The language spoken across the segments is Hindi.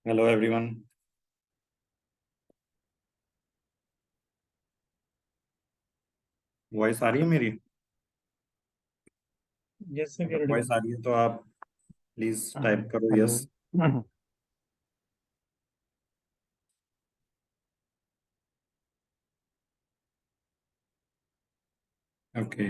Hello everyone. वॉइस आ रही है मेरी? जैसे कि अगर रेडी। वॉइस आ रही है तो आप प्लीज टाइप करो हेलो। यस। ओके।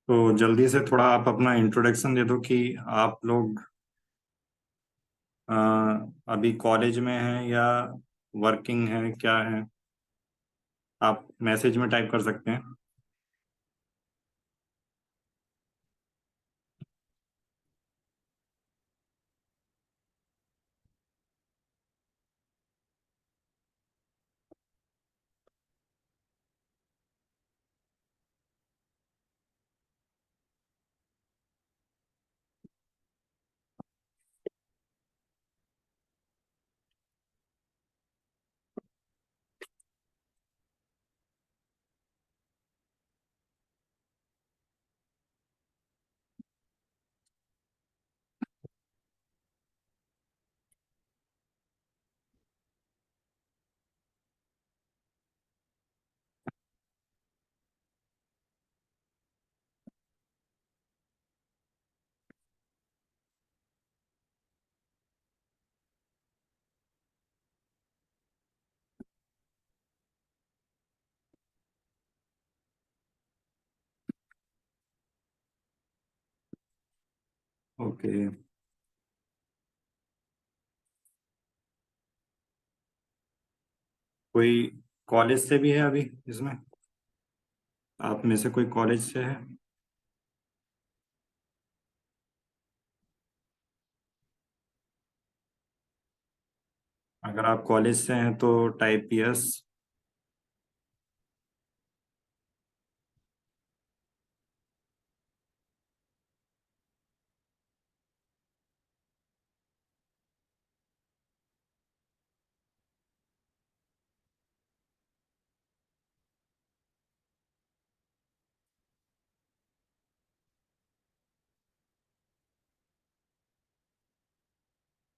तो जल्दी से थोड़ा आप अपना इंट्रोडक्शन दे दो कि आप लोग अ, अभी कॉलेज में हैं या वर्किंग हैं, क्या है? आप मैसेज में टाइप कर सकते हैं। ओके। कोई कॉलेज से भी है अभी इसमें? आप में से कोई कॉलेज से है? अगर आप कॉलेज से हैं तो टाइप यस।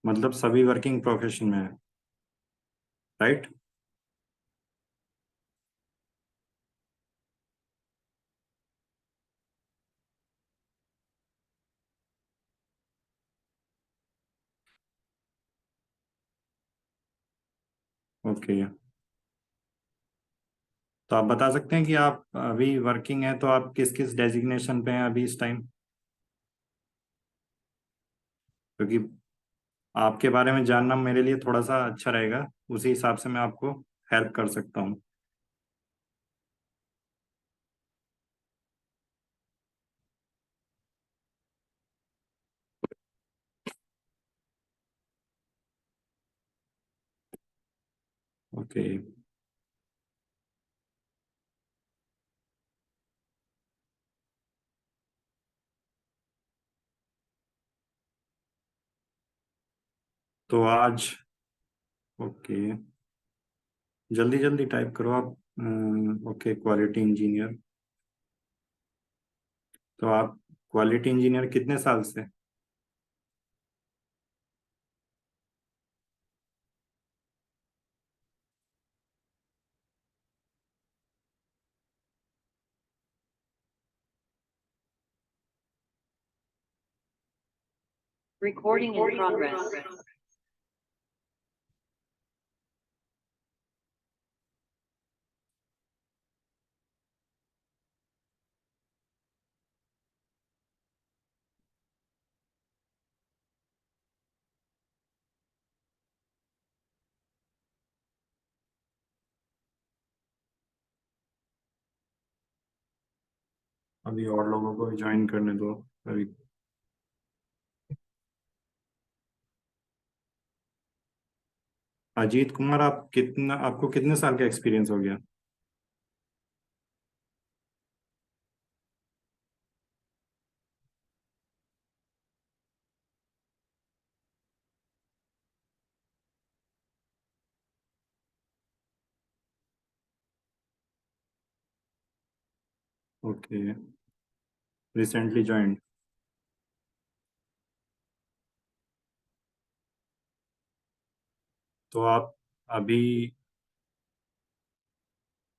मतलब सभी वर्किंग प्रोफेशन में है, राइट? ओके। तो आप बता सकते हैं कि आप अभी वर्किंग हैं तो आप किस किस डेजिग्नेशन पे हैं अभी इस टाइम? क्योंकि आपके बारे में जानना मेरे लिए थोड़ा सा अच्छा रहेगा, उसी हिसाब से मैं आपको हेल्प कर सकता हूँ। ओके। तो आज ओके, जल्दी जल्दी टाइप करो आप। Okay, quality engineer. तो आप क्वालिटी इंजीनियर कितने साल से? Recording in progress. अभी और लोगों को ज्वाइन करने दो अभी। अजीत कुमार, आप कितना, आपको कितने साल का एक्सपीरियंस हो गया? ओके। Recently joined. तो आप अभी,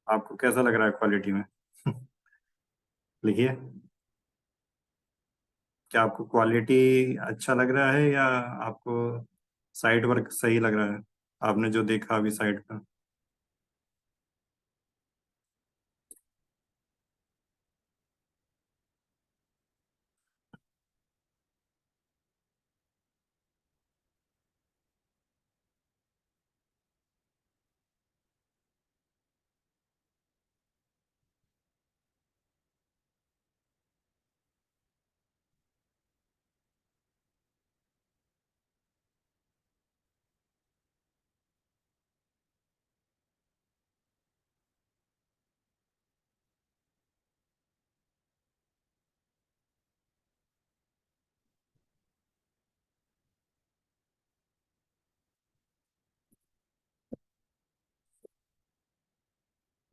आपको कैसा लग रहा है क्वालिटी में? लिखिए। क्या आपको क्वालिटी अच्छा लग रहा है, या आपको साइट वर्क सही लग रहा है, आपने जो देखा अभी साइट पर?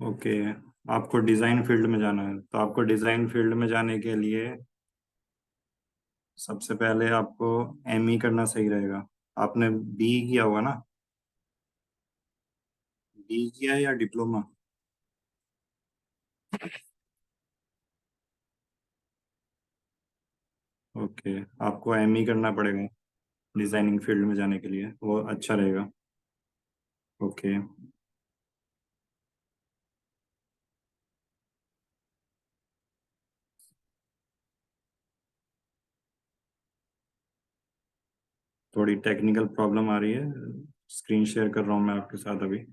ओके। आपको डिज़ाइन फील्ड में जाना है, तो आपको डिज़ाइन फील्ड में जाने के लिए सबसे पहले आपको एमई करना सही रहेगा। आपने बी किया होगा ना? बी किया है या डिप्लोमा? ओके। आपको एमई करना पड़ेगा डिज़ाइनिंग फील्ड में जाने के लिए, वो अच्छा रहेगा। ओके। थोड़ी टेक्निकल प्रॉब्लम आ रही है, स्क्रीन शेयर कर रहा हूँ मैं आपके साथ अभी।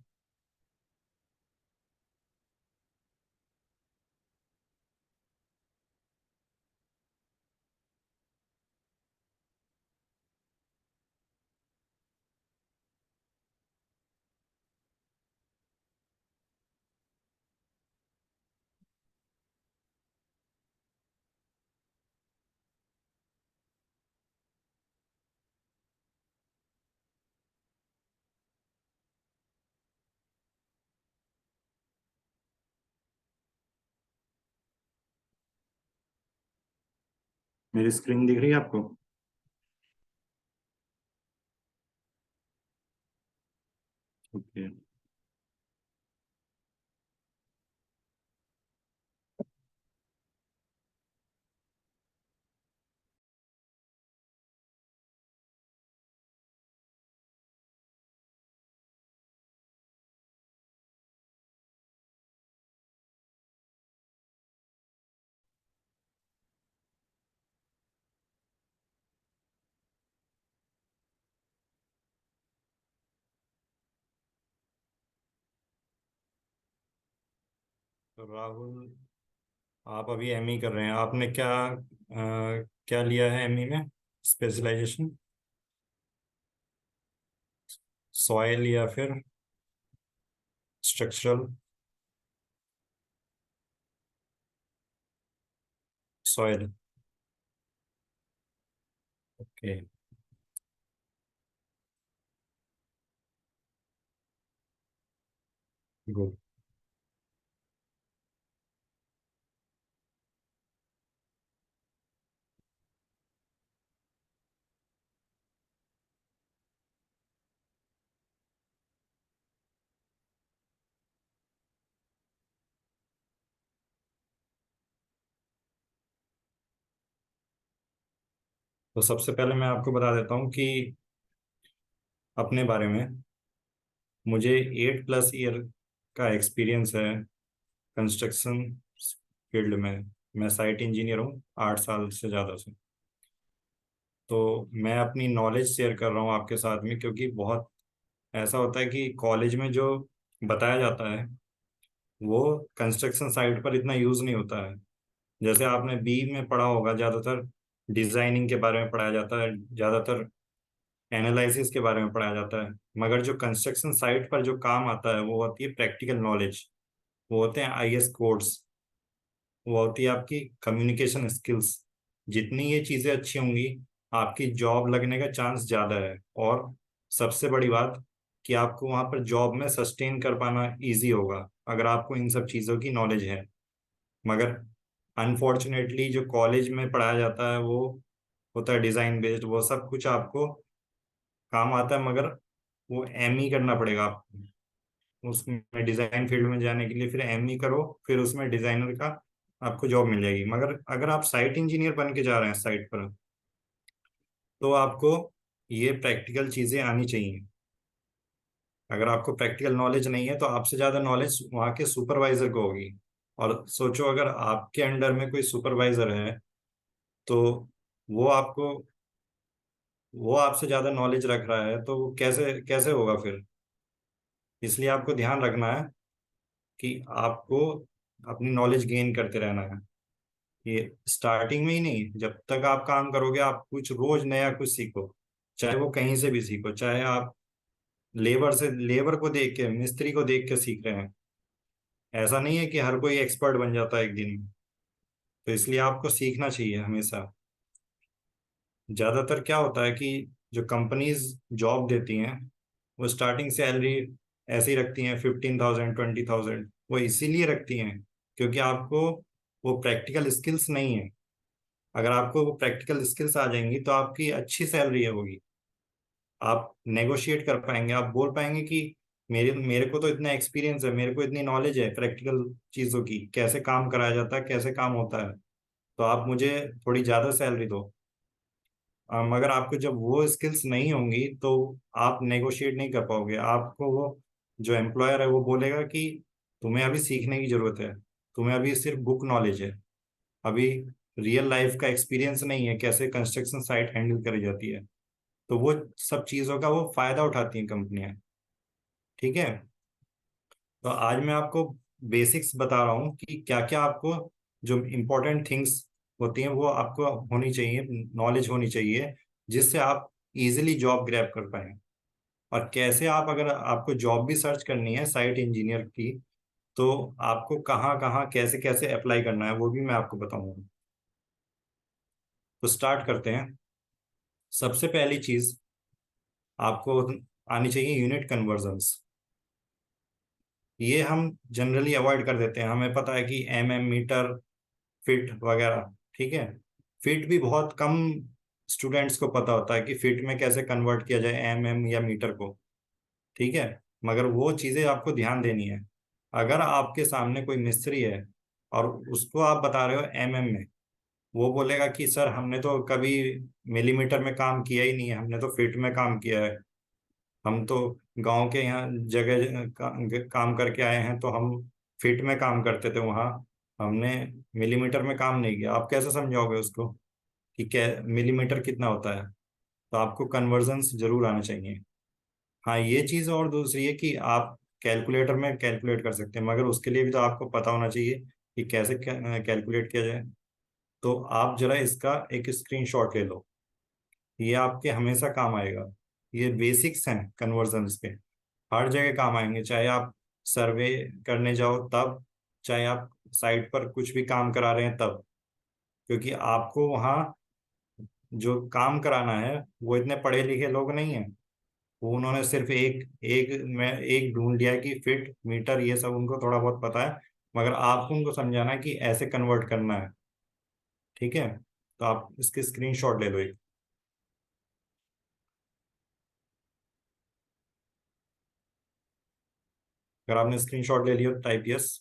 मेरी स्क्रीन दिख रही है आपको? ओके। तो राहुल, आप अभी एमई कर रहे हैं, आपने क्या क्या लिया है एमई में स्पेशलाइजेशन? सॉइल या फिर स्ट्रक्चरल? सॉइल। ओके। गुड। तो सबसे पहले मैं आपको बता देता हूँ कि अपने बारे में, मुझे 8+ ईयर का एक्सपीरियंस है कंस्ट्रक्शन फील्ड में। मैं साइट इंजीनियर हूँ 8 साल से ज़्यादा से। तो मैं अपनी नॉलेज शेयर कर रहा हूँ आपके साथ में, क्योंकि बहुत ऐसा होता है कि कॉलेज में जो बताया जाता है वो कंस्ट्रक्शन साइट पर इतना यूज़ नहीं होता है। जैसे आपने बी में पढ़ा होगा, ज़्यादातर डिज़ाइनिंग के बारे में पढ़ाया जाता है, ज़्यादातर एनालिसिस के बारे में पढ़ाया जाता है। मगर जो कंस्ट्रक्शन साइट पर जो काम आता है वो होती है प्रैक्टिकल नॉलेज, वो होते हैं आईएस कोड्स, वो होती है आपकी कम्युनिकेशन स्किल्स। जितनी ये चीज़ें अच्छी होंगी, आपकी जॉब लगने का चांस ज़्यादा है। और सबसे बड़ी बात कि आपको वहाँ पर जॉब में सस्टेन कर पाना इजी होगा अगर आपको इन सब चीज़ों की नॉलेज है। मगर अनफॉर्चुनेटली जो कॉलेज में पढ़ाया जाता है वो होता है डिज़ाइन बेस्ड, वो सब कुछ आपको काम आता है, मगर वो एमई करना पड़ेगा आपको उसमें। डिज़ाइन फील्ड में जाने के लिए फिर एमई करो, फिर उसमें डिज़ाइनर का आपको जॉब मिल जाएगी। मगर अगर आप साइट इंजीनियर बन के जा रहे हैं साइट पर, तो आपको ये प्रैक्टिकल चीज़ें आनी चाहिए। अगर आपको प्रैक्टिकल नॉलेज नहीं है तो आपसे ज़्यादा नॉलेज वहाँ के सुपरवाइजर को होगी। और सोचो अगर आपके अंडर में कोई सुपरवाइजर है, तो वो आपको वो आपसे ज़्यादा नॉलेज रख रहा है, तो वो कैसे कैसे होगा फिर। इसलिए आपको ध्यान रखना है कि आपको अपनी नॉलेज गेन करते रहना है। ये स्टार्टिंग में ही नहीं, जब तक आप काम करोगे आप कुछ रोज नया कुछ सीखो। चाहे वो कहीं से भी सीखो, चाहे आप लेबर को देख के, मिस्त्री को देख के सीख रहे हैं। ऐसा नहीं है कि हर कोई एक्सपर्ट बन जाता है एक दिन में। तो इसलिए आपको सीखना चाहिए हमेशा। ज्यादातर क्या होता है कि जो कंपनीज जॉब देती हैं, वो स्टार्टिंग सैलरी ऐसी रखती हैं 15,000 20,000। वो इसीलिए रखती हैं क्योंकि आपको वो प्रैक्टिकल स्किल्स नहीं है। अगर आपको वो प्रैक्टिकल स्किल्स आ जाएंगी तो आपकी अच्छी सैलरी होगी। आप नेगोशिएट कर पाएंगे, आप बोल पाएंगे कि मेरे मेरे को तो इतना एक्सपीरियंस है, मेरे को इतनी नॉलेज है प्रैक्टिकल चीज़ों की, कैसे काम कराया जाता है, कैसे काम होता है, तो आप मुझे थोड़ी ज़्यादा सैलरी दो। मगर आपको जब वो स्किल्स नहीं होंगी तो आप नेगोशिएट नहीं कर पाओगे। आपको वो जो एम्प्लॉयर है वो बोलेगा कि तुम्हें अभी सीखने की जरूरत है, तुम्हें अभी सिर्फ बुक नॉलेज है, अभी रियल लाइफ का एक्सपीरियंस नहीं है कैसे कंस्ट्रक्शन साइट हैंडल करी जाती है। तो वो सब चीज़ों का वो फायदा उठाती हैं कंपनियां। ठीक है। तो आज मैं आपको बेसिक्स बता रहा हूँ कि क्या क्या आपको जो इम्पोर्टेंट थिंग्स होती हैं वो आपको होनी चाहिए, नॉलेज होनी चाहिए, जिससे आप इजीली जॉब ग्रैब कर पाए। और कैसे आप, अगर आपको जॉब भी सर्च करनी है साइट इंजीनियर की, तो आपको कहाँ कहाँ कैसे कैसे अप्लाई करना है वो भी मैं आपको बताऊंगा। तो स्टार्ट करते हैं। सबसे पहली चीज आपको आनी चाहिए यूनिट कन्वर्जन्स। ये हम जनरली अवॉइड कर देते हैं, हमें पता है कि एम मीटर, फिट वगैरह। ठीक है। फिट भी बहुत कम स्टूडेंट्स को पता होता है कि फिट में कैसे कन्वर्ट किया जाए एम या मीटर को। ठीक है। मगर वो चीज़ें आपको ध्यान देनी है। अगर आपके सामने कोई मिस्त्री है और उसको आप बता रहे हो में, वो बोलेगा कि सर हमने तो कभी मिलीमीटर में काम किया ही नहीं है, हमने तो फीट में काम किया है। हम तो गांव के यहाँ जगह काम करके आए हैं, तो हम फीट में काम करते थे वहाँ, हमने मिलीमीटर में काम नहीं किया। आप कैसे समझाओगे उसको कि क्या मिलीमीटर कितना होता है। तो आपको कन्वर्जन्स जरूर आने चाहिए। हाँ, ये चीज़ और दूसरी है कि आप कैलकुलेटर में कैलकुलेट कर सकते हैं, मगर उसके लिए भी तो आपको पता होना चाहिए कि कैसे कैलकुलेट किया जाए। तो आप जरा इसका एक स्क्रीनशॉट ले लो, ये आपके हमेशा काम आएगा। ये बेसिक्स हैं कन्वर्जन्स के, हर जगह काम आएंगे, चाहे आप सर्वे करने जाओ तब, चाहे आप साइट पर कुछ भी काम करा रहे हैं तब। क्योंकि आपको वहाँ जो काम कराना है वो इतने पढ़े लिखे लोग नहीं हैं। वो उन्होंने सिर्फ एक एक में एक ढूंढ लिया है कि फिट मीटर ये सब उनको थोड़ा बहुत पता है, मगर आपको उनको समझाना है कि ऐसे कन्वर्ट करना है। ठीक है। तो आप इसके स्क्रीनशॉट ले लो एक। अगर आपने स्क्रीनशॉट ले लिया तो टाइप यस।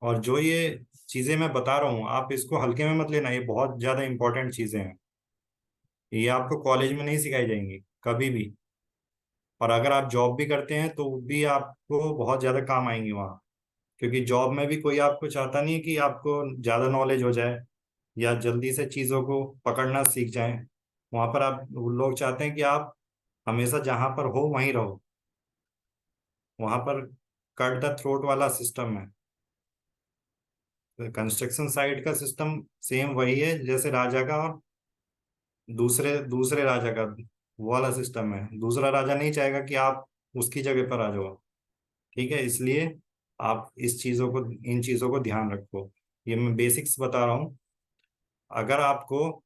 और जो ये चीजें मैं बता रहा हूँ आप इसको हल्के में मत लेना, ये बहुत ज्यादा इंपॉर्टेंट चीजें हैं। ये आपको कॉलेज में नहीं सिखाई जाएंगी कभी भी। और अगर आप जॉब भी करते हैं तो भी आपको बहुत ज्यादा काम आएंगी वहाँ। क्योंकि जॉब में भी कोई आपको चाहता नहीं है कि आपको ज्यादा नॉलेज हो जाए या जल्दी से चीजों को पकड़ना सीख जाएं। वहां पर आप, वो लोग चाहते हैं कि आप हमेशा जहां पर हो वहीं रहो। वहां पर कट द थ्रोट वाला सिस्टम है। कंस्ट्रक्शन साइट का सिस्टम सेम वही है जैसे राजा का, और दूसरे दूसरे राजा का वो वाला सिस्टम है। दूसरा राजा नहीं चाहेगा कि आप उसकी जगह पर आ जाओ। ठीक है, इसलिए आप इस चीजों को, इन चीजों को ध्यान रखो। ये मैं बेसिक्स बता रहा हूँ। अगर आपको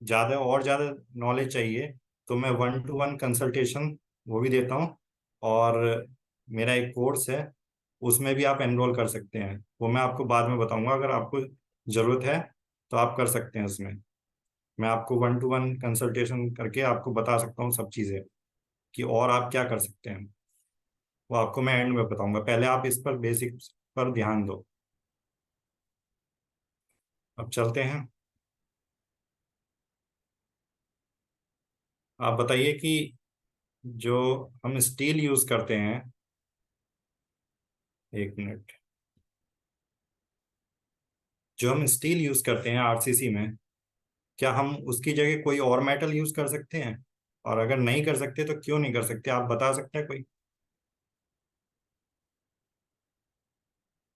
ज्यादा नॉलेज चाहिए तो मैं 1-to-1 कंसल्टेशन वो भी देता हूँ। और मेरा एक कोर्स है, उसमें भी आप एनरोल कर सकते हैं। वो मैं आपको बाद में बताऊंगा, अगर आपको जरूरत है तो आप कर सकते हैं उसमें। मैं आपको 1-to-1 कंसल्टेशन करके आपको बता सकता हूँ सब चीज़ें, कि और आप क्या कर सकते हैं। वो आपको मैं एंड में बताऊंगा, पहले आप इस पर बेसिक पर ध्यान दो। अब चलते हैं। आप बताइए कि जो हम स्टील यूज करते हैं, एक मिनट, जो हम स्टील यूज करते हैं आरसीसी में, क्या हम उसकी जगह कोई और मेटल यूज कर सकते हैं? और अगर नहीं कर सकते तो क्यों नहीं कर सकते, आप बता सकते हैं कोई?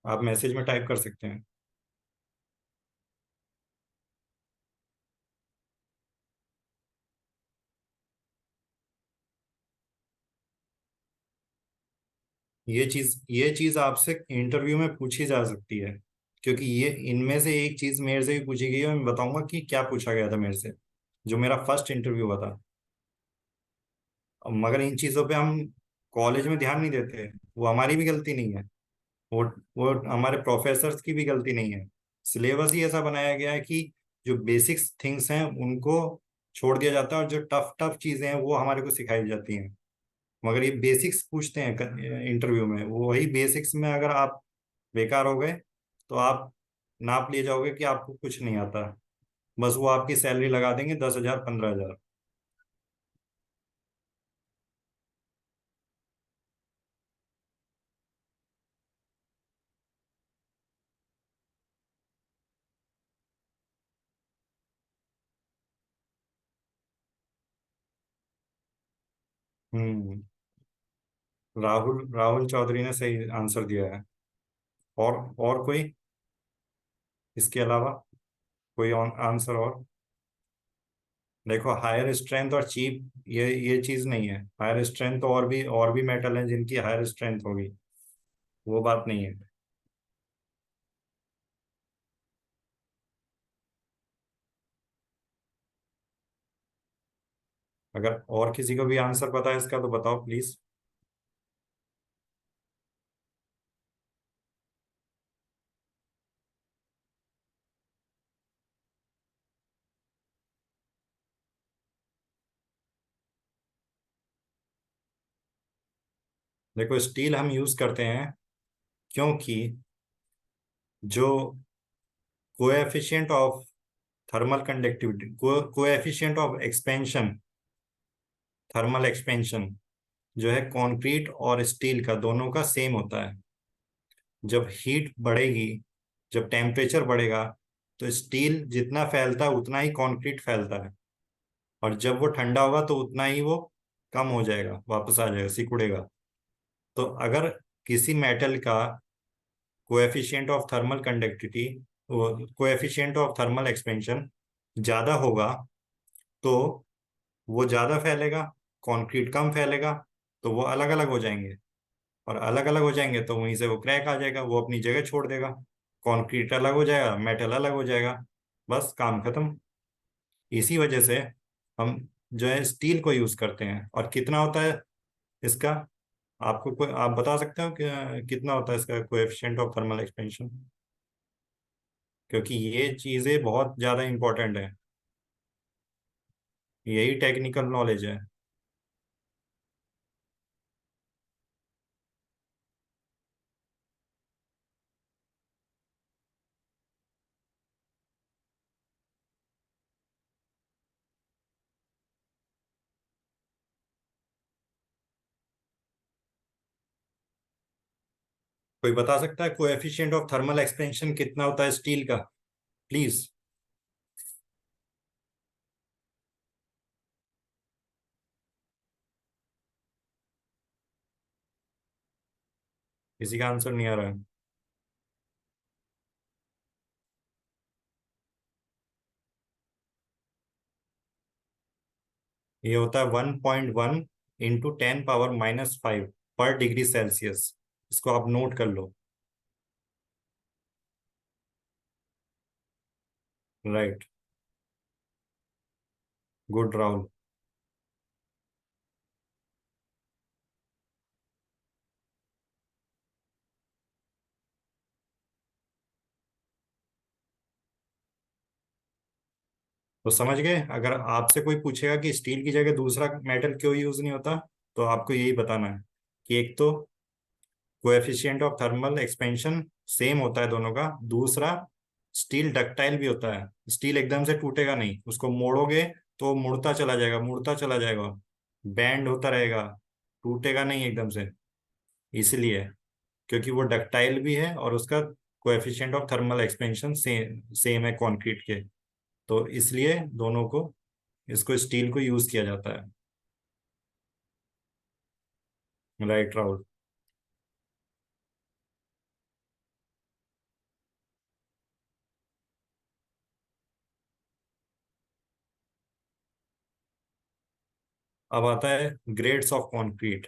आप मैसेज में टाइप कर सकते हैं। ये चीज आपसे इंटरव्यू में पूछी जा सकती है, क्योंकि ये इनमें से एक चीज मेरे से भी पूछी गई है, मैं बताऊंगा कि क्या पूछा गया था मेरे से, जो मेरा फर्स्ट इंटरव्यू हुआ था। मगर इन चीजों पे हम कॉलेज में ध्यान नहीं देते। वो हमारी भी गलती नहीं है, वो वो हमारे प्रोफेसर्स की भी गलती नहीं है। सिलेबस ही ऐसा बनाया गया है कि जो बेसिक्स थिंग्स हैं उनको छोड़ दिया जाता है, और जो टफ टफ चीजें हैं वो हमारे को सिखाई जाती हैं। मगर ये बेसिक्स पूछते हैं इंटरव्यू में, वो वही बेसिक्स में अगर आप बेकार हो गए तो आप नाप लिए जाओगे कि आपको कुछ नहीं आता। बस वो आपकी सैलरी लगा देंगे 10,000 15,000। हम्म। राहुल राहुल चौधरी ने सही आंसर दिया है। और कोई इसके अलावा कोई आंसर और? देखो, हायर स्ट्रेंथ और चीप, ये चीज नहीं है। हायर स्ट्रेंथ तो और भी मेटल हैं जिनकी हायर स्ट्रेंथ होगी, वो बात नहीं है। अगर और किसी को भी आंसर पता है इसका तो बताओ प्लीज। देखो, स्टील हम यूज करते हैं क्योंकि जो coefficient of thermal conductivity, coefficient of expansion, thermal expansion, जो है कंक्रीट और स्टील का दोनों का सेम होता है। जब हीट बढ़ेगी, जब टेम्परेचर बढ़ेगा, तो स्टील जितना फैलता है उतना ही कंक्रीट फैलता है। और जब वो ठंडा होगा तो उतना ही वो कम हो जाएगा, वापस आ जाएगा, सिकुड़ेगा। तो अगर किसी मेटल का coefficient of thermal conductivity, coefficient of thermal expansion ज़्यादा होगा तो वो ज़्यादा फैलेगा, कंक्रीट कम फैलेगा, तो वो अलग अलग हो जाएंगे। और अलग अलग हो जाएंगे तो वहीं से वो क्रैक आ जाएगा, वो अपनी जगह छोड़ देगा। कंक्रीट अलग हो जाएगा, मेटल अलग हो जाएगा, बस काम खत्म। इसी वजह से हम जो है स्टील को यूज करते हैं। और कितना होता है इसका, आपको कोई, आप बता सकते हो कि कितना होता है इसका कोएफिशिएंट ऑफ थर्मल एक्सपेंशन? क्योंकि ये चीज़ें बहुत ज़्यादा इंपॉर्टेंट है, यही टेक्निकल नॉलेज है। कोई बता सकता है कोएफिशिएंट ऑफ थर्मल एक्सपेंशन कितना होता है स्टील का, प्लीज? किसी का आंसर नहीं आ रहा है? ये होता है 1.1 × 10⁻⁵ पर डिग्री सेल्सियस। इसको आप नोट कर लो। राइट। गुड राहुल। तो समझ गए? अगर आपसे कोई पूछेगा कि स्टील की जगह दूसरा मेटल क्यों यूज नहीं होता, तो आपको यही बताना है कि एक तो coefficient of thermal expansion same होता है दोनों का, दूसरा स्टील डक्टाइल भी होता है। स्टील एकदम से टूटेगा नहीं, उसको मोड़ोगे तो मुड़ता चला जाएगा, मुड़ता चला जाएगा, बैंड होता रहेगा, टूटेगा नहीं एकदम से। इसलिए, क्योंकि वो डक्टाइल भी है और उसका coefficient of thermal expansion same है कंक्रीट के। तो इसलिए दोनों को, इसको स्टील को यूज किया जाता है। राइट राहुल। अब आता है ग्रेड्स ऑफ कंक्रीट।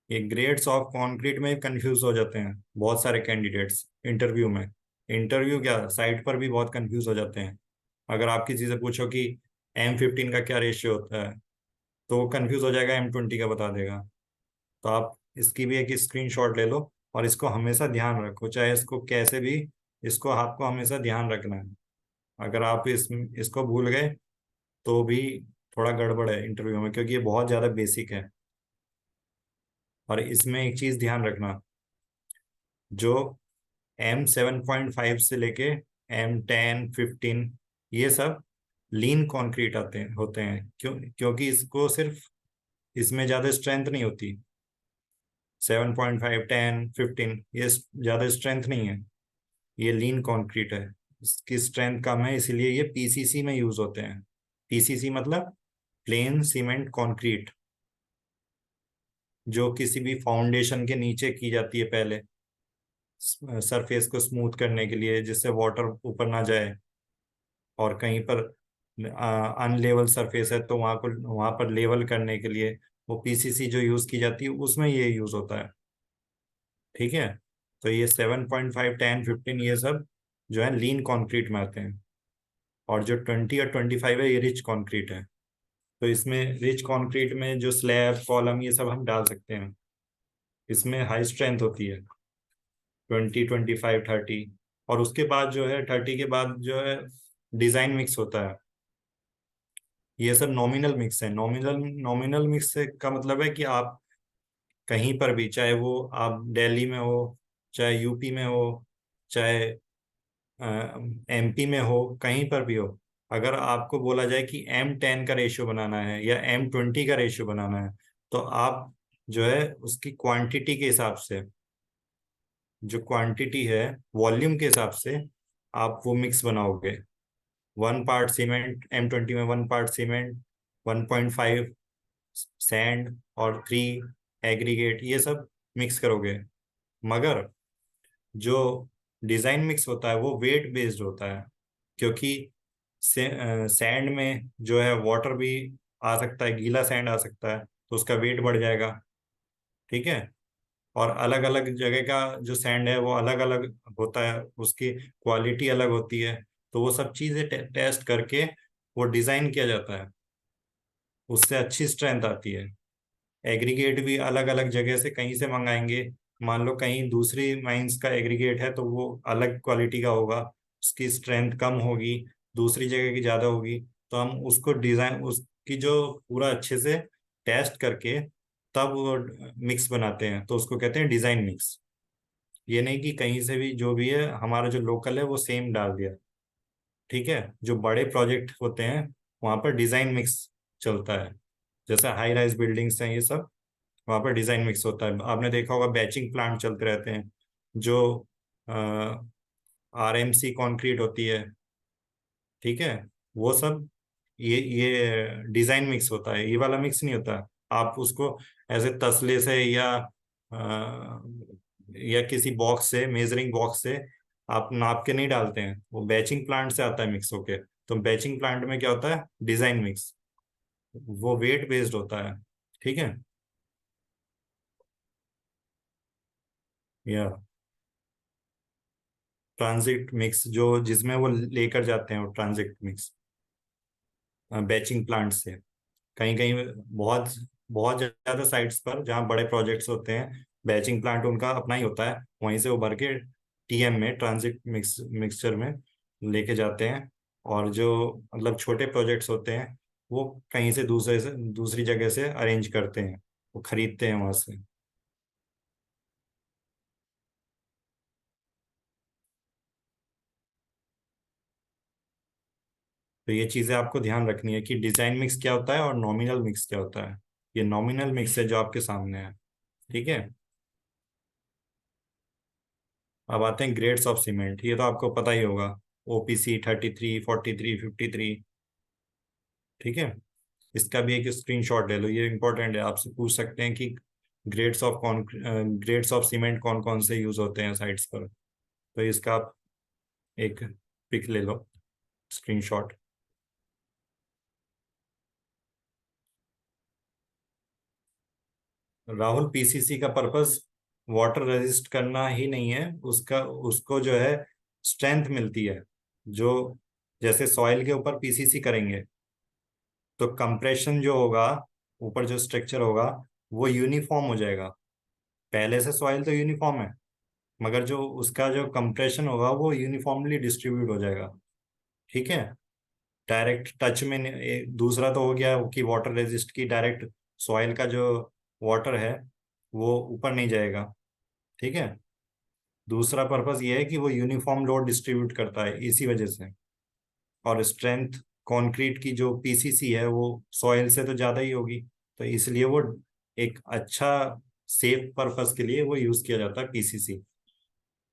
ये ग्रेड्स ऑफ कंक्रीट में कंफ्यूज हो जाते हैं बहुत सारे कैंडिडेट्स इंटरव्यू में। इंटरव्यू क्या, साइट पर भी बहुत कंफ्यूज हो जाते हैं। अगर आप किसी से पूछो कि M15 का क्या रेशियो होता है, तो वो कंफ्यूज हो जाएगा, M20 का बता देगा। तो आप इसकी भी एक स्क्रीनशॉट ले लो और इसको हमेशा ध्यान रखो, चाहे इसको कैसे भी, इसको आपको हमेशा ध्यान रखना है। अगर आप इसको भूल गए तो भी थोड़ा गड़बड़ है इंटरव्यू में, क्योंकि ये बहुत ज़्यादा बेसिक है। और इसमें एक चीज़ ध्यान रखना, जो M7.5 से लेके M10, 15, ये सब लीन कंक्रीट आते हैं होते हैं। क्योंकि इसको सिर्फ, इसमें ज़्यादा स्ट्रेंथ नहीं होती। 7.5, 10, 15 ये ज़्यादा स्ट्रेंथ नहीं है, ये लीन कंक्रीट है। इसकी स्ट्रेंथ कम है, इसीलिए ये PCC में यूज होते हैं। PCC मतलब प्लेन सीमेंट कंक्रीट, जो किसी भी फाउंडेशन के नीचे की जाती है पहले, सरफेस को स्मूथ करने के लिए, जिससे वाटर ऊपर ना जाए। और कहीं पर अनलेवल सरफेस है तो वहां पर लेवल करने के लिए वो PCC जो यूज की जाती है, उसमें ये यूज होता है। ठीक है। तो ये 7.5, 10, 15 ये सब जो है लीन कंक्रीट में आते हैं। और जो 20 और 25 है, ये रिच कंक्रीट है। तो इसमें रिच कंक्रीट में जो स्लैब कॉलम ये सब हम डाल सकते हैं। इसमें हाई स्ट्रेंथ होती है 20, 25, 30। और उसके बाद जो है 30 के बाद जो है डिजाइन मिक्स होता है। ये सब नॉमिनल मिक्स है। नॉमिनल नॉमिनल मिक्स से का मतलब है कि आप कहीं पर भी, चाहे वो आप दिल्ली में हो, चाहे यूपी में हो, चाहे MP में हो, कहीं पर भी हो, अगर आपको बोला जाए कि M10 का रेशियो बनाना है या M20 का रेशियो बनाना है, तो आप जो है उसकी क्वांटिटी के हिसाब से, जो क्वांटिटी है वॉल्यूम के हिसाब से आप वो मिक्स बनाओगे। 1 पार्ट सीमेंट M20 में, 1 पार्ट सीमेंट, 1.5 सैंड और 3 एग्रीगेट, ये सब मिक्स करोगे। मगर जो डिजाइन मिक्स होता है वो वेट बेस्ड होता है, क्योंकि सैंड में जो है वाटर भी आ सकता है, गीला सैंड आ सकता है, तो उसका वेट बढ़ जाएगा। ठीक है। और अलग अलग जगह का जो सैंड है वो अलग अलग होता है, उसकी क्वालिटी अलग होती है। तो वो सब चीज़ें टेस्ट करके वो डिज़ाइन किया जाता है, उससे अच्छी स्ट्रेंथ आती है। एग्रीगेट भी अलग अलग जगह से कहीं से मंगाएंगे। मान लो कहीं दूसरी माइंस का एग्रीगेट है तो वो अलग क्वालिटी का होगा, उसकी स्ट्रेंथ कम होगी, दूसरी जगह की ज़्यादा होगी। तो हम उसको डिज़ाइन, उसकी जो पूरा अच्छे से टेस्ट करके तब वो मिक्स बनाते हैं, तो उसको कहते हैं डिज़ाइन मिक्स। ये नहीं कि कहीं से भी जो भी है हमारा जो लोकल है वो सेम डाल दिया। ठीक है। जो बड़े प्रोजेक्ट होते हैं वहाँ पर डिज़ाइन मिक्स चलता है। जैसे हाई राइज बिल्डिंग्स हैं ये सब, वहाँ पर डिज़ाइन मिक्स होता है। आपने देखा होगा बैचिंग प्लांट चलते रहते हैं, जो RMC कंक्रीट होती है। ठीक है। वो सब, ये डिज़ाइन मिक्स होता है, ये वाला मिक्स नहीं होता। आप उसको ऐसे तसले से या या किसी बॉक्स से, मेजरिंग बॉक्स से आप नाप के नहीं डालते हैं, वो बैचिंग प्लांट से आता है मिक्स होके। तो बैचिंग प्लांट में क्या होता है, डिजाइन मिक्स, वो वेट बेस्ड होता है। ठीक है। या ट्रांजिट मिक्स, जो जिसमें वो लेकर जाते हैं, वो ट्रांजिट मिक्स बैचिंग प्लांट से। कहीं कहीं बहुत बहुत ज्यादा साइट्स पर जहाँ बड़े प्रोजेक्ट्स होते हैं, बैचिंग प्लांट उनका अपना ही होता है, वहीं से वो भर के टीएम में, ट्रांजिट मिक्सचर में लेके जाते हैं। और जो मतलब छोटे प्रोजेक्ट्स होते हैं, वो कहीं से दूसरी जगह से अरेंज करते हैं, वो खरीदते हैं वहां से। तो ये चीजें आपको ध्यान रखनी है कि डिजाइन मिक्स क्या होता है और नॉमिनल मिक्स क्या होता है। ये नॉमिनल मिक्स है जो आपके सामने है। ठीक है। अब आते हैं ग्रेड्स ऑफ सीमेंट, ये तो आपको पता ही होगा। ओपीसी 33, 43, 53। ठीक है। इसका भी एक स्क्रीनशॉट ले लो, ये इंपॉर्टेंट है, आपसे पूछ सकते हैं कि ग्रेड्स ऑफ सीमेंट कौन कौन से यूज होते हैं साइट्स पर। तो इसका आप एक पिक ले लो, स्क्रीनशॉट। राहुल, पीसीसी का पर्पस वाटर रेजिस्ट करना ही नहीं है, उसका उसको जो है स्ट्रेंथ मिलती है। जो जैसे सॉइल के ऊपर पीसीसी करेंगे तो कंप्रेशन जो होगा, ऊपर जो स्ट्रक्चर होगा, वो यूनिफॉर्म हो जाएगा। पहले से सॉइल तो यूनिफॉर्म है, मगर जो उसका जो कंप्रेशन होगा वो यूनिफॉर्मली डिस्ट्रीब्यूट हो जाएगा। ठीक है। डायरेक्ट टच में दूसरा तो हो गया कि वाटर रेजिस्ट की डायरेक्ट सॉइल का जो वाटर है वो ऊपर नहीं जाएगा। ठीक है। दूसरा पर्पस ये है कि वो यूनिफॉर्म लोड डिस्ट्रीब्यूट करता है इसी वजह से। और स्ट्रेंथ कंक्रीट की जो पीसीसी है वो सॉइल से तो ज़्यादा ही होगी, तो इसलिए वो एक अच्छा सेफ पर्पस के लिए वो यूज़ किया जाता है पीसीसी।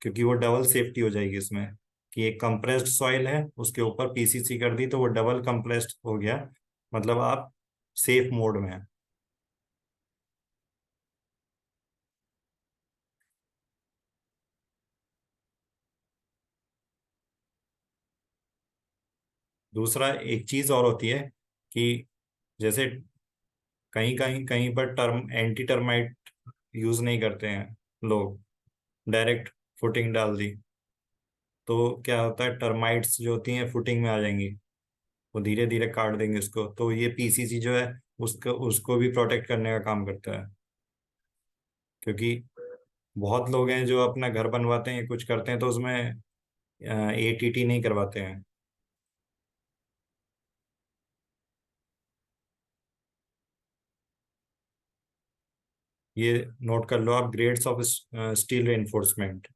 क्योंकि वो डबल सेफ्टी हो जाएगी इसमें, कि एक कंप्रेस्ड सॉइल है उसके ऊपर पीसीसी कर दी तो वो डबल कंप्रेस्ड हो गया, मतलब आप सेफ मोड में है। दूसरा एक चीज़ और होती है कि जैसे कहीं कहीं कहीं पर टर्म एंटी टर्माइट यूज नहीं करते हैं लोग, डायरेक्ट फुटिंग डाल दी, तो क्या होता है, टर्माइट्स जो होती हैं फुटिंग में आ जाएंगी, वो धीरे धीरे काट देंगे उसको। तो ये पीसीसी जो है उसको उसको भी प्रोटेक्ट करने का काम करता है। क्योंकि बहुत लोग हैं जो अपना घर बनवाते हैं, कुछ करते हैं, तो उसमें एटीटी नहीं करवाते हैं। ये नोट कर लो आप, grades of steel reinforcement.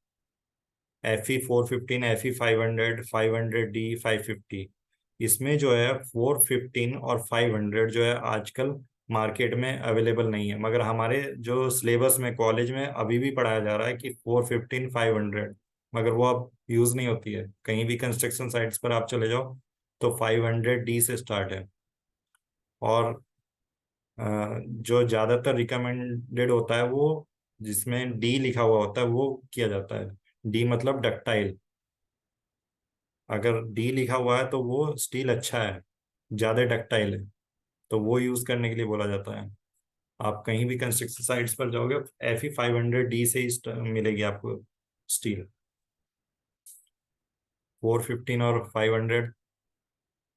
F E 415, F E 500, 500 D, 550। इसमें जो है 415 और 500 जो है आजकल मार्केट में अवेलेबल नहीं है, मगर हमारे जो सिलेबस में कॉलेज में अभी भी पढ़ाया जा रहा है कि 415, 500, मगर वो अब यूज़ नहीं होती है। कहीं भी कंस्ट्रक्शन साइट्स पर आप चले जाओ तो 500 डी से स्टार्ट है। और जो ज़्यादातर रिकमेंडेड होता है वो, जिसमें डी लिखा हुआ होता है, वो किया जाता है। डी मतलब डक्टाइल। अगर डी लिखा हुआ है तो वो स्टील अच्छा है, ज़्यादा डक्टाइल है, तो वो यूज़ करने के लिए बोला जाता है। आप कहीं भी कंस्ट्रक्शन साइट्स पर जाओगे, एफ ई 500 डी से ही मिलेगी आपको स्टील। 415 और 500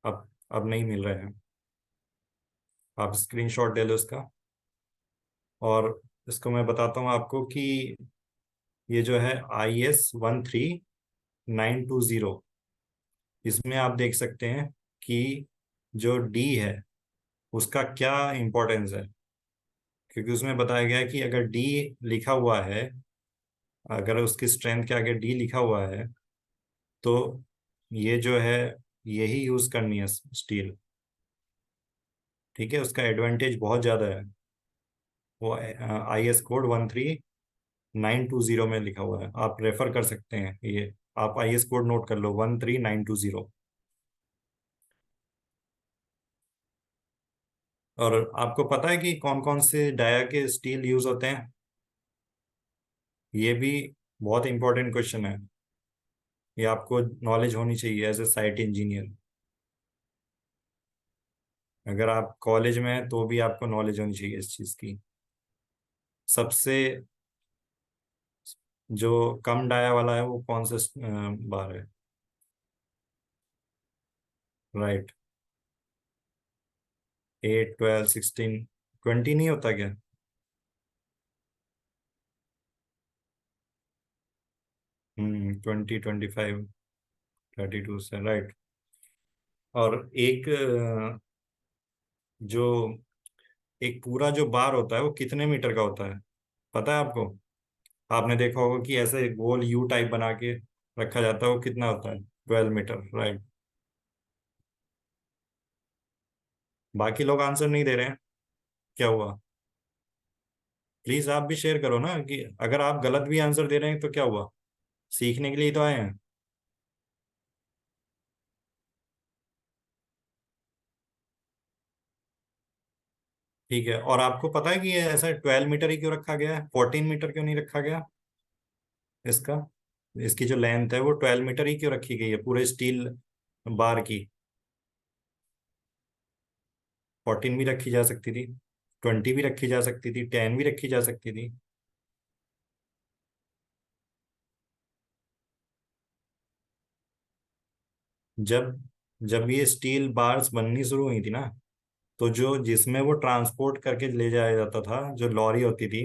अब नहीं मिल रहे हैं। आप स्क्रीनशॉट ले लो इसका। और इसको मैं बताता हूँ आपको कि ये जो है IS 13920, इसमें आप देख सकते हैं कि जो डी है उसका क्या इम्पोर्टेंस है। क्योंकि उसमें बताया गया है कि अगर डी लिखा हुआ है, अगर उसकी स्ट्रेंथ के आगे डी लिखा हुआ है, तो ये जो है यही यूज करनी है स्टील। ठीक है। उसका एडवांटेज बहुत ज़्यादा है। वो IS कोड 13920 में लिखा हुआ है, आप रेफर कर सकते हैं ये। आप IS कोड नोट कर लो, 13920। और आपको पता है कि कौन कौन से डाया के स्टील यूज होते हैं? ये भी बहुत इंपॉर्टेंट क्वेश्चन है। ये आपको नॉलेज होनी चाहिए एज ए साइट इंजीनियर। अगर आप कॉलेज में हैं तो भी आपको नॉलेज होनी चाहिए इस चीज़ की। सबसे जो कम डाया वाला है वो कौन सा बार है? राइट। 8, 12, 16, 20 नहीं होता क्या? 20, 25, 32 से, राइट। और एक जो एक पूरा जो बार होता है वो कितने मीटर का होता है, पता है आपको? आपने देखा होगा कि ऐसे गोल यू टाइप बना के रखा जाता है, वो कितना होता है? 12 मीटर, राइट। बाकी लोग आंसर नहीं दे रहे हैं, क्या हुआ? प्लीज आप भी शेयर करो ना, कि अगर आप गलत भी आंसर दे रहे हैं तो क्या हुआ? सीखने के लिए ही तो आए हैं। ठीक है, और आपको पता है कि ये ऐसा 12 मीटर ही क्यों रखा गया है, 14 मीटर क्यों नहीं रखा गया इसका? इसकी जो लेंथ है वो 12 मीटर ही क्यों रखी गई है पूरे स्टील बार की? 14 भी रखी जा सकती थी, 20 भी रखी जा सकती थी, 10 भी रखी जा सकती थी। जब जब ये स्टील बार्स बननी शुरू हुई थी ना, तो जो जिसमें वो ट्रांसपोर्ट करके ले जाया जाता था, जो लॉरी होती थी,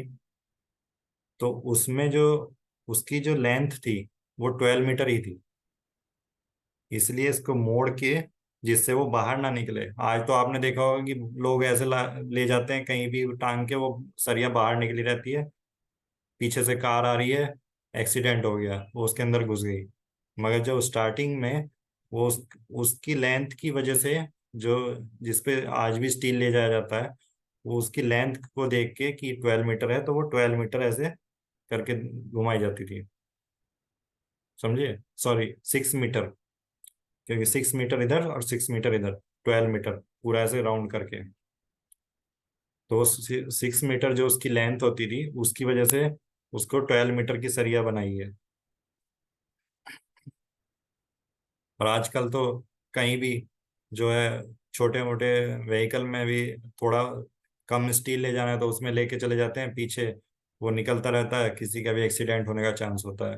तो उसमें जो उसकी जो लेंथ थी वो 12 मीटर ही थी। इसलिए इसको मोड़ के, जिससे वो बाहर ना निकले। आज तो आपने देखा होगा कि लोग ऐसे ले जाते हैं कहीं भी टांग के, वो सरिया बाहर निकली रहती है, पीछे से कार आ रही है, एक्सीडेंट हो गया, वो उसके अंदर घुस गई। मगर जो स्टार्टिंग में वो उसकी लेंथ की वजह से, जो जिसपे आज भी स्टील ले जाया जाता है, वो उसकी लेंथ को देख के कि 12 मीटर है, तो वो 12 मीटर ऐसे करके घुमाई जाती थी। समझिए, सॉरी, 6 मीटर, क्योंकि 6 मीटर इधर और 6 मीटर इधर, 12 मीटर पूरा ऐसे राउंड करके। तो 6 मीटर जो उसकी लेंथ होती थी, उसकी वजह से उसको 12 मीटर की सरिया बनाई है। और आजकल तो कहीं भी जो है, छोटे मोटे व्हीकल में भी थोड़ा कम स्टील ले जाना है तो उसमें लेके चले जाते हैं, पीछे वो निकलता रहता है, किसी का भी एक्सीडेंट होने का चांस होता है।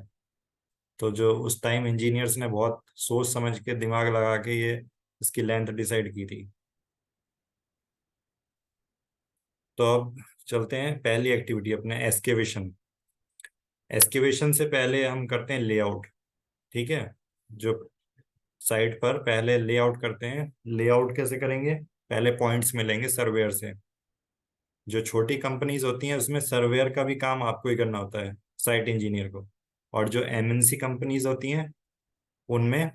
तो जो उस टाइम इंजीनियर्स ने बहुत सोच समझ के दिमाग लगा के ये इसकी लेंथ डिसाइड की थी। तो अब चलते हैं पहली एक्टिविटी अपने, एस्केवेशन। एस्केवेशन से पहले हम करते हैं लेआउट। ठीक है, जो साइट पर पहले लेआउट करते हैं। लेआउट कैसे करेंगे? पहले पॉइंट्स मिलेंगे सर्वेयर से। जो छोटी कंपनीज होती हैं उसमें सर्वेयर का भी काम आपको ही करना होता है, साइट इंजीनियर को। और जो एमएनसी कंपनीज होती हैं उनमें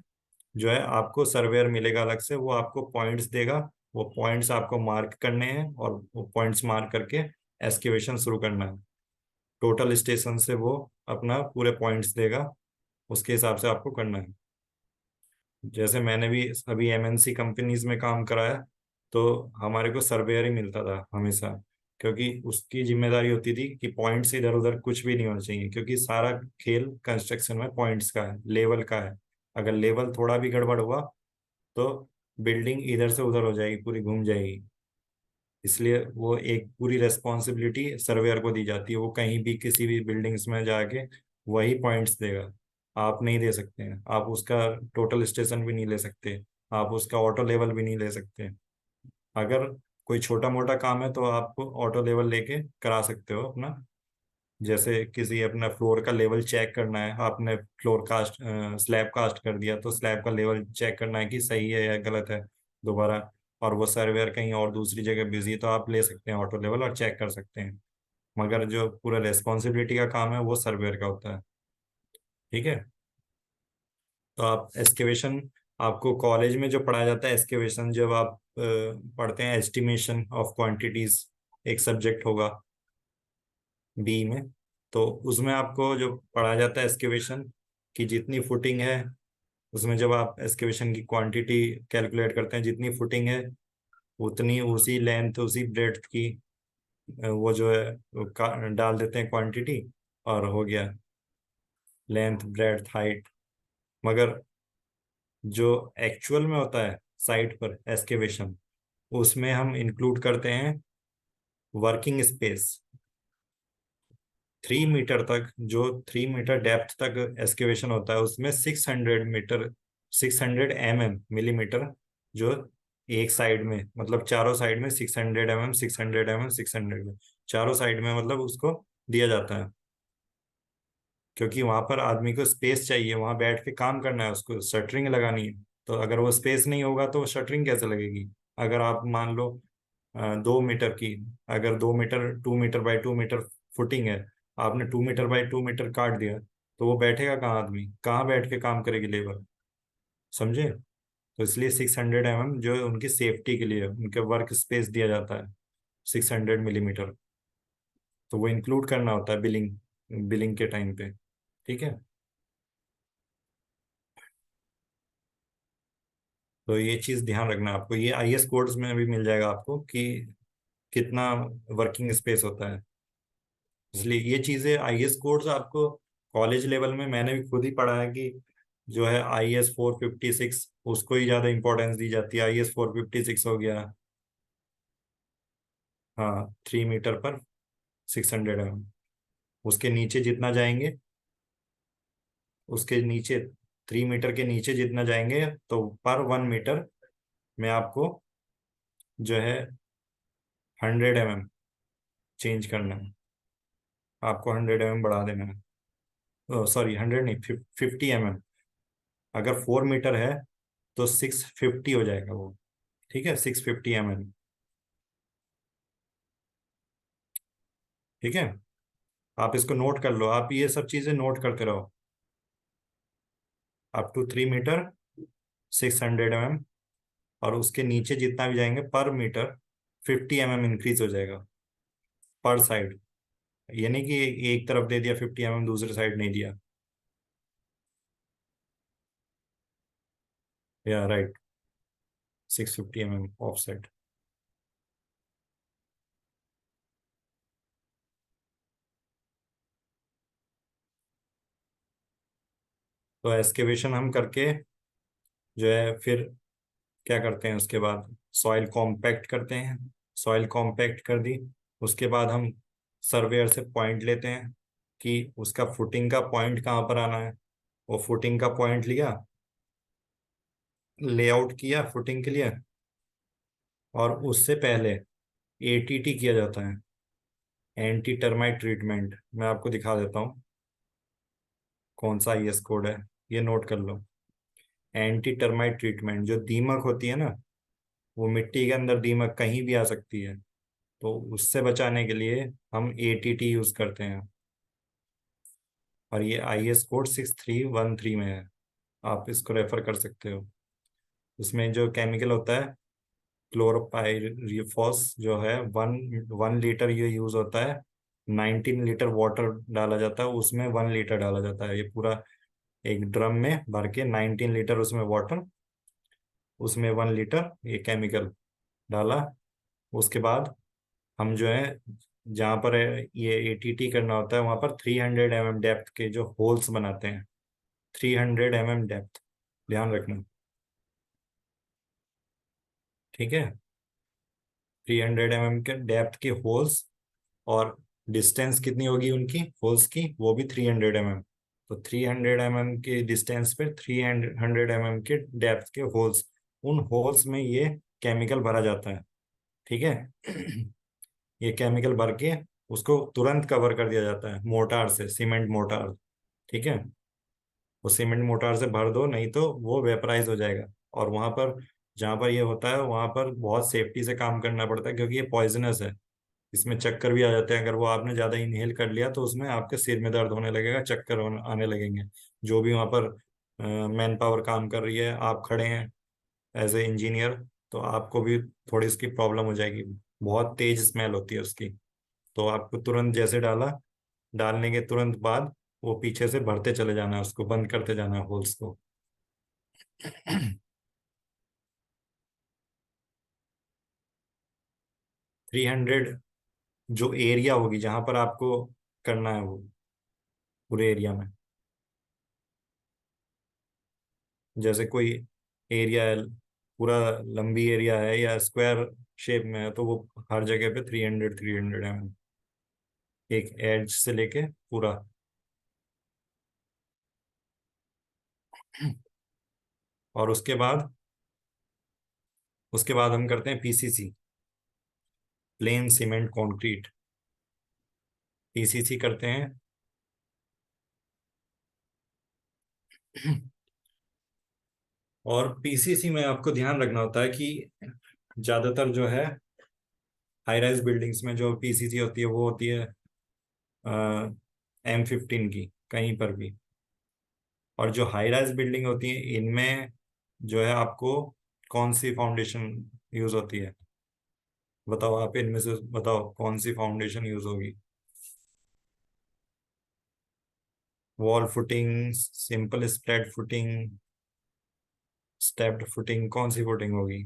जो है आपको सर्वेयर मिलेगा अलग से, वो आपको पॉइंट्स देगा। वो पॉइंट्स आपको मार्क करने हैं और वो पॉइंट्स मार्क करके एस्केवेशन शुरू करना है। टोटल स्टेशन से वो अपना पूरे पॉइंट्स देगा, उसके हिसाब से आपको करना है। जैसे मैंने भी अभी एमएनसी कंपनीज में काम कराया, तो हमारे को सर्वेयर ही मिलता था हमेशा, क्योंकि उसकी जिम्मेदारी होती थी कि पॉइंट्स इधर उधर कुछ भी नहीं होना चाहिए, क्योंकि सारा खेल कंस्ट्रक्शन में पॉइंट्स का है, लेवल का है। अगर लेवल थोड़ा भी गड़बड़ हुआ तो बिल्डिंग इधर से उधर हो जाएगी, पूरी घूम जाएगी। इसलिए वो एक पूरी रेस्पॉन्सिबिलिटी सर्वेयर को दी जाती है, वो कहीं भी किसी भी बिल्डिंग्स में जाके वही पॉइंट्स देगा। आप नहीं दे सकते हैं, आप उसका टोटल स्टेशन भी नहीं ले सकते, आप उसका ऑटो लेवल भी नहीं ले सकते। अगर कोई छोटा मोटा काम है तो आप ऑटो लेवल लेके करा सकते हो अपना। जैसे किसी अपना फ्लोर का लेवल चेक करना है, आपने फ्लोर कास्ट स्लैब कास्ट कर दिया, तो स्लैब का लेवल चेक करना है कि सही है या गलत है दोबारा। और वो सर्वेयर कहीं और दूसरी जगह बिजी है तो आप ले सकते हैं ऑटो लेवल और चेक कर सकते हैं। मगर जो पूरा रेस्पॉन्सिबिलिटी का काम है वो सर्वेयर का होता है। ठीक है। तो आप एस्केवेशन, आपको कॉलेज में जो पढ़ाया जाता है एस्केवेशन, जब आप पढ़ते हैं एस्टिमेशन ऑफ क्वांटिटीज, एक सब्जेक्ट होगा बी में, तो उसमें आपको जो पढ़ाया जाता है एस्केवेशन की जितनी फुटिंग है, उसमें जब आप एस्केवेशन की क्वांटिटी कैलकुलेट करते हैं, जितनी फुटिंग है उतनी उसी लेंथ उसी ब्रेड्थ की वो जो है वो डाल देते हैं क्वांटिटी। और हो गया लेंथ ब्रेड्थ हाइट। मगर जो एक्चुअल में होता है साइट पर एक्सकेवेशन, उसमें हम इंक्लूड करते हैं वर्किंग स्पेस। 3 मीटर तक, जो 3 मीटर डेप्थ तक एक्सकेवेशन होता है, उसमें 600 मीटर, 600 मिलीमीटर, जो एक साइड में, मतलब चारों साइड में 600 mm, 600 mm, 600 में, चारों साइड में मतलब उसको दिया जाता है। क्योंकि वहां पर आदमी को स्पेस चाहिए, वहां बैठ के काम करना है, उसको शटरिंग लगानी है। तो अगर वो स्पेस नहीं होगा तो शटरिंग कैसे लगेगी? अगर आप मान लो 2 मीटर की, अगर 2 metre, 2 metre by 2 metre footing है, आपने 2 मीटर बाई 2 मीटर काट दिया, तो वो बैठेगा कहाँ? आदमी कहाँ बैठ के काम करेगी लेबर? समझे? तो इसलिए 600 mm जो है उनकी सेफ्टी के लिए, उनके वर्क स्पेस दिया जाता है 600 मिलीमीटर। तो वो इंक्लूड करना होता है बिलिंग, बिलिंग के टाइम पे। ठीक है। तो ये चीज ध्यान रखना आपको, ये आईएस कोड्स में भी मिल जाएगा आपको कि कितना वर्किंग स्पेस होता है। इसलिए ये चीजें आईएस कोड्स आपको कॉलेज लेवल में मैंने भी खुद ही पढ़ा है कि जो है IS 456, उसको ही ज्यादा इंपॉर्टेंस दी जाती है। IS 456 हो गया। हाँ, 3 मीटर पर 600 mm। उसके नीचे जितना जाएंगे, उसके नीचे 3 मीटर के नीचे जितना जाएंगे, तो पर 1 मीटर में आपको जो है 100 mm चेंज करना है। आपको 100 mm बढ़ा देना है। सॉरी, 100 नहीं, 50 mm। अगर 4 मीटर है तो 650 हो जाएगा वो। ठीक है, 650 mm। ठीक है। आप इसको नोट कर लो, आप ये सब चीजें नोट करते रहो। अप टू 3 मीटर 600 mm, और उसके नीचे जितना भी जाएंगे पर मीटर 50 mm इंक्रीज हो जाएगा पर साइड। ये नहीं कि एक तरफ दे दिया 50 mm, दूसरी साइड नहीं दिया। या राइट, 650 mm ऑफ साइड। तो एक्सकेवेशन हम करके जो है फिर क्या करते हैं उसके बाद? सॉइल कॉम्पैक्ट करते हैं। सॉइल कॉम्पैक्ट कर दी, उसके बाद हम सर्वेयर से पॉइंट लेते हैं कि उसका फुटिंग का पॉइंट कहाँ पर आना है। वो फुटिंग का पॉइंट लिया, लेआउट किया फुटिंग के लिए, और उससे पहले एटीटी किया जाता है, एंटी टर्माइट ट्रीटमेंट। मैं आपको दिखा देता हूँ कौन सा आईएस कोड है, ये नोट कर लो। एंटी टर्माइट ट्रीटमेंट, जो दीमक होती है ना, वो मिट्टी के अंदर दीमक कहीं भी आ सकती है, तो उससे बचाने के लिए हम एटीटी यूज करते हैं। और ये आईएस कोड 6313 में है, आप इसको रेफर कर सकते हो। उसमें जो केमिकल होता है क्लोरोपाइरिफॉस, जो है 1 1 लीटर ये यूज होता है। 19 लीटर वाटर डाला जाता है, उसमें 1 लीटर डाला जाता है। ये पूरा एक ड्रम में भर के 19 लीटर उसमें वाटर, उसमें 1 लीटर ये केमिकल डाला। उसके बाद हम जो है, जहाँ पर ये एटीटी करना होता है, वहां पर 300 mm डेप्थ के जो होल्स बनाते हैं। 300 mm डेप्थ, ध्यान रखना। ठीक है, 300 mm के डेप्थ के होल्स, और डिस्टेंस कितनी होगी उनकी होल्स की, वो भी 300 mm। तो 300 mm के डिस्टेंस पे 300 mm के डेप्थ के होल्स, उन होल्स में ये केमिकल भरा जाता है। ठीक है। ये केमिकल भर के उसको तुरंत कवर कर दिया जाता है मोटार से, सीमेंट मोटार। ठीक है। वो सीमेंट मोटार से भर दो, नहीं तो वो वेपराइज हो जाएगा। और वहां पर, जहाँ पर ये होता है, वहां पर बहुत सेफ्टी से काम करना पड़ता है, क्योंकि ये पॉइजनस है। इसमें चक्कर भी आ जाते हैं। अगर वो आपने ज्यादा इनहेल कर लिया तो उसमें आपके सिर में दर्द होने लगेगा, चक्कर आने लगेंगे। जो भी वहां पर मैन पावर काम कर रही है, आप खड़े हैं एज ए इंजीनियर, तो आपको भी थोड़ी इसकी प्रॉब्लम हो जाएगी। बहुत तेज स्मेल होती है उसकी। तो आपको तुरंत जैसे डाला, डालने के तुरंत बाद वो पीछे से भरते चले जाना है, उसको बंद करते जाना है होल्स को। 300, जो एरिया होगी जहां पर आपको करना है वो, पूरे एरिया में। जैसे कोई एरिया है, पूरा लंबी एरिया है या स्क्वायर शेप में है, तो वो हर जगह पे 300 एक एज से लेके पूरा। और उसके बाद हम करते हैं PCC, plane cement concrete. PCC करते हैं। और पीसीसी में आपको ध्यान रखना होता है कि ज्यादातर जो है हाई राइज बिल्डिंग्स में जो पीसीसी होती है वो होती है M15 की, कहीं पर भी। और जो हाई राइज बिल्डिंग होती है इनमें जो है आपको कौन सी फाउंडेशन यूज होती है? बताओ, आप इनमें से बताओ कौन सी फाउंडेशन यूज होगी। Wall footing, simple spread footing, stepped footing, कौन सी फुटिंग होगी?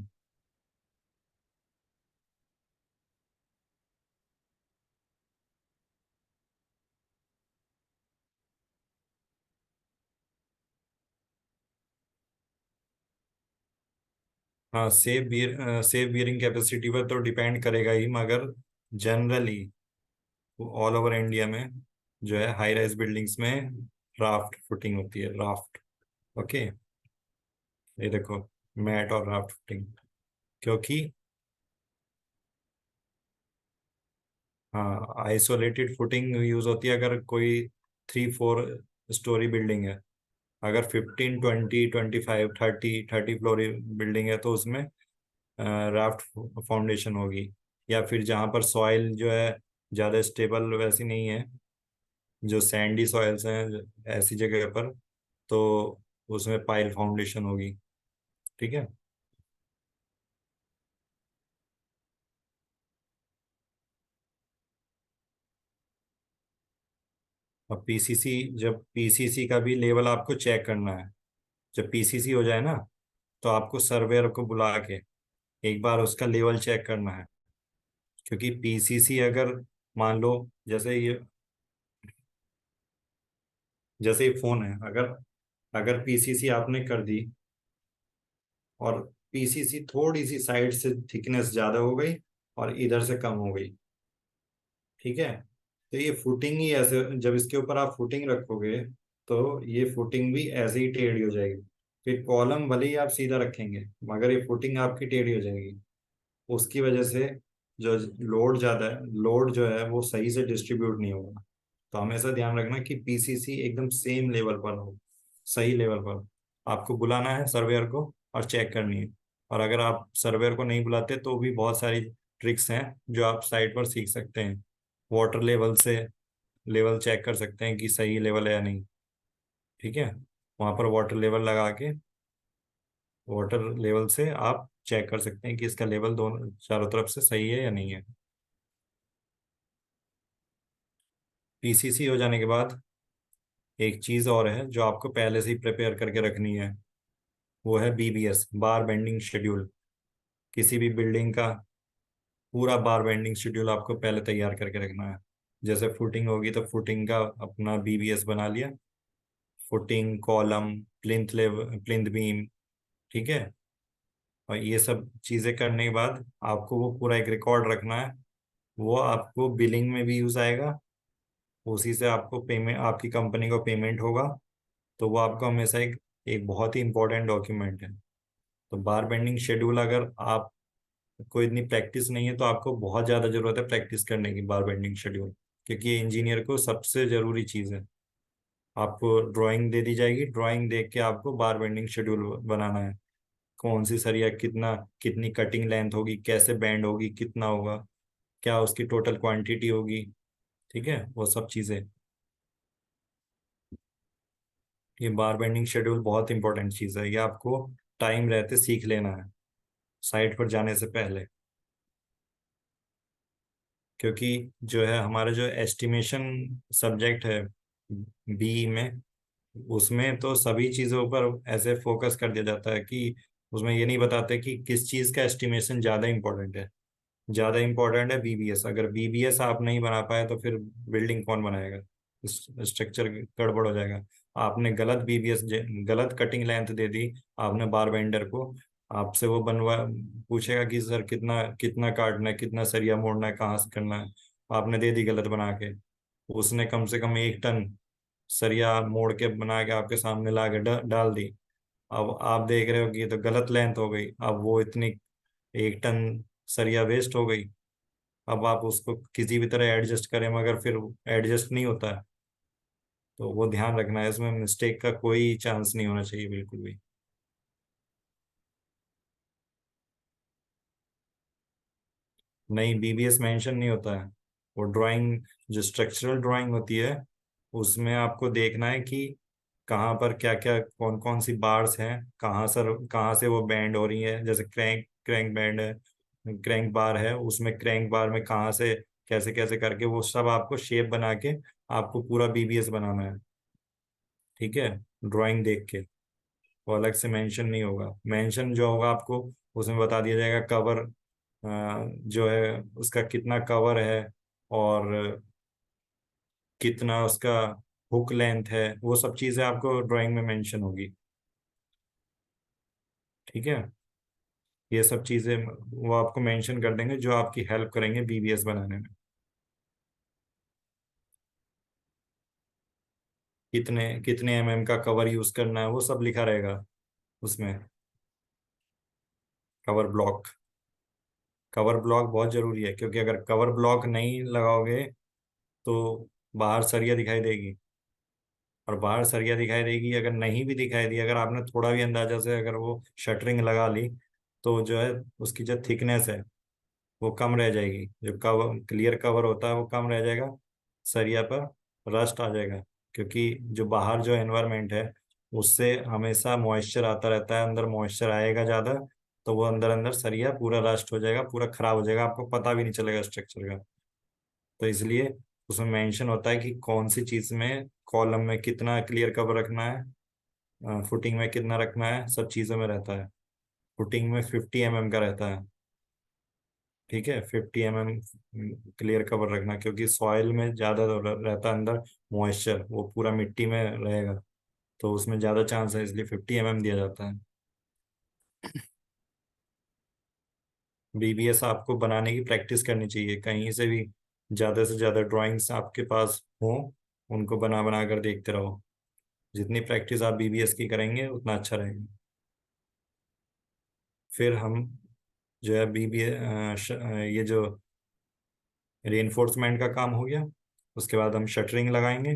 हाँ, सेफ बियरिंग कैपेसिटी पर तो डिपेंड करेगा ही, मगर जनरली ऑल ओवर इंडिया में जो है हाई राइज बिल्डिंग्स में राफ्ट फुटिंग होती है, राफ्ट। ओके, ये देखो, मैट और राफ्ट फुटिंग। क्योंकि हाँ, आइसोलेटेड फुटिंग यूज होती है अगर कोई 3-4 स्टोरी बिल्डिंग है। अगर 15, 20, 25, 30 फ्लोर बिल्डिंग है तो उसमें राफ्ट फाउंडेशन होगी। या फिर जहाँ पर सॉइल जो है ज़्यादा स्टेबल वैसी नहीं है, जो सैंडी सॉइल्स हैं ऐसी जगह पर, तो उसमें पाइल फाउंडेशन होगी। ठीक है। अब पीसीसी, जब पीसीसी का भी लेवल आपको चेक करना है, जब पीसीसी हो जाए ना, तो आपको सर्वेयर को बुला के एक बार उसका लेवल चेक करना है। क्योंकि पीसीसी अगर, मान लो, जैसे ये जैसे ये फोन है, अगर अगर पीसीसी आपने कर दी और पीसीसी थोड़ी सी साइड से थिकनेस ज्यादा हो गई और इधर से कम हो गई, ठीक है, तो ये फुटिंग ही ऐसे, जब इसके ऊपर आप फुटिंग रखोगे तो ये फुटिंग भी ऐसे ही टेढ़ी हो जाएगी। फिर कॉलम भले ही आप सीधा रखेंगे मगर ये फुटिंग आपकी टेढ़ी हो जाएगी। उसकी वजह से जो लोड ज्यादा है, लोड जो है वो सही से डिस्ट्रीब्यूट नहीं होगा। तो हमेशा ध्यान रखना कि पीसीसी एकदम सेम लेवल पर हो, सही लेवल पर। आपको बुलाना है सर्वेयर को और चेक करनी है। और अगर आप सर्वेयर को नहीं बुलाते तो भी बहुत सारी ट्रिक्स हैं जो आप साइट पर सीख सकते हैं। वाटर लेवल से लेवल चेक कर सकते हैं कि सही लेवल है या नहीं। ठीक है, वहां पर वाटर लेवल लगा के, वाटर लेवल से आप चेक कर सकते हैं कि इसका लेवल दोनों चारों तरफ से सही है या नहीं है। पीसीसी हो जाने के बाद एक चीज और है जो आपको पहले से ही प्रिपेयर करके रखनी है, वो है बीबीएस, बार बेंडिंग शेड्यूल। किसी भी बिल्डिंग का पूरा बार बेंडिंग शेड्यूल आपको पहले तैयार करके रखना है। जैसे फुटिंग होगी तो फुटिंग का अपना बीबीएस बना लिया, फुटिंग, कॉलम, प्लिंथ बीम। ठीक है। और ये सब चीजें करने के बाद आपको वो पूरा एक रिकॉर्ड रखना है। वो आपको बिलिंग में भी यूज आएगा, उसी से आपको पेमेंट, आपकी कंपनी को पेमेंट होगा। तो वो आपको हमेशा एक एक बहुत ही इंपॉर्टेंट डॉक्यूमेंट है। तो बार बेंडिंग शेड्यूल, अगर आप को इतनी प्रैक्टिस नहीं है तो आपको बहुत ज़्यादा ज़रूरत है प्रैक्टिस करने की बार बेंडिंग शेड्यूल। क्योंकि ये इंजीनियर को सबसे ज़रूरी चीज़ है। आपको ड्राइंग दे दी जाएगी, ड्राइंग देख के आपको बार बेंडिंग शेड्यूल बनाना है। कौन सी सरिया कितना, कितनी कटिंग लेंथ होगी, कैसे बैंड होगी, कितना होगा, क्या उसकी टोटल क्वांटिटी होगी। ठीक है, वो सब चीज़ें। ये बार बेंडिंग शेड्यूल बहुत इंपॉर्टेंट चीज़ है, ये आपको टाइम रहते सीख लेना है साइट पर जाने से पहले। क्योंकि जो है हमारा जो एस्टिमेशन सब्जेक्ट है बी में, उसमें तो सभी चीज़ों पर ऐसे फोकस कर दिया जाता है कि उसमें ये नहीं बताते कि किस चीज़ का एस्टिमेशन ज़्यादा इंपॉर्टेंट है। ज़्यादा इंपॉर्टेंट है बीबीएस। अगर बीबीएस आप नहीं बना पाए तो फिर बिल्डिंग कौन बनाएगा? स्ट्रक्चर गड़बड़ हो जाएगा। आपने गलत बीबीएस, गलत कटिंग लेंथ दे दी आपने बार बेंडर को, आपसे वो बनवा पूछेगा कि सर कितना कितना काटना है, कितना सरिया मोड़ना है, कहाँ से करना है। आपने दे दी गलत बना के, उसने कम से कम 1 टन सरिया मोड़ के बना के आपके सामने ला के डाल दी। अब आप देख रहे हो कि ये तो गलत लेंथ हो गई, अब वो इतनी 1 टन सरिया वेस्ट हो गई। अब आप उसको किसी भी तरह एडजस्ट करें मगर फिर एडजस्ट नहीं होता है। तो वो ध्यान रखना है, इसमें मिस्टेक का कोई चांस नहीं होना चाहिए बिल्कुल भी। नहीं, बीबीएस मेंशन नहीं होता है। वो ड्राइंग, जो स्ट्रक्चरल ड्राइंग होती है, उसमें आपको देखना है कि कहाँ पर क्या क्या कौन कौन सी बार्स हैं, कहाँ से वो बैंड हो रही है। जैसे क्रैंक क्रैंक बैंड है, क्रैंक बार है, उसमें क्रैंक बार में कहाँ से कैसे कैसे करके वो सब आपको शेप बना के आपको पूरा बीबीएस बनाना है। ठीक है, ड्राइंग देख के। वो अलग से मेंशन नहीं होगा। मेंशन जो होगा आपको, उसमें बता दिया जाएगा कवर जो है उसका कितना कवर है, और कितना उसका हुक लेंथ है, वो सब चीजें आपको ड्राइंग में मेंशन होगी। ठीक है, ये सब चीजें वो आपको मेंशन कर देंगे जो आपकी हेल्प करेंगे बीबीएस बनाने में। कितने कितने एमएम का कवर यूज करना है वो सब लिखा रहेगा उसमें। कवर ब्लॉक, कवर ब्लॉक बहुत जरूरी है, क्योंकि अगर कवर ब्लॉक नहीं लगाओगे तो बाहर सरिया दिखाई देगी। और बाहर सरिया दिखाई देगी, अगर नहीं भी दिखाई दी, अगर आपने थोड़ा भी अंदाजा से अगर वो शटरिंग लगा ली, तो जो है उसकी जो थिकनेस है वो कम रह जाएगी, जो कवर क्लियर कवर होता है वो कम रह जाएगा, सरिया पर रस्ट आ जाएगा। क्योंकि जो बाहर जो एनवायरनमेंट है उससे हमेशा मॉइस्चर आता रहता है, अंदर मॉइस्चर आएगा ज़्यादा, तो वो अंदर अंदर सरिया पूरा रस्ट हो जाएगा, पूरा खराब हो जाएगा, आपको पता भी नहीं चलेगा स्ट्रक्चर का। तो इसलिए उसमें मेंशन होता है कि कौन सी चीज़ में कॉलम में कितना क्लियर कवर रखना है, फुटिंग में कितना रखना है, सब चीज़ों में रहता है। फुटिंग में 50 mm का रहता है। ठीक है, 50 mm क्लियर कवर रखना, क्योंकि सॉइल में ज़्यादा रहता है अंदर मॉइस्चर, वो पूरा मिट्टी में रहेगा, तो उसमें ज़्यादा चांस है, इसलिए 50 mm दिया जाता है। बीबीएस आपको बनाने की प्रैक्टिस करनी चाहिए, कहीं से भी ज़्यादा से ज़्यादा ड्राइंग्स आपके पास हों, उनको बना बना कर देखते रहो। जितनी प्रैक्टिस आप बीबीएस की करेंगे उतना अच्छा रहेगा। फिर हम जो है ये जो रेनफोर्समेंट का काम हो गया, उसके बाद हम शटरिंग लगाएंगे।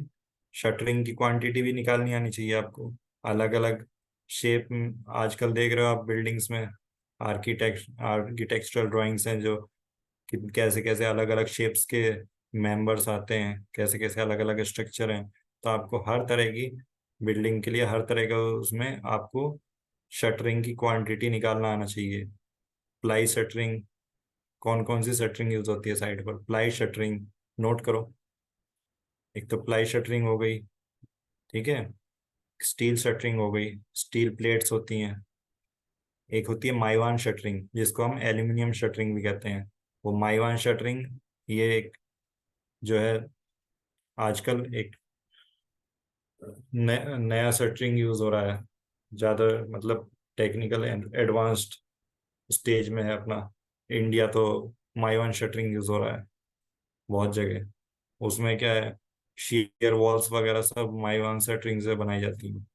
शटरिंग की क्वांटिटी भी निकालनी आनी चाहिए आपको। अलग अलग शेप, आजकल देख रहे हो आप बिल्डिंग्स में आर्किटेक्चरल ड्राइंग्स हैं जो कि कैसे कैसे अलग अलग शेप्स के मेंबर्स आते हैं, कैसे कैसे अलग अलग स्ट्रक्चर हैं। तो आपको हर तरह की बिल्डिंग के लिए हर तरह का उसमें आपको शटरिंग की क्वांटिटी निकालना आना चाहिए। प्लाई शटरिंग, कौन कौन सी शटरिंग यूज होती है साइड पर, प्लाई शटरिंग नोट करो। एक तो प्लाई शटरिंग हो गई, ठीक है। स्टील शटरिंग हो गई, स्टील प्लेट्स होती हैं। एक होती है माइवान शटरिंग, जिसको हम एल्यूमिनियम शटरिंग भी कहते हैं। वो माइवान शटरिंग, ये एक जो है आजकल एक नया शटरिंग यूज हो रहा है, ज़्यादा मतलब टेक्निकल एंड एडवांस्ड स्टेज में है अपना इंडिया। तो माइवान शटरिंग यूज हो रहा है बहुत जगह। उसमें क्या है, शीयर वॉल्स वगैरह सब माइवान शटरिंग से बनाई जाती हैं।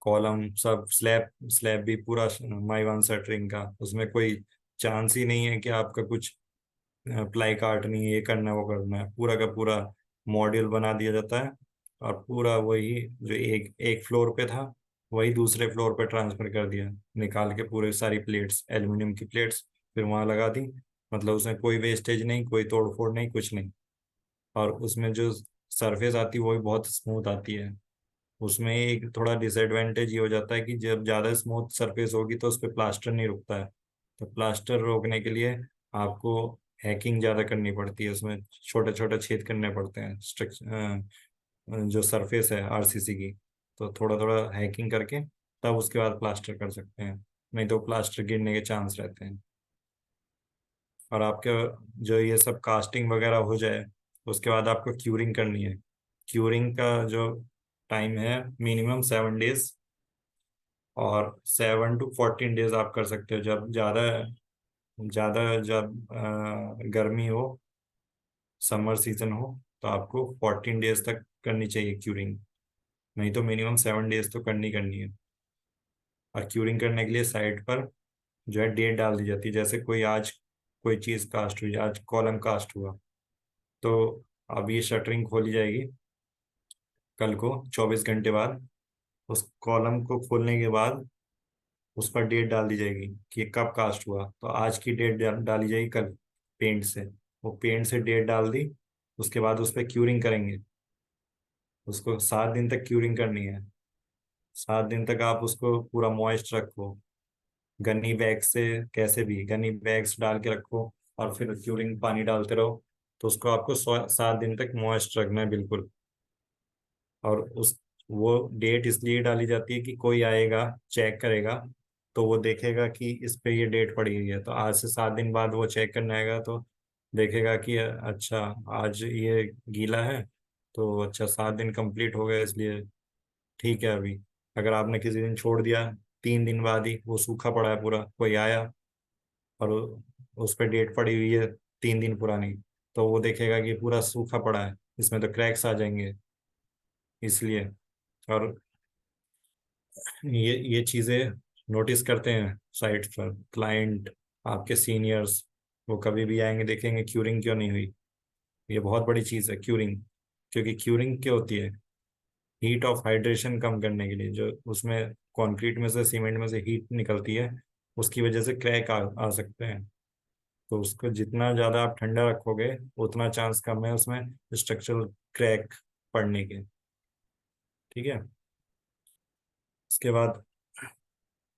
कॉलम सब, स्लैब स्लैब भी पूरा माइवान शटरिंग का। उसमें कोई चांस ही नहीं है कि आपका कुछ प्लाई काटनी है, ये करना है वो करना है। पूरा का पूरा मॉड्यूल बना दिया जाता है, और पूरा वही जो एक एक फ्लोर पे था वही दूसरे फ्लोर पे ट्रांसफर कर दिया, निकाल के पूरे सारी प्लेट्स, एल्युमिनियम की प्लेट्स फिर वहां लगा दी। मतलब उसमें कोई वेस्टेज नहीं, कोई तोड़ फोड़ नहीं, कुछ नहीं। और उसमें जो सरफेस आती है वो भी बहुत स्मूथ आती है। उसमें एक थोड़ा डिसएडवांटेज ये हो जाता है कि जब ज़्यादा स्मूथ सरफेस होगी तो उस पर प्लास्टर नहीं रुकता है। तो प्लास्टर रोकने के लिए आपको हैकिंग ज़्यादा करनी पड़ती है, उसमें छोटे छोटे छेद करने पड़ते हैं स्ट्रक्चर, जो सरफेस है आरसीसी की। तो थोड़ा थोड़ा हैकिंग करके तब उसके बाद प्लास्टर कर सकते हैं, नहीं तो प्लास्टर गिरने के चांस रहते हैं। और आपके जो ये सब कास्टिंग वगैरह हो जाए उसके बाद आपको क्यूरिंग करनी है। क्यूरिंग का जो टाइम है मिनिमम 7 डेज, और 7 to 14 डेज आप कर सकते हो। जब ज़्यादा ज़्यादा जब गर्मी हो, समर सीजन हो, तो आपको 14 डेज तक करनी चाहिए क्यूरिंग। नहीं तो मिनिमम 7 डेज तो करनी करनी है। और क्यूरिंग करने के लिए साइड पर जो है डेट डाल दी जाती है। जैसे कोई आज कोई चीज़ कास्ट हुई, आज कॉलम कास्ट हुआ, तो अब ये शटरिंग खोली जाएगी कल को 24 घंटे बाद। उस कॉलम को खोलने के बाद उस पर डेट डाल दी जाएगी कि ये कब कास्ट हुआ, तो आज की डेट डाली जाएगी कल पेंट से। वो पेंट से डेट डाल दी, उसके बाद उस पर क्यूरिंग करेंगे। उसको 7 दिन तक क्यूरिंग करनी है। 7 दिन तक आप उसको पूरा मॉइस्ट रखो, गन्नी बैग से, कैसे भी गन्नी बैग्स डाल के रखो, और फिर क्यूरिंग पानी डालते रहो। तो उसको आपको 7 दिन तक मॉइस्ट रखना है बिल्कुल। और उस वो डेट इसलिए डाली जाती है कि कोई आएगा, चेक करेगा, तो वो देखेगा कि इस पे ये डेट पड़ी हुई है। तो आज से 7 दिन बाद वो चेक करने आएगा, तो देखेगा कि अच्छा आज ये गीला है, तो अच्छा 7 दिन कंप्लीट हो गए, इसलिए ठीक है अभी। अगर आपने किसी दिन छोड़ दिया, 3 दिन बाद ही वो सूखा पड़ा है पूरा, कोई आया और उस पर डेट पड़ी हुई है 3 दिन पुरानी, तो वो देखेगा कि पूरा सूखा पड़ा है, इसमें तो क्रैक्स आ जाएंगे, इसलिए। और ये चीज़ें नोटिस करते हैं साइट पर क्लाइंट, आपके सीनियर्स। वो कभी भी आएंगे देखेंगे क्यूरिंग क्यों नहीं हुई। ये बहुत बड़ी चीज़ है क्यूरिंग। क्योंकि क्यूरिंग क्या होती है? हीट ऑफ हाइड्रेशन कम करने के लिए, जो उसमें कंक्रीट में से, सीमेंट में से हीट निकलती है, उसकी वजह से क्रैक आ सकते हैं। तो उसको जितना ज़्यादा आप ठंडा रखोगे, उतना चांस कम है उसमें स्ट्रक्चरल क्रैक पड़ने के। ठीक है। इसके बाद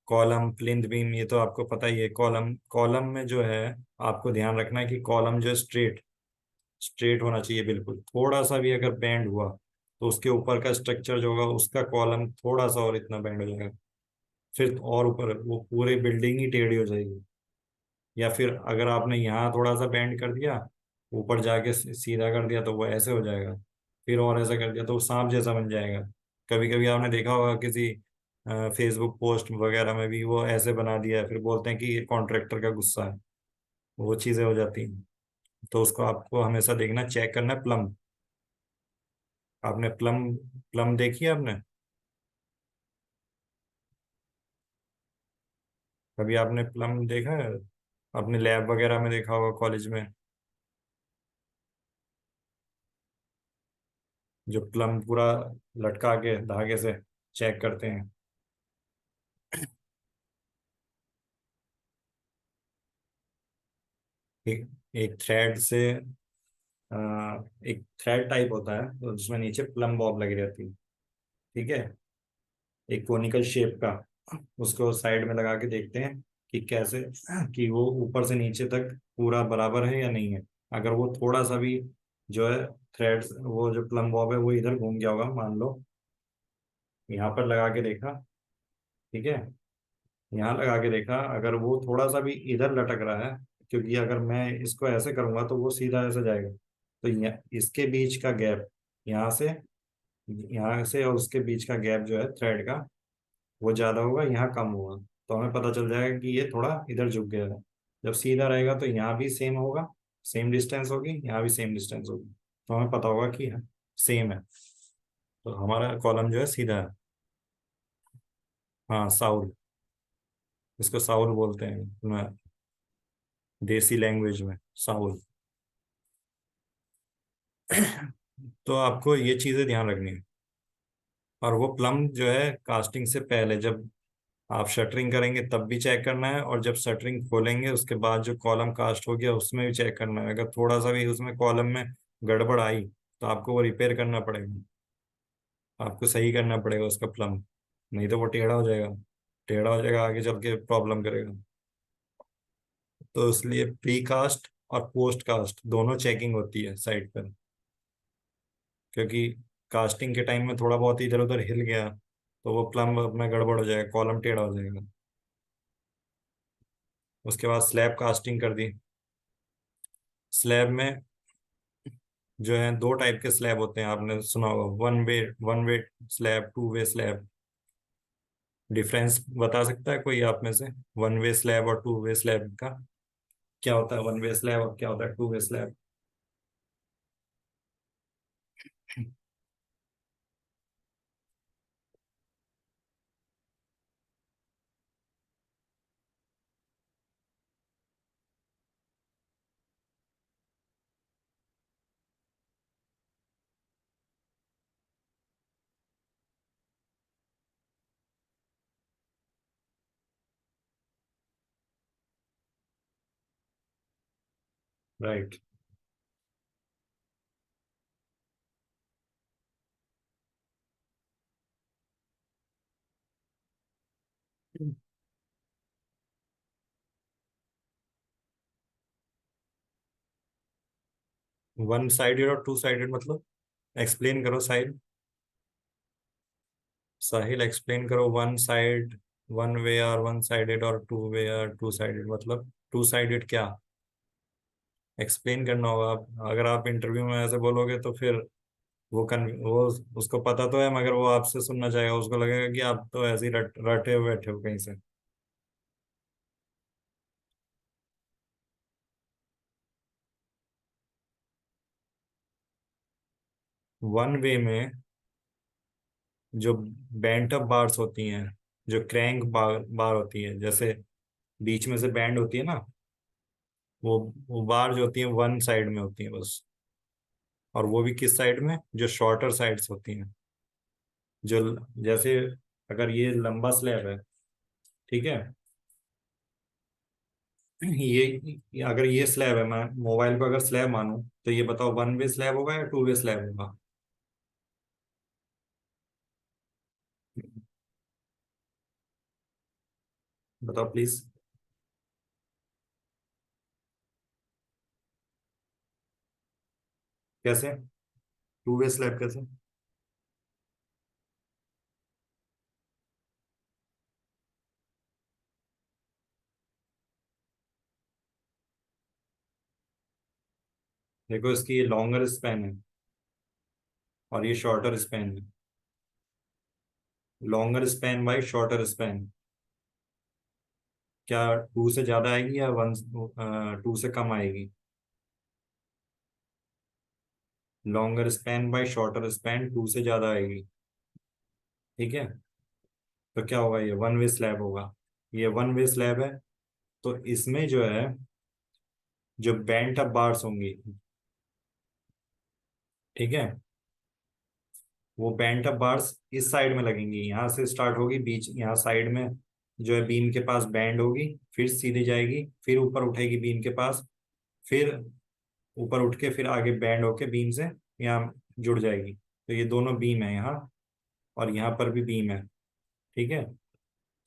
कॉलम, प्लिंथ बीम, ये तो आपको पता ही है। कॉलम, कॉलम में जो है आपको ध्यान रखना है कि कॉलम जो है स्ट्रेट स्ट्रेट होना चाहिए बिल्कुल। थोड़ा सा भी अगर बेंड हुआ, तो उसके ऊपर का स्ट्रक्चर जो होगा उसका कॉलम थोड़ा सा और इतना बेंड हो जाएगा, फिर और ऊपर वो पूरी बिल्डिंग ही टेढ़ी हो जाएगी। या फिर अगर आपने यहाँ थोड़ा सा बेंड कर दिया, ऊपर जाके सीधा कर दिया, तो वो ऐसे हो जाएगा। फिर और ऐसा कर दिया तो वो सांप जैसा बन जाएगा। कभी कभी आपने देखा होगा किसी फेसबुक पोस्ट वगैरह में भी वो ऐसे बना दिया है, फिर बोलते हैं कि ये कॉन्ट्रैक्टर का गुस्सा है। वो चीज़ें हो जाती हैं। तो उसको आपको हमेशा देखना, चेक करना है प्लम। आपने प्लम प्लम देखी है आपने? कभी आपने प्लम देखा है? अपने लैब वगैरह में देखा होगा कॉलेज में, जो प्लम पूरा लटका के धागे से चेक करते हैं। एक एक थ्रेड से अ, एक थ्रेड टाइप होता है, तो जिसमें नीचे प्लम बॉब लगी रहती है। ठीक है। एक कोनिकल शेप का, उसको साइड में लगा के देखते हैं कि कैसे, कि वो ऊपर से नीचे तक पूरा बराबर है या नहीं है। अगर वो थोड़ा सा भी जो है थ्रेड, वो जो प्लम बॉब है वो इधर घूम गया होगा, मान लो यहाँ पर लगा के देखा, ठीक है, यहाँ लगा के देखा, अगर वो थोड़ा सा भी इधर लटक रहा है, क्योंकि अगर मैं इसको ऐसे करूंगा तो वो सीधा ऐसे जाएगा, तो इसके बीच का गैप, यहाँ से यहाँ से और उसके बीच का गैप जो है थ्रेड का, वो ज्यादा होगा, यहाँ कम होगा। तो हमें पता चल जाएगा कि ये थोड़ा इधर झुक गया है। जब सीधा रहेगा तो यहाँ भी सेम होगा, सेम डिस्टेंस होगी, यहाँ भी सेम डिस्टेंस होगी, तो हमें पता होगा कि सेम है। तो हमारा कॉलम जो है सीधा है। हाँ, साउल, इसको साउल बोलते हैं देसी लैंग्वेज में, साउल। तो आपको ये चीजें ध्यान रखनी है। और वो प्लम जो है कास्टिंग से पहले, जब आप शटरिंग करेंगे तब भी चेक करना है, और जब शटरिंग खोलेंगे उसके बाद जो कॉलम कास्ट हो गया उसमें भी चेक करना है। अगर थोड़ा सा भी उसमें कॉलम में गड़बड़ आई, तो आपको वो रिपेयर करना पड़ेगा, आपको सही करना पड़ेगा उसका प्लम। नहीं तो वो टेढ़ा हो जाएगा, टेढ़ा हो जाएगा, आगे चल के प्रॉब्लम करेगा। तो इसलिए प्री कास्ट और पोस्ट कास्ट दोनों चेकिंग होती है साइट पर। क्योंकि कास्टिंग के टाइम में थोड़ा बहुत इधर उधर हिल गया, तो वो प्लम अपना गड़बड़ हो जाएगा, कॉलम टेढ़ा हो जाएगा। उसके बाद स्लैब कास्टिंग कर दी। स्लैब में जो है दो टाइप के स्लैब होते हैं, आपने सुना होगा, one way slab, two way slab. Difference बता सकता है कोई आप में से? वन वे स्लैब और टू वे स्लैब का क्या होता है? वन वे स्लैब और क्या होता है two way slab? Right. One sided और टू साइडेड मतलब? एक्सप्लेन करो साहिल। साहिल एक्सप्लेन करो, वन साइड, वन वे और वन साइडेड, और टू वे और टू साइडेड मतलब टू साइडेड क्या? एक्सप्लेन करना होगा। आप अगर आप इंटरव्यू में ऐसे बोलोगे तो फिर वो उसको पता तो है, मगर वो आपसे सुनना चाहेगा, उसको लगेगा कि आप तो ऐसे ही रटे हुए बैठे हो कहीं से। वन वे में जो बैंड अप बार्स होती हैं, जो क्रैंक बार होती है, जैसे बीच में से बैंड होती है ना, वो बार जो होती है वन साइड में होती है बस। और वो भी किस साइड में? जो शॉर्टर साइड्स होती हैं। जो जैसे अगर ये लंबा स्लैब है, ठीक है, अगर ये स्लैब है, मैं मोबाइल को अगर स्लैब मानूं, तो ये बताओ वन वे स्लैब होगा या टू वे स्लैब होगा? बताओ प्लीज। कैसे? टू वे स्लैब कैसे? देखो, इसकी ये लॉन्गर स्पैन है और ये शॉर्टर स्पैन है। Longer span by shorter span, क्या टू से ज्यादा आएगी या वन, टू से कम आएगी? Longer span by shorter span two से ज्यादा आएगी। ठीक है, तो क्या होगा? ये वन वे स्लैब होगा। ये वन वे स्लैब है, तो इसमें जो है, जो बेंट अप बार्स होंगी, ठीक है, वो बेंट अप बार्स इस साइड में लगेंगी, यहाँ से स्टार्ट होगी, बीच यहाँ साइड में जो है बीम के पास बैंड होगी, फिर सीधी जाएगी, फिर ऊपर उठेगी बीम के पास, फिर ऊपर उठ के फिर आगे बैंड होके बीम से यहाँ जुड़ जाएगी। तो ये दोनों बीम है यहाँ, और यहाँ पर भी बीम है। ठीक है,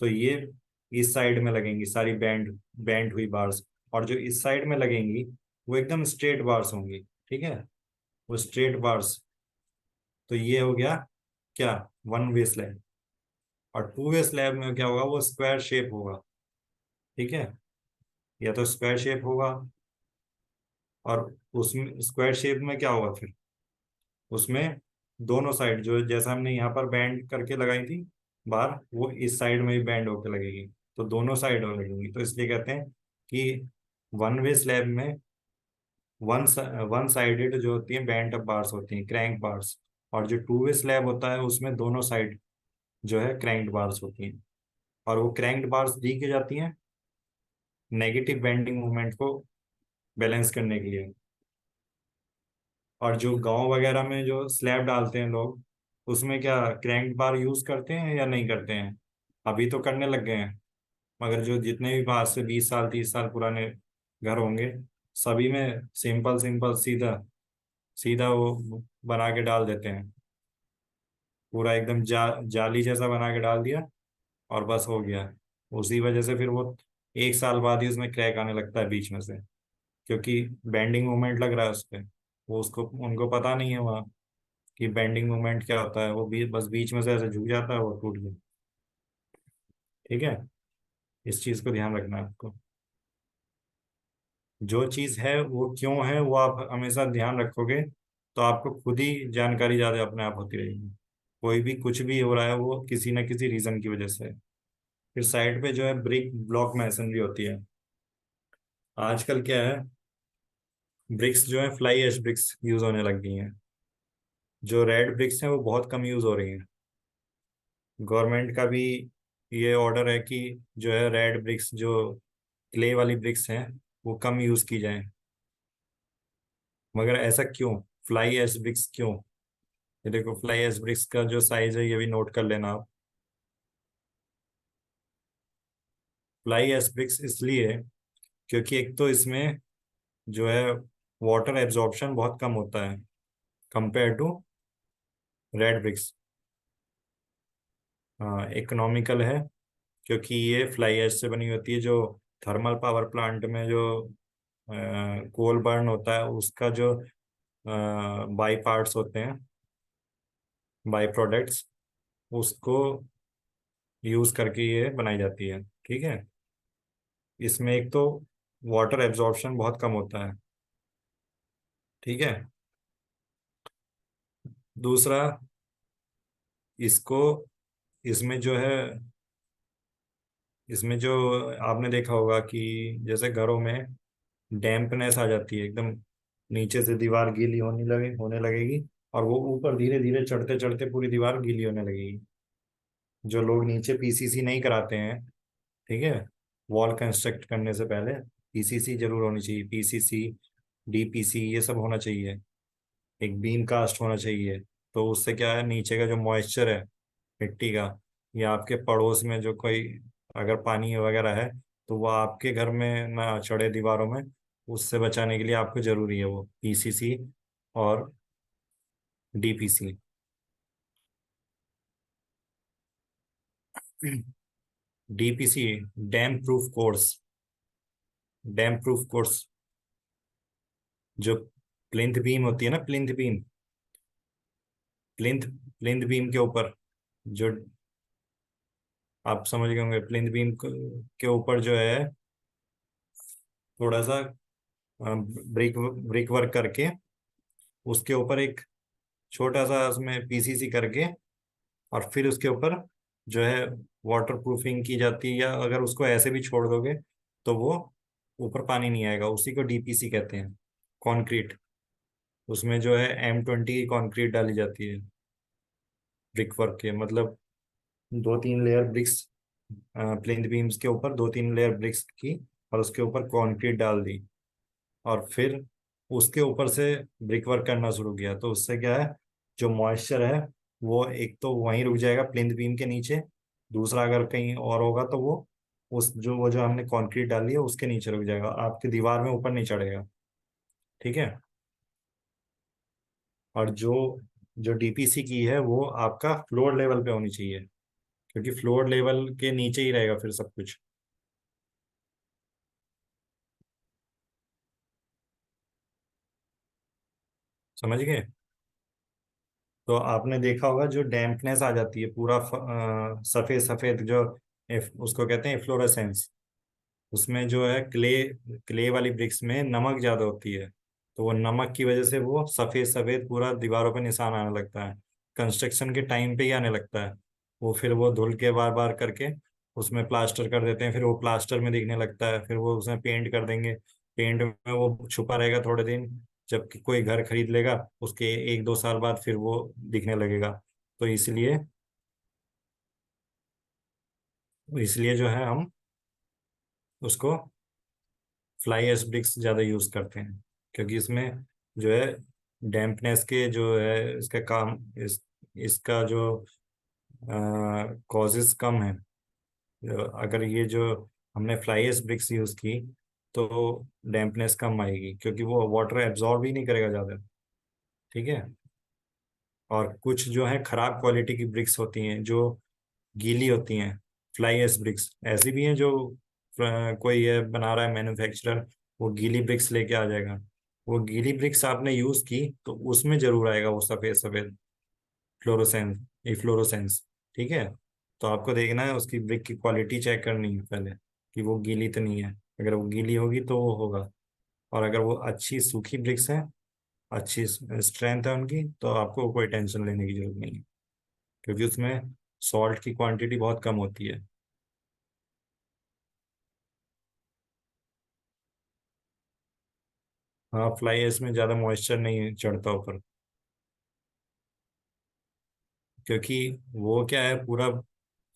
तो ये इस साइड में लगेंगी सारी बैंड बैंड हुई बार्स, और जो इस साइड में लगेंगी वो एकदम स्ट्रेट बार्स होंगी। ठीक है, वो स्ट्रेट बार्स। तो ये हो गया क्या? One way slab. और टू वे स्लैब में क्या होगा? वो स्क्वायर शेप होगा। ठीक है, या तो स्क्वायर शेप होगा, और उसमें स्क्वायर शेप में क्या होगा फिर? उसमें दोनों साइड जो जैसा हमने यहाँ पर बैंड करके लगाई थी बार, वो इस साइड में भी बैंड होके लगेगी। तो दोनों साइड हो लगेंगी, तो इसलिए कहते हैं कि वन वे स्लैब में वन वन साइडेड जो होती है बैंड अप बार्स होती हैं, क्रैंक बार्स। और जो टू वे स्लैब होता है उसमें दोनों साइड जो है क्रैंक्ड बार्स होती हैं। और वो क्रैंक्ड बार्स दी की जाती हैं नेगेटिव बेंडिंग मूवमेंट को बैलेंस करने के लिए। और जो गांव वगैरह में जो स्लैब डालते हैं लोग, उसमें क्या क्रैंक बार यूज करते हैं या नहीं करते हैं? अभी तो करने लग गए हैं, मगर जो जितने भी आज से 20 साल 30 साल पुराने घर होंगे, सभी में सिंपल सिंपल सीधा सीधा वो बना के डाल देते हैं। पूरा एकदम जाली जैसा बना के डाल दिया, और बस हो गया। उसी वजह से फिर वो 1 साल बाद ही उसमें क्रैक आने लगता है बीच में से, क्योंकि बेंडिंग मोमेंट लग रहा है उस पे। वो उसको उनको पता नहीं है वहाँ कि बेंडिंग मोमेंट क्या होता है। वो भी बस बीच में से ऐसे झुक जाता है, वो टूट गया। ठीक है, इस चीज को ध्यान रखना है आपको। जो चीज है वो क्यों है, वो आप हमेशा ध्यान रखोगे, तो आपको खुद ही जानकारी ज्यादा अपने आप होती रहेगी। कोई भी कुछ भी हो रहा है वो किसी ना किसी रीजन की वजह से है। फिर साइड पे जो है ब्रिक ब्लॉक मैसनरी होती है। आजकल क्या है, ब्रिक्स जो है फ्लाई एश ब्रिक्स यूज होने लग गई हैं। जो रेड ब्रिक्स हैं वो बहुत कम यूज हो रही हैं। गवर्नमेंट का भी ये ऑर्डर है कि जो है रेड ब्रिक्स, जो क्ले वाली ब्रिक्स हैं, वो कम यूज की जाएं। मगर ऐसा क्यों? फ्लाई एश ब्रिक्स क्यों? ये देखो, फ्लाई एश ब्रिक्स का जो साइज है ये भी नोट कर लेना आप। फ्लाई एश ब्रिक्स इसलिए क्योंकि एक तो इसमें जो है वाटर एब्जॉर्प्शन बहुत कम होता है कंपेयर टू रेड ब्रिक्स। हाँ, इकोनॉमिकल है क्योंकि ये फ्लाई ऐश से बनी होती है। जो थर्मल पावर प्लांट में जो कोल बर्न होता है उसका जो बाई पार्ट्स होते हैं, बाई प्रोडक्ट्स, उसको यूज करके ये बनाई जाती है। ठीक है। इसमें एक तो वाटर एब्जॉर्प्शन बहुत कम होता है। ठीक है। दूसरा, इसको इसमें जो है, इसमें जो आपने देखा होगा कि जैसे घरों में डैम्पनेस आ जाती है एकदम, नीचे से दीवार गीली होने लगेगी, और वो ऊपर धीरे धीरे चढ़ते चढ़ते पूरी दीवार गीली होने लगेगी। जो लोग नीचे पीसीसी नहीं कराते हैं, ठीक है, वॉल कंस्ट्रक्ट करने से पहले पीसीसी जरूर होनी चाहिए। पीसीसी, डीपीसी, ये सब होना चाहिए। एक बीम कास्ट होना चाहिए। तो उससे क्या है, नीचे का जो मॉइस्चर है मिट्टी का, या आपके पड़ोस में जो कोई अगर पानी वगैरह है, तो वो आपके घर में ना चढ़े दीवारों में। उससे बचाने के लिए आपको जरूरी है वो पीसीसी और DPC. DPC, dam proof course. Dam proof course, जो प्लिंथ बीम होती है ना, plinth beam, plinth plinth beam के ऊपर जो, आप समझ गए होंगे, प्लिंथ बीम के ऊपर जो है थोड़ा सा ब्रिक ब्रिक वर्क करके, उसके ऊपर एक छोटा सा उसमें पीसीसी करके, और फिर उसके ऊपर जो है वाटर प्रूफिंग की जाती है। या अगर उसको ऐसे भी छोड़ दोगे तो वो ऊपर पानी नहीं आएगा। उसी को डीपीसी कहते हैं, कंक्रीट। उसमें जो है M20 की कंक्रीट डाली जाती है ब्रिक वर्क के, मतलब दो तीन लेयर ब्रिक्स, प्लेन बीम्स के ऊपर दो तीन लेयर ब्रिक्स की, और उसके ऊपर कंक्रीट डाल दी, और फिर उसके ऊपर से ब्रिक वर्क करना शुरू किया। तो उससे क्या है, जो मॉइस्चर है वो एक तो वहीं रुक जाएगा प्लिंथ बीम के नीचे। दूसरा, अगर कहीं और होगा तो वो उस जो वो जो हमने कंक्रीट डाली है उसके नीचे रुक जाएगा, आपकी दीवार में ऊपर नहीं चढ़ेगा। ठीक है। और जो जो डीपीसी की है वो आपका फ्लोर लेवल पे होनी चाहिए, क्योंकि फ्लोर लेवल के नीचे ही रहेगा फिर सब कुछ। समझ गए? तो आपने देखा होगा जो डैम्पनेस आ जाती है पूरा सफेद सफेद, जो उसको कहते हैं इफ्लोरेसेंस। उसमें जो है क्ले वाली ब्रिक्स में नमक ज्यादा होती है। तो वो नमक की वजह से वो सफेद सफेद पूरा दीवारों पे निशान आने लगता है। कंस्ट्रक्शन के टाइम पे ही आने लगता है। वो फिर वो धुल के बार बार करके उसमें प्लास्टर कर देते हैं, फिर वो प्लास्टर में दिखने लगता है, फिर वो उसमें पेंट कर देंगे। पेंट में वो छुपा रहेगा थोड़े दिन, जबकि कोई घर खरीद लेगा उसके एक दो साल बाद फिर वो दिखने लगेगा। तो इसलिए इसलिए जो है हम उसको फ्लाई एश ब्रिक्स ज़्यादा यूज़ करते हैं, क्योंकि इसमें जो है डैम्पनेस के जो है इसका काम, इसका जो कॉजेस कम है। अगर ये जो हमने फ्लाई एश ब्रिक्स यूज़ की तो डैम्पनेस कम आएगी, क्योंकि वो वाटर एब्जॉर्ब ही नहीं करेगा ज़्यादा। ठीक है। और कुछ जो है खराब क्वालिटी की ब्रिक्स होती हैं जो गीली होती हैं। फ्लाई एश ब्रिक्स ऐसी भी हैं जो कोई है बना रहा है मैन्युफैक्चरर, वो गीली ब्रिक्स लेके आ जाएगा। वो गीली ब्रिक्स आपने यूज की तो उसमें जरूर आएगा वो सफेद सफेद फ्लोरोसेंस, ये फ्लोरोसेंस। ठीक है। तो आपको देखना है, उसकी ब्रिक की क्वालिटी चेक करनी है पहले कि वो गीली तो नहीं है। अगर वो गीली होगी तो वो होगा। और अगर वो अच्छी सूखी ब्रिक्स है अच्छी स्ट्रेंथ है उनकी, तो आपको कोई टेंशन लेने की जरूरत नहीं है, क्योंकि उसमें सॉल्ट की क्वांटिटी बहुत कम होती है। हाँ, फ्लाई ऐश में ज़्यादा मॉइस्चर नहीं चढ़ता ऊपर, क्योंकि वो क्या है, पूरा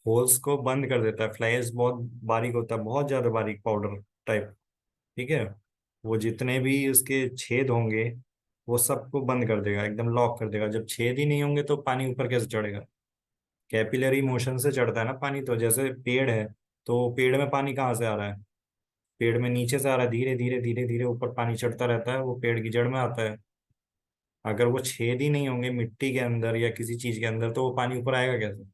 होल्स को बंद कर देता है। फ्लाई ऐश बहुत बारीक होता है, बहुत ज़्यादा बारीक पाउडर टाइप। ठीक है, वो जितने भी उसके छेद होंगे वो सबको बंद कर देगा, एकदम लॉक कर देगा। जब छेद ही नहीं होंगे तो पानी ऊपर कैसे चढ़ेगा? कैपिलरी मोशन से चढ़ता है ना पानी। तो जैसे पेड़ है, तो पेड़ में पानी कहाँ से आ रहा है? पेड़ में नीचे से आ रहा है, धीरे धीरे धीरे धीरे ऊपर पानी चढ़ता रहता है, वो पेड़ की जड़ में आता है। अगर वो छेद ही नहीं होंगे मिट्टी के अंदर या किसी चीज के अंदर, तो वो पानी ऊपर आएगा कैसे?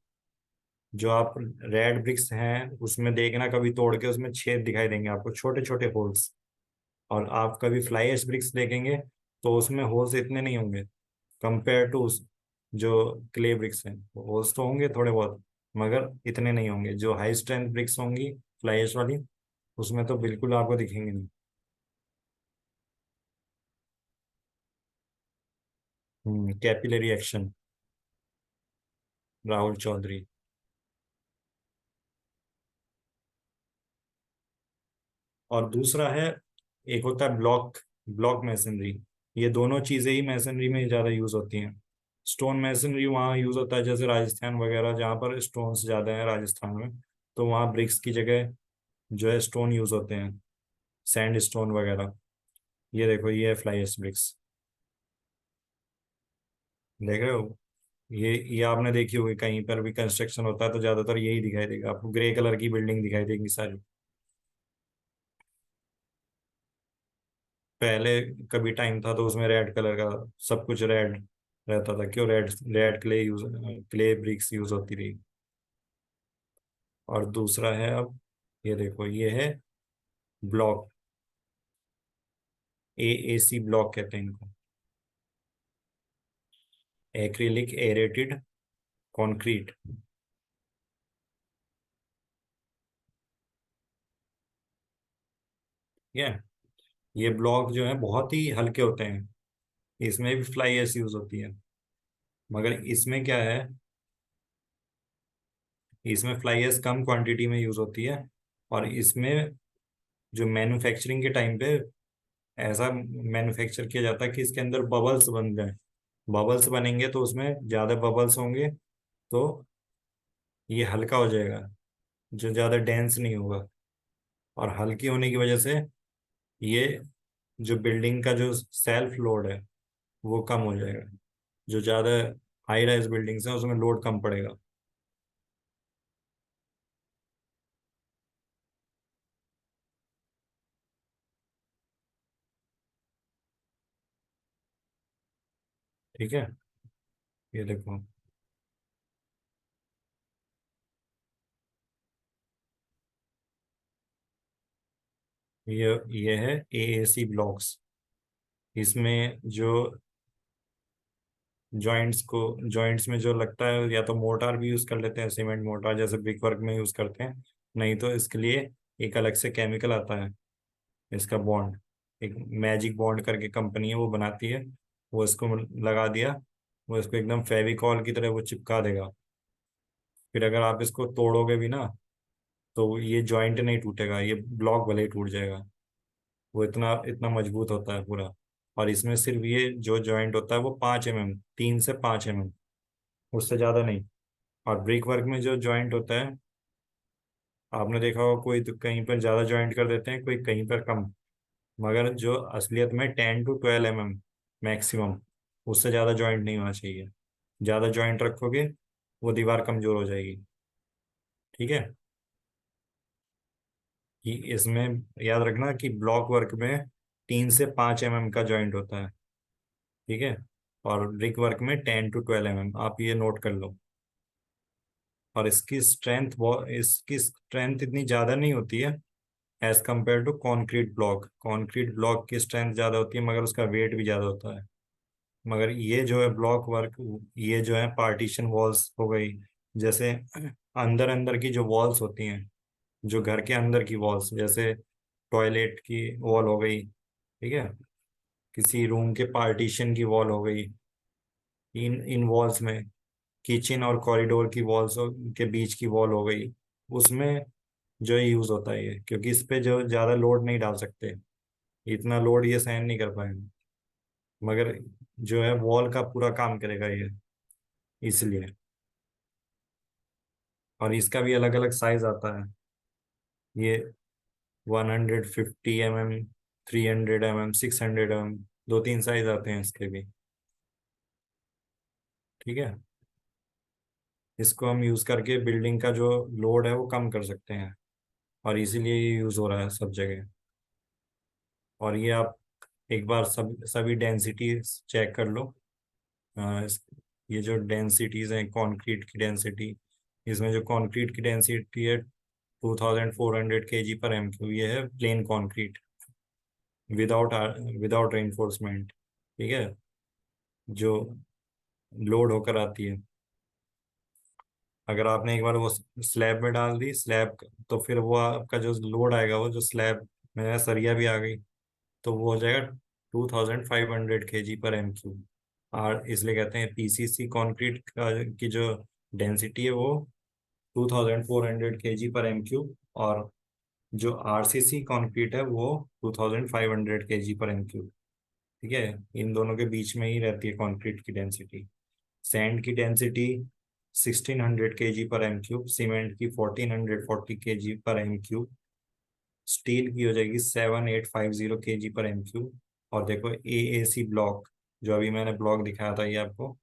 जो आप रेड ब्रिक्स हैं उसमें देखना, कभी तोड़ के उसमें छेद दिखाई देंगे आपको, छोटे छोटे होल्स। और आप कभी फ्लाई एश ब्रिक्स देखेंगे तो उसमें होल्स इतने नहीं होंगे, कंपेयर टू जो क्ले ब्रिक्स हैं। होल्स तो होंगे थोड़े बहुत, मगर इतने नहीं होंगे। जो हाई स्ट्रेंथ ब्रिक्स होंगी फ्लाई एश वाली, उसमें तो बिल्कुल आपको दिखेंगे नहीं। Capillary action, Rahul Chaudhary. और दूसरा है, एक होता है ब्लॉक, ब्लॉक मैसनरी। ये दोनों चीजें ही मैसनरी में ज्यादा यूज होती हैं। स्टोन मैसनरी वहाँ यूज होता है जैसे राजस्थान वगैरह, जहाँ पर स्टोन्स ज्यादा है राजस्थान में, तो वहाँ ब्रिक्स की जगह जो है स्टोन यूज होते हैं, सैंड स्टोन वगैरह। ये देखो, ये है फ्लाई एश ब्रिक्स, देख रहे हो? ये आपने देखी होगी, कहीं पर भी कंस्ट्रक्शन होता है तो ज्यादातर यही दिखाई देगा आपको, ग्रे कलर की बिल्डिंग दिखाई देगी सारी। पहले कभी टाइम था तो उसमें रेड कलर का सब कुछ रेड रहता था। क्यों? Red, red clay use, clay bricks use होती रही। और दूसरा है अब, ये देखो, ये है ब्लॉक, AAC ब्लॉक कहते हैं इनको, एक्रिलिक एरेटेड कंक्रीट। ये ये ब्लॉक जो है बहुत ही हल्के होते हैं, इसमें भी फ्लाई ऐसी यूज होती है। मगर इसमें क्या है, इसमें फ्लाई ऐश कम क्वांटिटी में यूज होती है। और इसमें जो मैन्युफैक्चरिंग के टाइम पे ऐसा मैन्युफैक्चर किया जाता है कि इसके अंदर बबल्स बन जाए। बबल्स बनेंगे तो उसमें ज्यादा बबल्स होंगे, तो ये हल्का हो जाएगा, जो ज्यादा डेंस नहीं होगा। और हल्की होने की वजह से ये जो बिल्डिंग का जो सेल्फ लोड है वो कम हो जाएगा। जो ज्यादा हाई राइज बिल्डिंग्स हैं उसमें लोड कम पड़ेगा। ठीक है, ये देखो, ये है AAC ब्लॉक्स। इसमें जो जॉइंट्स में जो लगता है, या तो मोर्टार भी यूज कर लेते हैं, सीमेंट मोर्टार जैसे ब्रिक वर्क में यूज करते हैं। नहीं तो इसके लिए एक अलग से केमिकल आता है, इसका बॉन्ड, एक मैजिक बॉन्ड करके कंपनी है वो बनाती है। वो इसको लगा दिया, वो इसको एकदम फेविकॉल की तरह वो चिपका देगा। फिर अगर आप इसको तोड़ोगे भी ना, तो ये जॉइंट नहीं टूटेगा, ये ब्लॉक भले ही टूट जाएगा। वो इतना इतना मजबूत होता है पूरा। और इसमें सिर्फ ये जो जॉइंट होता है वो 5 mm, 3 से 5 mm, उससे ज्यादा नहीं। और ब्रिक वर्क में जो जॉइंट होता है, आपने देखा होगा, कोई तो कहीं पर ज्यादा जॉइंट कर देते हैं, कोई कहीं पर कम। मगर जो असलियत में 10 to 12 mm मैक्सिमम, उससे ज्यादा जॉइंट नहीं होना चाहिए। ज्यादा जॉइंट रखोगे वो दीवार कमजोर हो जाएगी। ठीक है, कि इसमें याद रखना कि ब्लॉक वर्क में 3 से 5 mm का जॉइंट होता है। ठीक है, और ब्रिक वर्क में 10 to 12 mm, आप ये नोट कर लो। और इसकी स्ट्रेंथ इतनी ज़्यादा नहीं होती है as compare to concrete block. Concrete block की स्ट्रेंथ ज़्यादा होती है, मगर उसका वेट भी ज़्यादा होता है। मगर ये जो है ब्लॉक वर्क, ये जो है पार्टीशन वॉल्स हो गई, जैसे अंदर अंदर की जो वॉल्स होती हैं, जो घर के अंदर की वॉल्स, जैसे टॉयलेट की वॉल हो गई। ठीक है, किसी रूम के पार्टीशन की वॉल हो गई, इन इन वॉल्स में किचन और कॉरिडोर की वॉल्स के बीच की वॉल हो गई, उसमें जो है यूज होता है ये, क्योंकि इस पे जो ज्यादा लोड नहीं डाल सकते, इतना लोड ये सहन नहीं कर पाएंगे, मगर जो है वॉल का पूरा काम करेगा ये, इसलिए। और इसका भी अलग अलग साइज आता है, ये 150 mm, 300 mm, 600 mm, दो तीन साइज आते हैं इसके भी। ठीक है, इसको हम यूज करके बिल्डिंग का जो लोड है वो कम कर सकते हैं, और इसीलिए ये यूज हो रहा है सब जगह। और ये आप एक बार सभी डेंसिटी चेक कर लो। ये जो डेंसिटीज हैं कंक्रीट की डेंसिटी, इसमें जो कंक्रीट की डेंसिटी है 2400 kg/m3, ये है plane concrete, without without reinforcement. ठीक है, जो लोड होकर आती है। अगर आपने एक बार वो स्लैब में डाल दी स्लैब, तो फिर वो आपका जो लोड आएगा, वो जो स्लैब में सरिया भी आ गई, तो वो हो जाएगा 2500 kg/m3। और इसलिए कहते हैं पीसीसी कंक्रीट का की जो डेंसिटी है वो 2400 kg/m3, और जो आरसीसी कंक्रीट है वो 2500 kg/m3। ठीक है, इन दोनों के बीच में ही रहती है कंक्रीट की डेंसिटी। सैंड की डेंसिटी 1600 kg/m3, सीमेंट की 1440 kg/m3, स्टील की हो जाएगी 7850 kg/m3। और देखो एएसी ब्लॉक, जो अभी मैंने ब्लॉक दिखाया था ये आपको,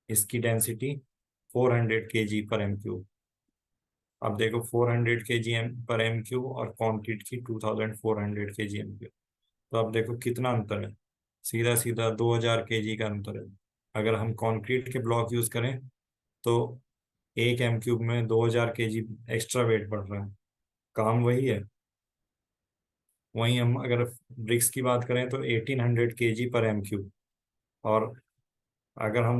इसकी डेंसिटी 400 kg/m3। अब देखो 400 kg/m3 और कंक्रीट की 2400 kg/m3, तो अब देखो कितना अंतर है, सीधा सीधा 2000 kg का अंतर है। अगर हम कंक्रीट के ब्लॉक यूज करें तो 1 m³ में 2000 kg एक्स्ट्रा वेट बढ़ रहा है, काम वही है। वहीं हम अगर ब्रिक्स की बात करें तो 1800 kg/m³। और अगर हम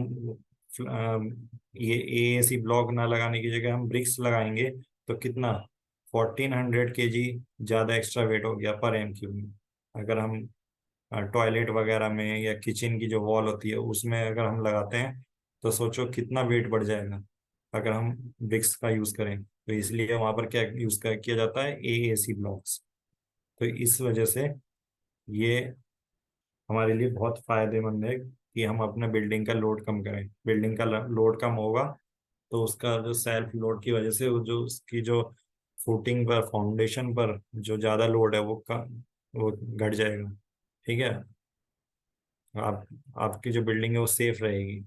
ये एएसी ब्लॉक ना लगाने की जगह हम ब्रिक्स लगाएंगे, तो कितना 1400 kg ज़्यादा एक्स्ट्रा वेट हो गया पर m³ में। अगर हम टॉयलेट वगैरह में या किचन की जो वॉल होती है उसमें अगर हम लगाते हैं, तो सोचो कितना वेट बढ़ जाएगा अगर हम ब्रिक्स का यूज़ करें। तो इसलिए वहाँ पर क्या यूज़ किया जाता है, एएसी ब्लॉक्स। तो इस वजह से ये हमारे लिए बहुत फायदेमंद है कि हम अपने बिल्डिंग का लोड कम करें। बिल्डिंग का लोड कम होगा तो उसका जो सेल्फ लोड की वजह से वो जो उसकी जो फुटिंग पर फाउंडेशन पर जो ज़्यादा लोड है वो घट जाएगा। ठीक है, आप आपकी जो बिल्डिंग है वो सेफ रहेगी।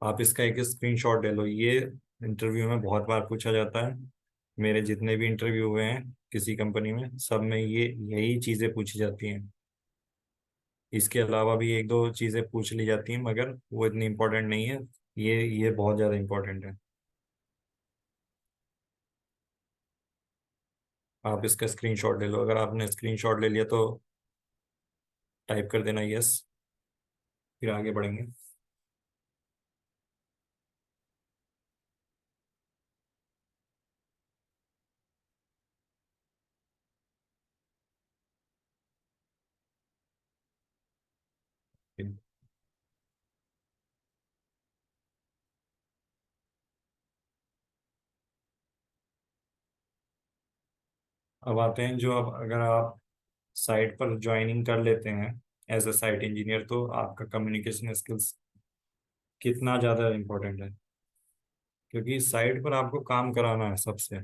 आप इसका एक स्क्रीनशॉट ले लो, ये इंटरव्यू में बहुत बार पूछा जाता है। मेरे जितने भी इंटरव्यू हुए हैं किसी कंपनी में, सब में ये यही चीज़ें पूछी जाती हैं। इसके अलावा भी एक दो चीज़ें पूछ ली जाती हैं, मगर वो इतनी इम्पोर्टेंट नहीं है। ये बहुत ज़्यादा इम्पोर्टेंट है। आप इसका स्क्रीनशॉट ले लो, अगर आपने स्क्रीनशॉट ले लिया तो टाइप कर देना यस, फिर आगे बढ़ेंगे। अब आते हैं जो, अब अगर आप साइट पर ज्वाइनिंग कर लेते हैं एज अ साइट इंजीनियर, तो आपका कम्युनिकेशन स्किल्स कितना ज़्यादा इम्पोर्टेंट है। क्योंकि साइट पर आपको काम कराना है सबसे,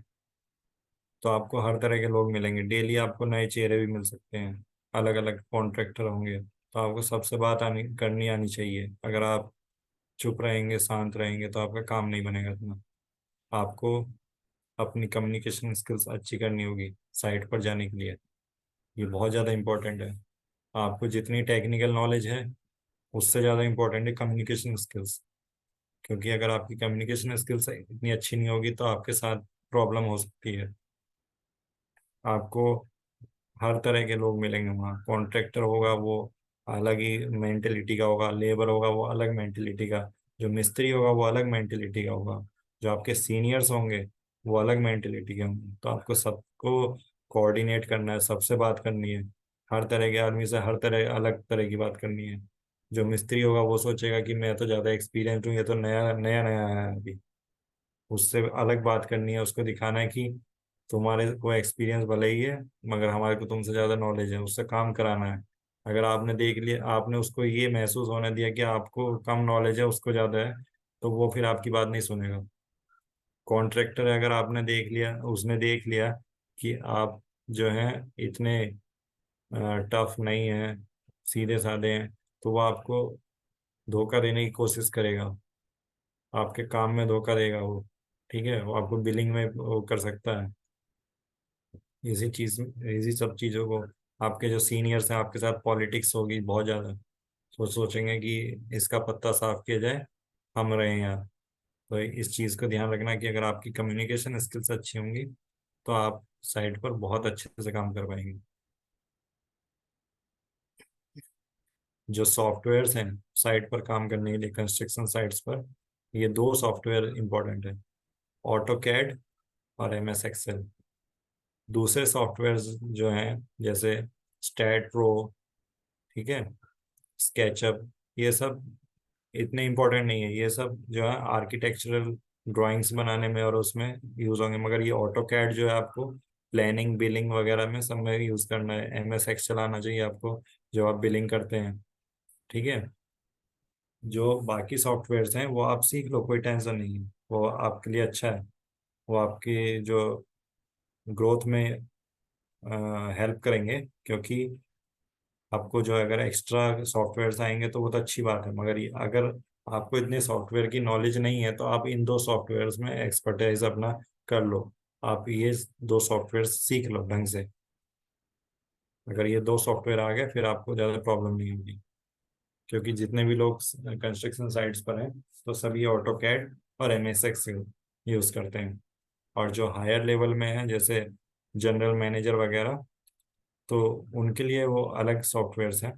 तो आपको हर तरह के लोग मिलेंगे डेली, आपको नए चेहरे भी मिल सकते हैं, अलग अलग कॉन्ट्रैक्टर होंगे, तो आपको सबसे बात आनी करनी आनी चाहिए। अगर आप चुप रहेंगे, शांत रहेंगे, तो आपका काम नहीं बनेगा इतना। आपको अपनी कम्युनिकेशन स्किल्स अच्छी करनी होगी साइट पर जाने के लिए, ये बहुत ज़्यादा इंपॉर्टेंट है। आपको जितनी टेक्निकल नॉलेज है उससे ज़्यादा इंपॉर्टेंट है कम्युनिकेशन स्किल्स। क्योंकि अगर आपकी कम्युनिकेशन स्किल्स इतनी अच्छी नहीं होगी तो आपके साथ प्रॉब्लम हो सकती है। आपको हर तरह के लोग मिलेंगे वहाँ, कॉन्ट्रैक्टर होगा वो अलग ही मेंटेलिटी का होगा, लेबर होगा वो अलग मेंटेलिटी का, जो मिस्त्री होगा वो अलग मेंटेलिटी का होगा, जो आपके सीनियर्स होंगे वो अलग मेंटेलिटी के होंगे। तो आपको सबको कोऑर्डिनेट करना है, सबसे बात करनी है। हर तरह के आदमी से हर तरह अलग तरह की बात करनी है। जो मिस्त्री होगा वो सोचेगा कि मैं तो ज़्यादा एक्सपीरियंस हूँ, ये तो नया नया नया आया है अभी। उससे अलग बात करनी है, उसको दिखाना है कि तुम्हारे को एक्सपीरियंस भले ही है, मगर हमारे को तुमसे ज़्यादा नॉलेज है, उससे काम कराना है। अगर आपने देख लिया, आपने उसको ये महसूस होने दिया कि आपको कम नॉलेज है उसको ज़्यादा है, तो वो फिर आपकी बात नहीं सुनेगा। कॉन्ट्रैक्टर अगर आपने देख लिया, उसने देख लिया कि आप जो हैं इतने टफ नहीं हैं, सीधे साधे हैं, तो वो आपको धोखा देने की कोशिश करेगा, आपके काम में धोखा देगा वो। ठीक है, वो आपको बिलिंग में वो कर सकता है। इसी चीज, इसी सब चीजों को, आपके जो सीनियर्स हैं आपके साथ पॉलिटिक्स होगी बहुत ज्यादा, तो सोचेंगे कि इसका पत्ता साफ किया जाए, हम रहे यहाँ। तो इस चीज का ध्यान रखना कि अगर आपकी कम्युनिकेशन स्किल्स अच्छी होंगी तो आप साइट पर बहुत अच्छे से काम कर पाएंगे। जो सॉफ्टवेयर्स हैं साइट पर काम करने के लिए, कंस्ट्रक्शन साइट्स पर, ये दो सॉफ्टवेयर इंपॉर्टेंट है, ऑटो कैड और MS एक्सेल। दूसरे सॉफ्टवेयर्स जो हैं जैसे स्टैट प्रो, ठीक है, स्केचअप, ये सब इतने इंपॉर्टेंट नहीं है। ये सब जो है आर्किटेक्चरल ड्राइंग्स बनाने में और उसमें यूज होंगे, मगर ये ऑटो कैड जो है आपको प्लानिंग बिलिंग वगैरह में सब में यूज करना है। MS एक्सेल आना चाहिए आपको जब आप बिलिंग करते हैं। ठीक है, जो बाकी सॉफ्टवेयर्स हैं वो आप सीख लो, कोई टेंशन नहीं है, वो आपके लिए अच्छा है। वो आपकी जो ग्रोथ में हेल्प करेंगे, क्योंकि आपको जो अगर एक्स्ट्रा सॉफ्टवेयर्स आएंगे तो वो तो अच्छी बात है, मगर अगर आपको इतने सॉफ्टवेयर की नॉलेज नहीं है तो आप इन दो सॉफ्टवेयर्स में एक्सपर्टाइज अपना कर लो। आप ये दो सॉफ्टवेयर सीख लो ढंग से। अगर ये दो सॉफ्टवेयर आ गए फिर आपको ज़्यादा प्रॉब्लम नहीं होगी, क्योंकि जितने भी लोग कंस्ट्रक्शन साइट्स पर हैं तो सभी ऑटो कैड और MS एक्सेल यूज़ करते हैं। और जो हायर लेवल में है जैसे जनरल मैनेजर वगैरह, तो उनके लिए वो अलग सॉफ्टवेयर्स हैं।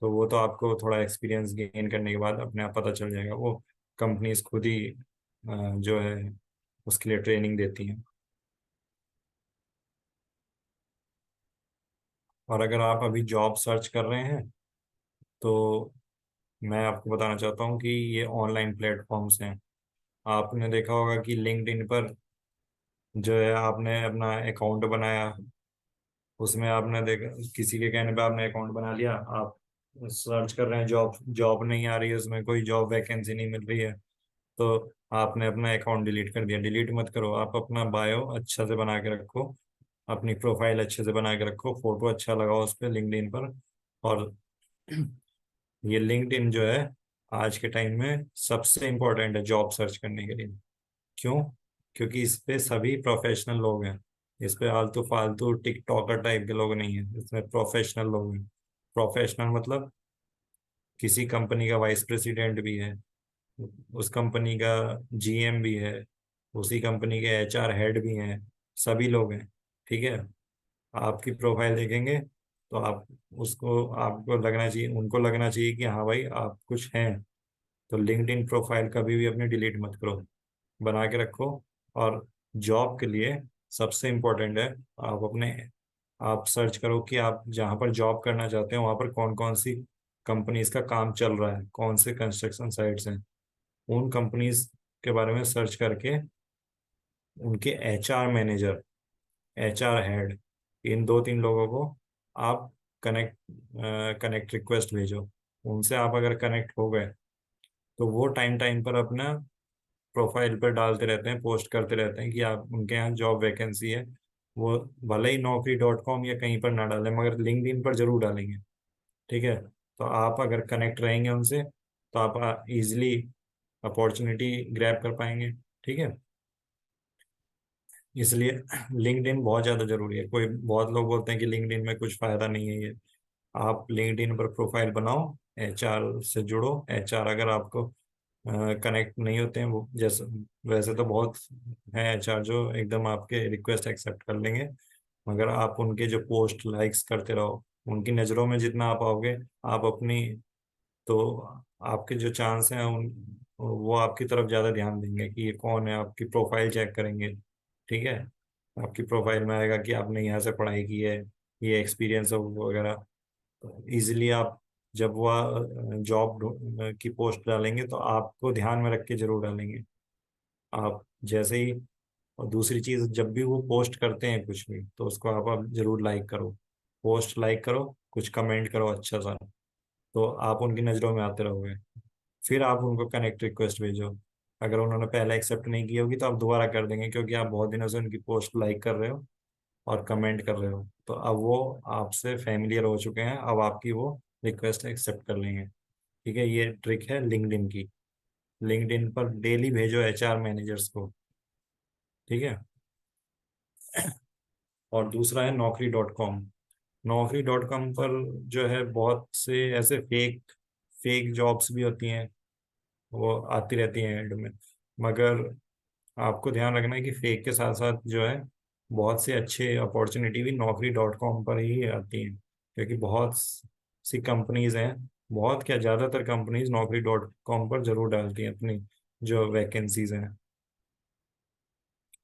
तो वो तो आपको थोड़ा एक्सपीरियंस गेन करने के बाद अपने आप पता चल जाएगा, वो कंपनीज खुद ही जो है उसके लिए ट्रेनिंग देती हैं। और अगर आप अभी जॉब सर्च कर रहे हैं तो मैं आपको बताना चाहता हूँ कि ये ऑनलाइन प्लेटफॉर्म्स हैं। आपने देखा होगा कि लिंक्डइन पर जो है आपने अपना अकाउंट बनाया, उसमें आपने देखा किसी के कहने पे आपने अकाउंट बना लिया, आप सर्च कर रहे हैं, जॉब जॉब नहीं आ रही है, उसमें कोई जॉब वैकेंसी नहीं मिल रही है, तो आपने अपना अकाउंट डिलीट कर दिया। डिलीट मत करो, आप अपना बायो अच्छा से बना के रखो, अपनी प्रोफाइल अच्छे से बना के रखो, फोटो अच्छा लगाओ उस पर लिंक्डइन पर। और ये लिंक्डइन जो है आज के टाइम में सबसे इम्पोर्टेंट है जॉब सर्च करने के लिए। क्यों? क्योंकि इस पे सभी प्रोफेशनल लोग हैं। इस पे आलतू फालतू टिकटॉकर टाइप के लोग नहीं हैं, इसमें प्रोफेशनल लोग हैं। प्रोफेशनल मतलब किसी कंपनी का वाइस प्रेसिडेंट भी है, उस कंपनी का GM भी है, उसी कंपनी के HR हेड भी हैं, सभी लोग हैं। ठीक है, आपकी प्रोफाइल देखेंगे तो आप उसको आपको लगना चाहिए, उनको लगना चाहिए कि हाँ भाई आप कुछ हैं। तो लिंक्डइन प्रोफाइल कभी भी अपनी डिलीट मत करो, बना के रखो। और जॉब के लिए सबसे इम्पोर्टेंट है, आप अपने आप सर्च करो कि आप जहाँ पर जॉब करना चाहते हो वहाँ पर कौन कौन सी कंपनीज का काम चल रहा है, कौन से कंस्ट्रक्शन साइट्स हैं। उन कंपनीज के बारे में सर्च करके उनके HR मैनेजर, HR हेड, इन दो तीन लोगों को आप कनेक्ट कनेक्ट रिक्वेस्ट भेजो। उनसे आप अगर कनेक्ट हो गए तो वो टाइम टाइम पर अपना प्रोफाइल पर डालते रहते हैं, पोस्ट करते रहते हैं कि आप उनके यहाँ जॉब वैकेंसी है। वो भले ही Naukri.com या कहीं पर ना डालें मगर लिंक्डइन पर जरूर डालेंगे। ठीक है, तो आप अगर कनेक्ट रहेंगे उनसे तो आप इजिली अपॉर्चुनिटी ग्रैब कर पाएंगे। ठीक है, इसलिए लिंक्डइन बहुत ज़्यादा जरूरी है। कोई बहुत लोग बोलते हैं कि लिंक्डइन में कुछ फ़ायदा नहीं है ये। आप लिंक्डइन पर प्रोफाइल बनाओ, HR से जुड़ो। HR अगर आपको कनेक्ट नहीं होते हैं, वो जैसे वैसे तो बहुत हैं HR जो एकदम आपके रिक्वेस्ट एक्सेप्ट कर लेंगे, मगर आप उनके जो पोस्ट लाइक्स करते रहो, उनकी नज़रों में जितना आप आओगे, आप अपनी, तो आपके जो चांस हैं उन, वो आपकी तरफ ज़्यादा ध्यान देंगे कि ये कौन है, आपकी प्रोफाइल चेक करेंगे। ठीक है, आपकी प्रोफाइल में आएगा कि आपने यहाँ से पढ़ाई की है, ये एक्सपीरियंस वगैरह। इजीली आप जब वह जॉब की पोस्ट डालेंगे तो आपको ध्यान में रख के जरूर डालेंगे। आप जैसे ही, और दूसरी चीज, जब भी वो पोस्ट करते हैं कुछ भी तो उसको आप जरूर लाइक करो। पोस्ट लाइक करो, कुछ कमेंट करो अच्छा सा, तो आप उनकी नज़रों में आते रहोगे। फिर आप उनको कनेक्ट रिक्वेस्ट भेजो। अगर उन्होंने पहले एक्सेप्ट नहीं की होगी तो आप दोबारा कर देंगे, क्योंकि आप बहुत दिनों से उनकी पोस्ट लाइक कर रहे हो और कमेंट कर रहे हो, तो अब वो आपसे फैमिलियर हो चुके हैं, अब आपकी वो रिक्वेस्ट एक्सेप्ट कर लेंगे। ठीक है, ये ट्रिक है लिंक्डइन की। लिंक्डइन पर डेली भेजो एचआर मैनेजर्स को। ठीक है। और दूसरा है नौकरी.com। नौकरी.com पर जो है बहुत से ऐसे फेक फेक जॉब्स भी होती हैं, वो आती रहती हैं एड में। मगर आपको ध्यान रखना है कि फेक के साथ साथ जो है बहुत से अच्छे अपॉर्चुनिटी भी नौकरी.com पर ही आती हैं, क्योंकि बहुत सी कंपनीज हैं, बहुत क्या ज़्यादातर कंपनीज नौकरी.com पर जरूर डालती हैं अपनी जो वैकेंसीज हैं।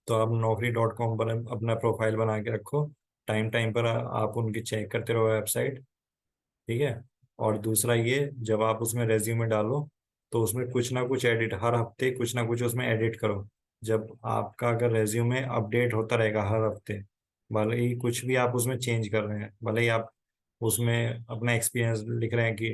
तो आप नौकरी.com पर अपना प्रोफाइल बना के रखो। टाइम टाइम पर आप उनकी चेक करते रहो वेबसाइट। ठीक है। और दूसरा ये, जब आप उसमें रेज्यूमे डालो तो उसमें कुछ ना कुछ एडिट, हर हफ्ते कुछ ना कुछ उसमें एडिट करो। जब आपका अगर रेज्यूमे अपडेट होता रहेगा हर हफ्ते, भले ही कुछ भी आप उसमें चेंज कर रहे हैं, भले ही आप उसमें अपना एक्सपीरियंस लिख रहे हैं कि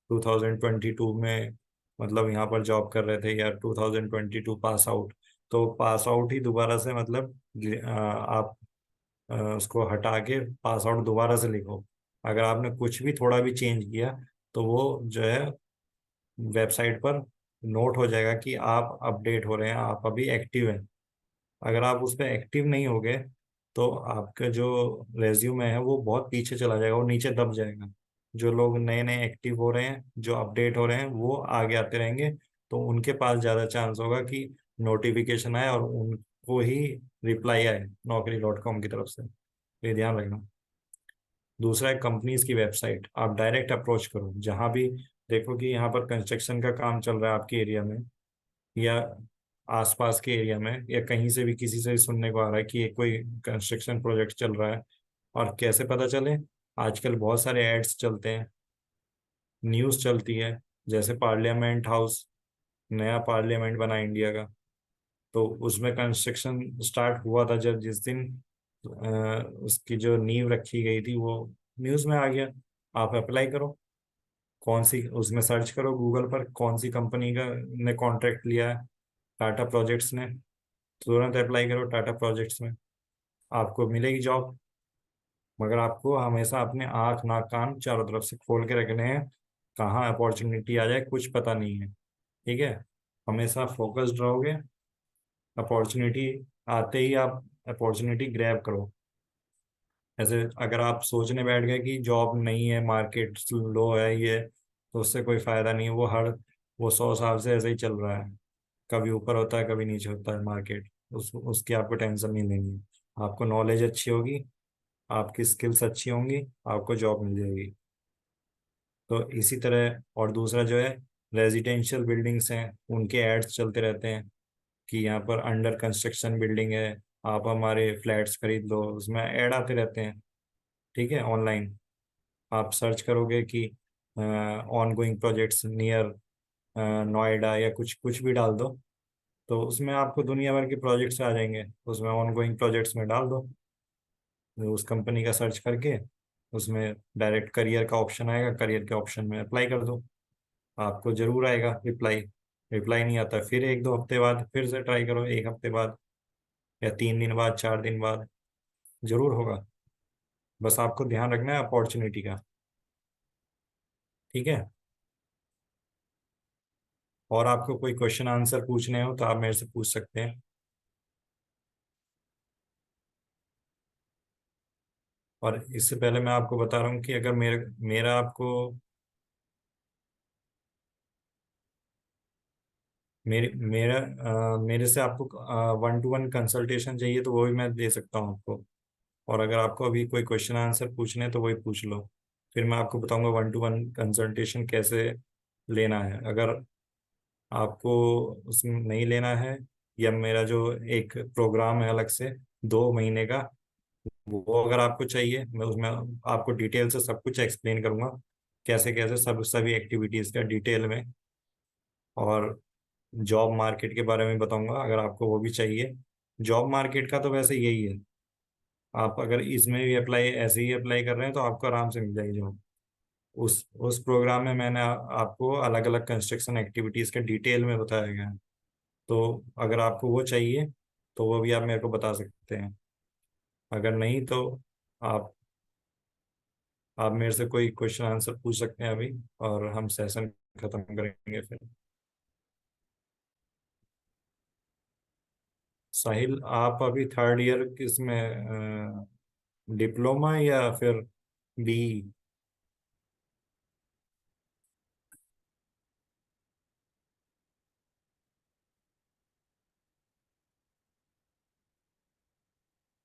2022 में मतलब यहाँ पर जॉब कर रहे थे, या 2022 पास आउट, तो पास आउट ही दोबारा से मतलब आप उसको हटा के पास आउट दोबारा से लिखो। अगर आपने कुछ भी थोड़ा भी चेंज किया तो वो जो है वेबसाइट पर नोट हो जाएगा कि आप अपडेट हो रहे हैं, आप अभी एक्टिव हैं। अगर आप उस पर एक्टिव नहीं होगे तो आपका जो रेज्यूमे है वो बहुत पीछे चला जाएगा, वो नीचे दब जाएगा। जो लोग नए नए एक्टिव हो रहे हैं, जो अपडेट हो रहे हैं, वो आगे आते रहेंगे, तो उनके पास ज़्यादा चांस होगा कि नोटिफिकेशन आए और उनको ही रिप्लाई आए नौकरी.com की तरफ से। तो ये ध्यान रखना। दूसरा है कंपनीज की वेबसाइट, आप डायरेक्ट अप्रोच करो। जहां भी देखो कि यहाँ पर कंस्ट्रक्शन का काम चल रहा है आपके एरिया में, या आसपास के एरिया में, या कहीं से भी किसी से भी सुनने को आ रहा है कि ये कोई कंस्ट्रक्शन प्रोजेक्ट चल रहा है, और कैसे पता चले? आजकल बहुत सारे एड्स चलते हैं, न्यूज़ चलती है। जैसे पार्लियामेंट हाउस, नया पार्लियामेंट बना इंडिया का, तो उसमें कंस्ट्रक्शन स्टार्ट हुआ था, जब जिस दिन उसकी जो नींव रखी गई थी वो न्यूज़ में आ गया। आप अप्लाई करो। कौन सी, उसमें सर्च करो गूगल पर कौन सी कंपनी का ने कॉन्ट्रैक्ट लिया है, टाटा प्रोजेक्ट्स ने। तुरंत अप्लाई करो टाटा प्रोजेक्ट्स में, आपको मिलेगी जॉब। मगर आपको हमेशा अपने आँख नाक कान चारों तरफ से खोल के रखने हैं, कहाँ अपॉर्चुनिटी आ जाए कुछ पता नहीं है। ठीक है। हमेशा फोकस्ड रहोगे, अपॉर्चुनिटी आते ही आप अपॉर्चुनिटी ग्रैब करो। ऐसे अगर आप सोचने बैठ गए कि जॉब नहीं है, मार्केट लो है ये, तो उससे कोई फायदा नहीं है। वो 100 साल से ऐसे ही चल रहा है, कभी ऊपर होता है कभी नीचे होता है मार्केट। उसकी आपको टेंशन नहीं लेनी है। आपको नॉलेज अच्छी होगी, आपकी स्किल्स अच्छी होंगी, आपको जॉब मिल जाएगी। तो इसी तरह, और दूसरा जो है, रेजिडेंशियल बिल्डिंग्स हैं, उनके एड्स चलते रहते हैं कि यहाँ पर अंडर कंस्ट्रक्शन बिल्डिंग है, आप हमारे फ्लैट्स खरीद लो, उसमें ऐड आते रहते हैं। ठीक है, ऑनलाइन आप सर्च करोगे कि on going projects near Noida, या कुछ कुछ भी डाल दो, तो उसमें आपको दुनिया भर के प्रोजेक्ट्स आ जाएंगे। उसमें ऑन गोइंग प्रोजेक्ट्स में डाल दो, उस कंपनी का सर्च करके उसमें डायरेक्ट करियर का ऑप्शन आएगा, करियर के ऑप्शन में अप्लाई कर दो। आपको जरूर आएगा रिप्लाई। रिप्लाई नहीं आता फिर 1-2 हफ्ते बाद फिर से ट्राई करो, 1 हफ्ते बाद या 3 दिन बाद, 4 दिन बाद, जरूर होगा। बस आपको ध्यान रखना है अपॉर्चुनिटी का। ठीक है। और आपको कोई क्वेश्चन आंसर पूछने हो तो आप मेरे से पूछ सकते हैं। और इससे पहले मैं आपको बता रहा हूँ कि अगर मेरा आपको मेरे से आपको 1-to-1 कंसल्टेशन चाहिए तो वो भी मैं दे सकता हूँ आपको। और अगर आपको अभी कोई क्वेश्चन आंसर पूछने हैं तो वही पूछ लो, फिर मैं आपको बताऊंगा 1-to-1 कंसल्टेशन कैसे लेना है। अगर आपको उसमें नहीं लेना है, या मेरा जो एक प्रोग्राम है अलग से 2 महीने का, वो अगर आपको चाहिए, मैं उसमें आपको डिटेल से सब कुछ एक्सप्लेन करूंगा, कैसे कैसे सब सभी एक्टिविटीज का डिटेल में। और जॉब मार्केट के बारे में बताऊंगा अगर आपको वो भी चाहिए। जॉब मार्केट का तो वैसे यही है, आप अगर इसमें भी अप्लाई ऐसे ही अप्लाई कर रहे हैं तो आपको आराम से मिल जाएगी जॉब। उस प्रोग्राम में मैंने आपको अलग अलग कंस्ट्रक्शन एक्टिविटीज के डिटेल में बताया गया है। तो अगर आपको वो चाहिए तो वो भी आप मेरे को बता सकते हैं। अगर नहीं तो आप आप मेरे से कोई क्वेश्चन आंसर पूछ सकते हैं अभी, और हम सेशन खत्म करेंगे फिर। साहिल, आप अभी थर्ड ईयर किस में, डिप्लोमा या फिर बी?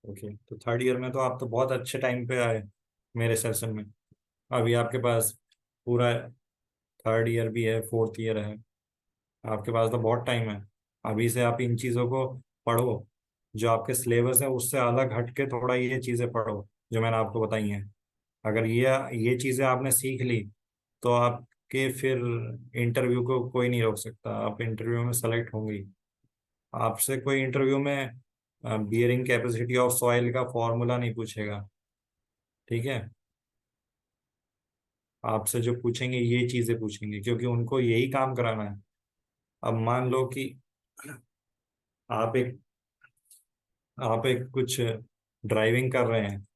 ओके, तो थर्ड ईयर में तो आप तो बहुत अच्छे टाइम पे आए मेरे सेशन में। अभी आपके पास पूरा थर्ड ईयर भी है, फोर्थ ईयर है, आपके पास तो बहुत टाइम है। अभी से आप इन चीज़ों को पढ़ो, जो आपके सिलेबस है उससे अलग हट के थोड़ा ये चीज़ें पढ़ो जो मैंने आपको बताई हैं। अगर ये चीज़ें आपने सीख ली तो आपके फिर इंटरव्यू को कोई नहीं रोक सकता, आप इंटरव्यू में सेलेक्ट होंगी। आपसे कोई इंटरव्यू में बियरिंग कैपेसिटी ऑफ सॉइल का फॉर्मूला नहीं पूछेगा, ठीक है? आपसे जो पूछेंगे ये चीज़ें पूछेंगे, क्योंकि उनको यही काम कराना है। अब मान लो कि आप एक आप एक कुछ ड्राइविंग कर रहे हैं,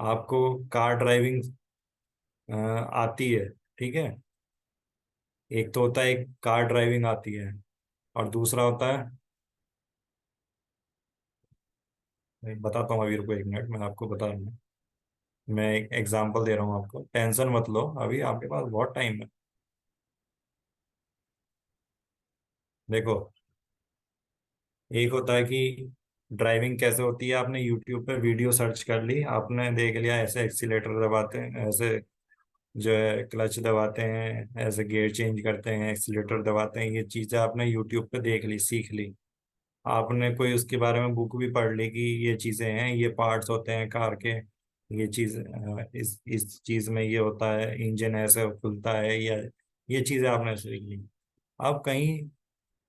आपको कार ड्राइविंग आती है, ठीक है? एक तो होता है एक कार ड्राइविंग आती है, और दूसरा होता है, मैं बताता हूँ अभी, रुको एक मिनट, मैं आपको बता रहा हूँ। मैं एक एग्जांपल दे रहा हूँ आपको, टेंशन मत लो, अभी आपके पास बहुत टाइम है। देखो, एक होता है कि ड्राइविंग कैसे होती है, आपने यूट्यूब पे वीडियो सर्च कर ली, आपने देख लिया ऐसे एक्सीलेटर दबाते हैं, ऐसे जो है क्लच दबाते हैं, ऐसे गियर चेंज करते हैं, एक्सीलेटर दबाते हैं, ये चीज़ें आपने यूट्यूब पे देख ली, सीख ली। आपने कोई उसके बारे में बुक भी पढ़ ली कि ये चीज़ें हैं, ये पार्ट्स होते हैं कार के, ये चीज़ इस चीज़ में ये होता है, इंजन ऐसे खुलता है, या ये चीज़ें आपने सीख ली। अब कहीं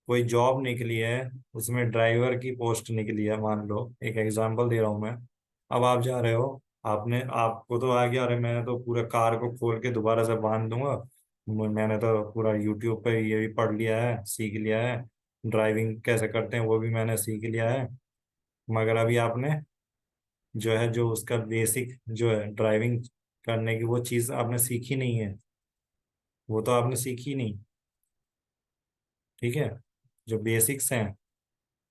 कोई जॉब निकली है, उसमें ड्राइवर की पोस्ट निकली है, मान लो एक एग्जांपल दे रहा हूँ मैं। अब आप जा रहे हो, आपने आपको तो आ गया, अरे मैंने तो पूरा कार को खोल के दोबारा से बांध दूंगा, मैंने तो पूरा यूट्यूब पे ये भी पढ़ लिया है, सीख लिया है, ड्राइविंग कैसे करते हैं वो भी मैंने सीख लिया है। मगर अभी आपने जो है, जो उसका बेसिक जो है ड्राइविंग करने की, वो चीज़ आपने सीखी नहीं है, वो तो आपने सीखी नहीं, ठीक है? जो बेसिक्स हैं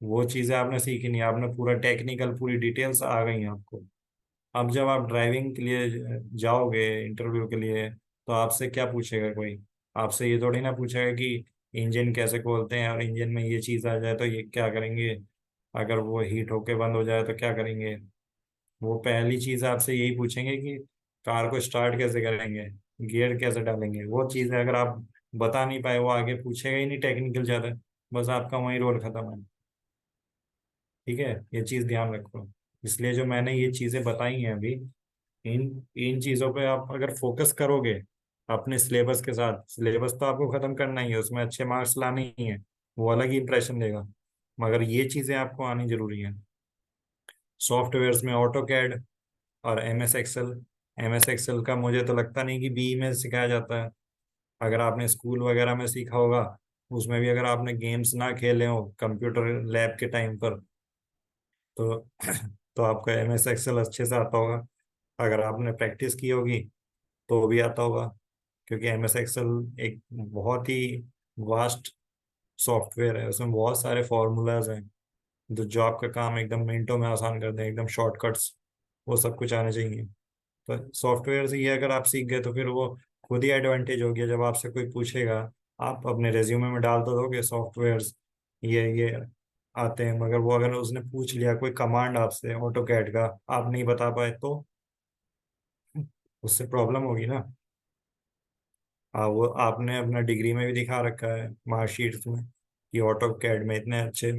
वो चीज़ें आपने सीखी नहीं, आपने पूरा टेक्निकल पूरी डिटेल्स आ गई हैं आपको। अब जब आप ड्राइविंग के लिए जाओगे इंटरव्यू के लिए, तो आपसे क्या पूछेगा कोई? आपसे ये थोड़ी ना पूछेगा कि इंजन कैसे खोलते हैं, और इंजन में ये चीज़ आ जाए तो ये क्या करेंगे, अगर वो हीट होके बंद हो जाए तो क्या करेंगे। वो पहली चीज़ आपसे यही पूछेंगे कि कार को स्टार्ट कैसे करेंगे, गियर कैसे डालेंगे। वो चीज़ें अगर आप बता नहीं पाए, वो आगे पूछेगा ही नहीं टेक्निकल ज़्यादा, बस आपका वहीं रोल खत्म है, ठीक है? ये चीज़ ध्यान रखो। इसलिए जो मैंने ये चीज़ें बताई हैं अभी, इन इन चीज़ों पे आप अगर फोकस करोगे अपने सिलेबस के साथ, सिलेबस तो आपको ख़त्म करना ही है, उसमें अच्छे मार्क्स लाने ही है, वो अलग ही इंप्रेशन देगा, मगर ये चीज़ें आपको आनी जरूरी है। सॉफ्टवेयर्स में ऑटो कैड और MS एक्सेल। MS एक्सेल का मुझे तो लगता नहीं कि BE में सिखाया जाता है। अगर आपने स्कूल वगैरह में सीखा होगा, उसमें भी अगर आपने गेम्स ना खेले हो कंप्यूटर लैब के टाइम पर, तो तो आपको MS एक्सेल अच्छे से आता होगा। अगर आपने प्रैक्टिस की होगी तो भी आता होगा, क्योंकि MS एक्सेल एक बहुत ही वास्ट सॉफ्टवेयर है, उसमें बहुत सारे फॉर्मूलाज हैं जो आपका काम एकदम मिनटों में आसान कर दें, एकदम शॉर्टकट्स, वो सब कुछ आने चाहिए। तो सॉफ्टवेयर से ये अगर आप सीख गए तो फिर वो खुद ही एडवांटेज हो गया, जब आपसे कोई पूछेगा आप अपने रेज्यूमे में डाल तो दोगे सॉफ्टवेयर्स ये आते हैं, मगर वो अगर उसने पूछ लिया कोई कमांड आपसे ऑटो कैड का, आप नहीं बता पाए तो उससे प्रॉब्लम होगी ना। वो आपने अपना डिग्री में भी दिखा रखा है, मार्कशीट में, कि ऑटो कैड में इतने अच्छे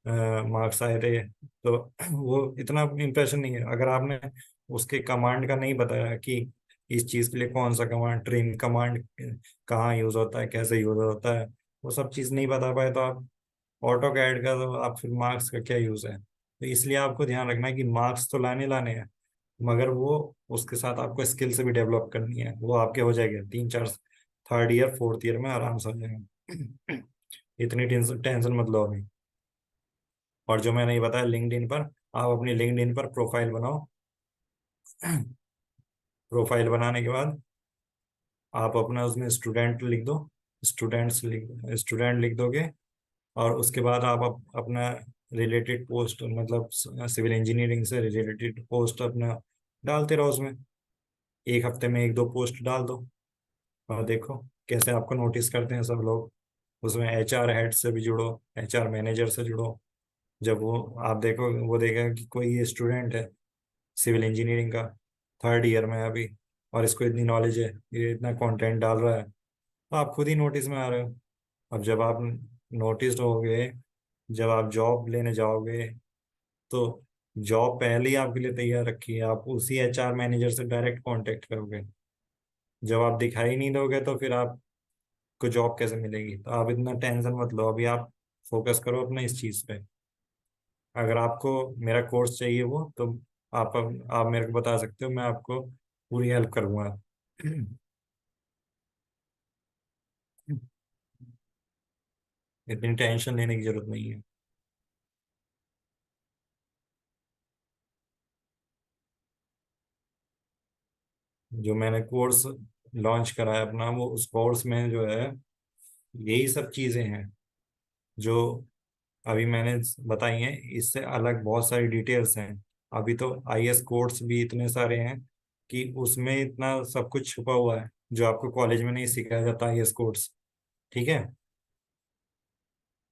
मार्क्स आए थे। तो वो इतना इम्प्रेशन नहीं है। अगर आपने उसके कमांड का नहीं बताया कि इस चीज के लिए कौन सा कमांड, ट्रिम कमांड कहाँ यूज होता है, कैसे यूज होता है, वो सब चीज नहीं बता पाए तो आप ऑटो कैड का, तो आप फिर मार्क्स का क्या यूज है। तो इसलिए आपको ध्यान रखना है कि मार्क्स तो लाने लाने हैं, मगर वो उसके साथ आपको स्किल से भी डेवलप करनी है। वो आपके हो जाएंगे 3 4, थर्ड ईयर फोर्थ ईयर में आराम से हो जाएंगे। इतनी टेंशन टेंशन मत लो अभी। और जो मैंने ये बताया लिंक्डइन पर, आप अपनी लिंक्डइन पर प्रोफाइल बनाओ। प्रोफाइल बनाने के बाद आप अपना उसमें स्टूडेंट लिख दो, स्टूडेंट लिख दोगे। और उसके बाद आप अपना रिलेटेड पोस्ट, मतलब सिविल इंजीनियरिंग से रिलेटेड पोस्ट अपना डालते रहो उसमें। एक हफ्ते में 1 2 पोस्ट डाल दो और देखो कैसे आपको नोटिस करते हैं सब लोग। उसमें एचआर हेड से भी जुड़ो, एचआर मैनेजर से जुड़ो। जब वो आप देखो, वो देखेगा कि कोई ये स्टूडेंट है सिविल इंजीनियरिंग का, थर्ड ईयर में है अभी, और इसको इतनी नॉलेज है, ये इतना कंटेंट डाल रहा है, तो आप खुद ही नोटिस में आ रहे हो। अब जब आप नोटिस होगे, जब आप जॉब लेने जाओगे, तो जॉब पहले ही आपके लिए तैयार रखी है, आप उसी एचआर मैनेजर से डायरेक्ट कांटेक्ट करोगे। जब आप दिखाई नहीं दोगे तो फिर आपको जॉब कैसे मिलेगी। तो आप इतना टेंशन मत लो, अभी आप फोकस करो अपना इस चीज़ पे। अगर आपको मेरा कोर्स चाहिए वो, तो आप मेरे को बता सकते हो, मैं आपको पूरी हेल्प करूंगा। इतनी टेंशन लेने की जरूरत नहीं है। जो मैंने कोर्स लॉन्च करा है अपना, वो उस कोर्स में जो है यही सब चीज़ें हैं जो अभी मैंने बताई हैं। इससे अलग बहुत सारी डिटेल्स हैं। अभी तो आईएएस कोर्स भी इतने सारे हैं कि उसमें इतना सब कुछ छुपा हुआ है जो आपको कॉलेज में नहीं सिखाया जाता, आईएएस कोर्स। ठीक है।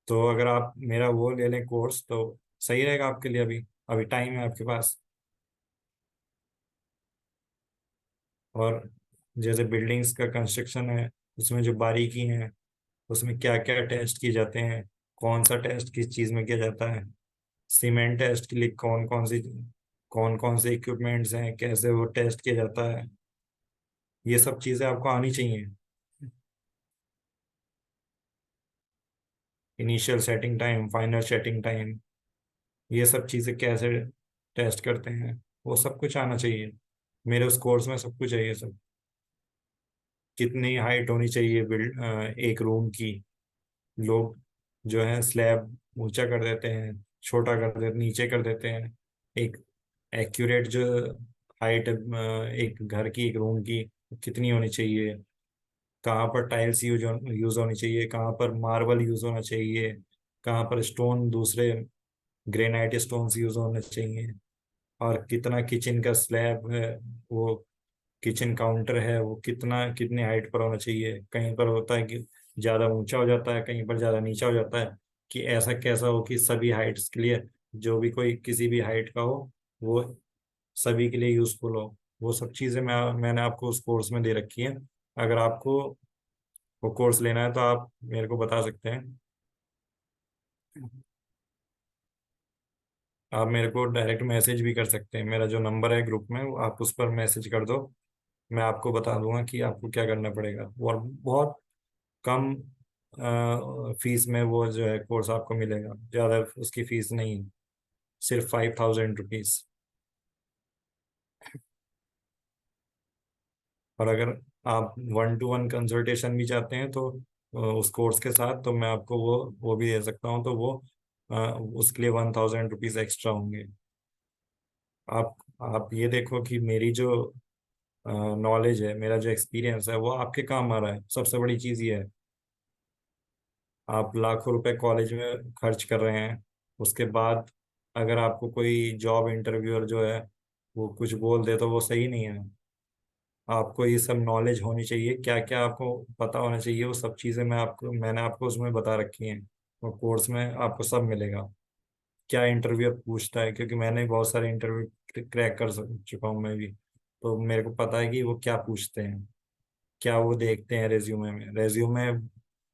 तो अगर आप मेरा वो ले लें कोर्स तो सही रहेगा आपके लिए। अभी अभी टाइम है आपके पास। और जैसे बिल्डिंग्स का कंस्ट्रक्शन है, उसमें जो बारीकी है, उसमें क्या क्या टेस्ट किए जाते हैं, कौन सा टेस्ट किस चीज़ में किया जाता है, सीमेंट टेस्ट के लिए कौन कौन से इक्विपमेंट्स हैं, कैसे वो टेस्ट किया जाता है, ये सब चीज़ें आपको आनी चाहिए। Initial setting time, final setting time, ये सब चीज़ें कैसे टेस्ट करते हैं, वो सब कुछ आना चाहिए। मेरे उस कोर्स में सब कुछ है ये सब। कितनी हाइट होनी चाहिए एक रूम की। लोग जो है स्लैब ऊंचा कर देते हैं, छोटा कर देते, नीचे कर देते हैं। एक एक्यूरेट जो हाइट एक घर की, एक रूम की कितनी होनी चाहिए, कहाँ पर टाइल्स यूज होनी चाहिए, कहाँ पर मार्बल यूज होना चाहिए, कहाँ पर स्टोन दूसरे ग्रेनाइट स्टोन्स यूज होने चाहिए, और कितना किचन का स्लैब है, वो किचन काउंटर है वो कितना कितनी हाइट पर होना चाहिए। कहीं पर होता है कि ज़्यादा ऊंचा हो जाता है, कहीं पर ज़्यादा नीचा हो जाता है। कि ऐसा कैसा हो कि सभी हाइट्स के लिए, जो भी कोई किसी भी हाइट का हो, वो सभी के लिए यूजफुल हो। वो सब चीज़ें मैंने आपको उस कोर्स में दे रखी है। अगर आपको वो कोर्स लेना है तो आप मेरे को बता सकते हैं। आप मेरे को डायरेक्ट मैसेज भी कर सकते हैं, मेरा जो नंबर है ग्रुप में, वो आप उस पर मैसेज कर दो। मैं आपको बता दूंगा कि आपको क्या करना पड़ेगा। और बहुत कम फीस में वो जो है कोर्स आपको मिलेगा, ज़्यादा उसकी फीस नहीं है, सिर्फ 5000 रुपीज़। और अगर आप 1 to 1 कंसल्टेशन भी चाहते हैं तो उस कोर्स के साथ, तो मैं आपको वो भी दे सकता हूँ। तो वो अ, उसके लिए 1000 रुपीज़ एक्स्ट्रा होंगे। आप आप ये देखो कि मेरी जो नॉलेज है, मेरा जो एक्सपीरियंस है, वो आपके काम आ रहा है। सबसे बड़ी चीज़ ये है। आप लाखों रुपए कॉलेज में खर्च कर रहे हैं, उसके बाद अगर आपको कोई जॉब इंटरव्यूअर जो है वो कुछ बोल दे तो वो सही नहीं है। आपको ये सब नॉलेज होनी चाहिए, क्या क्या आपको पता होना चाहिए, वो सब चीज़ें मैंने आपको उसमें बता रखी हैं। वो कोर्स में आपको सब मिलेगा। क्या इंटरव्यू पूछता है, क्योंकि मैंने बहुत सारे इंटरव्यू क्रैक कर चुका हूँ मैं भी। तो मेरे को पता है कि वो क्या पूछते हैं, क्या वो देखते हैं रेज्यूमे में। रेज्यूमे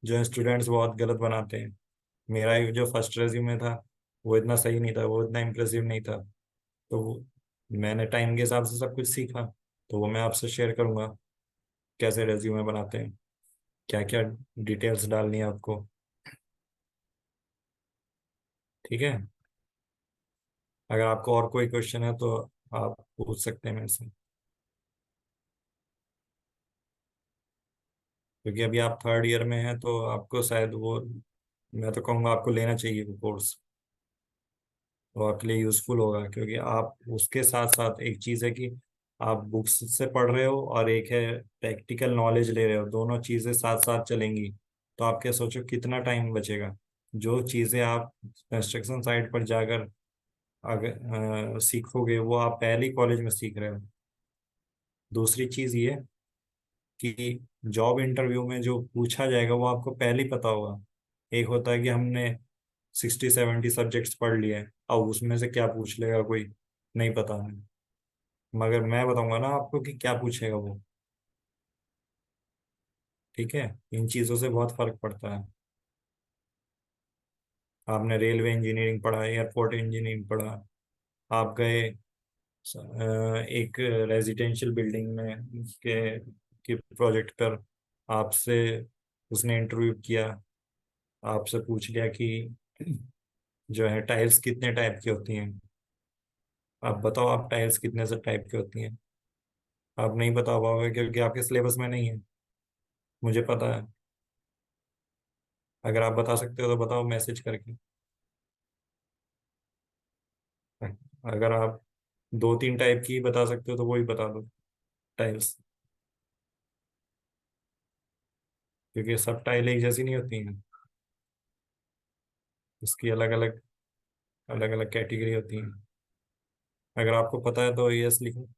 जो है स्टूडेंट्स बहुत गलत बनाते हैं। मेरा ही जो फर्स्ट रेज्यूमे था, वो इतना सही नहीं था, वो इतना इम्प्रेसिव नहीं था। तो मैंने टाइम के हिसाब से सब कुछ सीखा, तो वो मैं आपसे शेयर करूंगा, कैसे रेज्यूमे बनाते हैं, क्या क्या डिटेल्स डालनी है आपको। ठीक है। अगर आपको और कोई क्वेश्चन है तो आप पूछ सकते हैं मेरे से, क्योंकि अभी आप थर्ड ईयर में हैं तो आपको शायद वो, मैं तो कहूँगा आपको लेना चाहिए वो कोर्स। वो आपके लिए यूजफुल होगा, क्योंकि आप उसके साथ साथ, एक चीज़ है कि आप बुक्स से पढ़ रहे हो और एक है प्रैक्टिकल नॉलेज ले रहे हो, दोनों चीज़ें साथ साथ चलेंगी। तो आप क्या सोचो कितना टाइम बचेगा। जो चीज़ें आप कंस्ट्रक्शन साइट पर जाकर अगर सीखोगे, वो आप पहले ही कॉलेज में सीख रहे हो। दूसरी चीज़ ये कि जॉब इंटरव्यू में जो पूछा जाएगा वो आपको पहले ही पता होगा। एक होता है कि हमने 60-70 सब्जेक्ट्स पढ़ लिए हैं, अब उसमें से क्या पूछ लेगा कोई, नहीं पता है। मगर मैं बताऊंगा ना आपको कि क्या पूछेगा वो। ठीक है। इन चीज़ों से बहुत फर्क पड़ता है। आपने रेलवे इंजीनियरिंग पढ़ा, एयरपोर्ट इंजीनियरिंग पढ़ा, आप गए एक रेजिडेंशियल बिल्डिंग में के प्रोजेक्ट पर, आपसे उसने इंटरव्यू किया, आपसे पूछ लिया कि जो है टाइल्स कितने टाइप की होती हैं, आप बताओ आप टाइल्स कितने से टाइप की होती हैं। आप नहीं बता पाओगे क्योंकि आपके सिलेबस में नहीं है। मुझे पता है। अगर आप बता सकते हो तो बताओ मैसेज करके। अगर आप 2-3 टाइप की बता सकते हो तो वही बता दो, टाइल्स। क्योंकि सब टाइल एक जैसी नहीं होती हैं, उसकी अलग अलग, अलग अलग कैटेगरी होती हैं। अगर आपको पता है तो यस लिखो,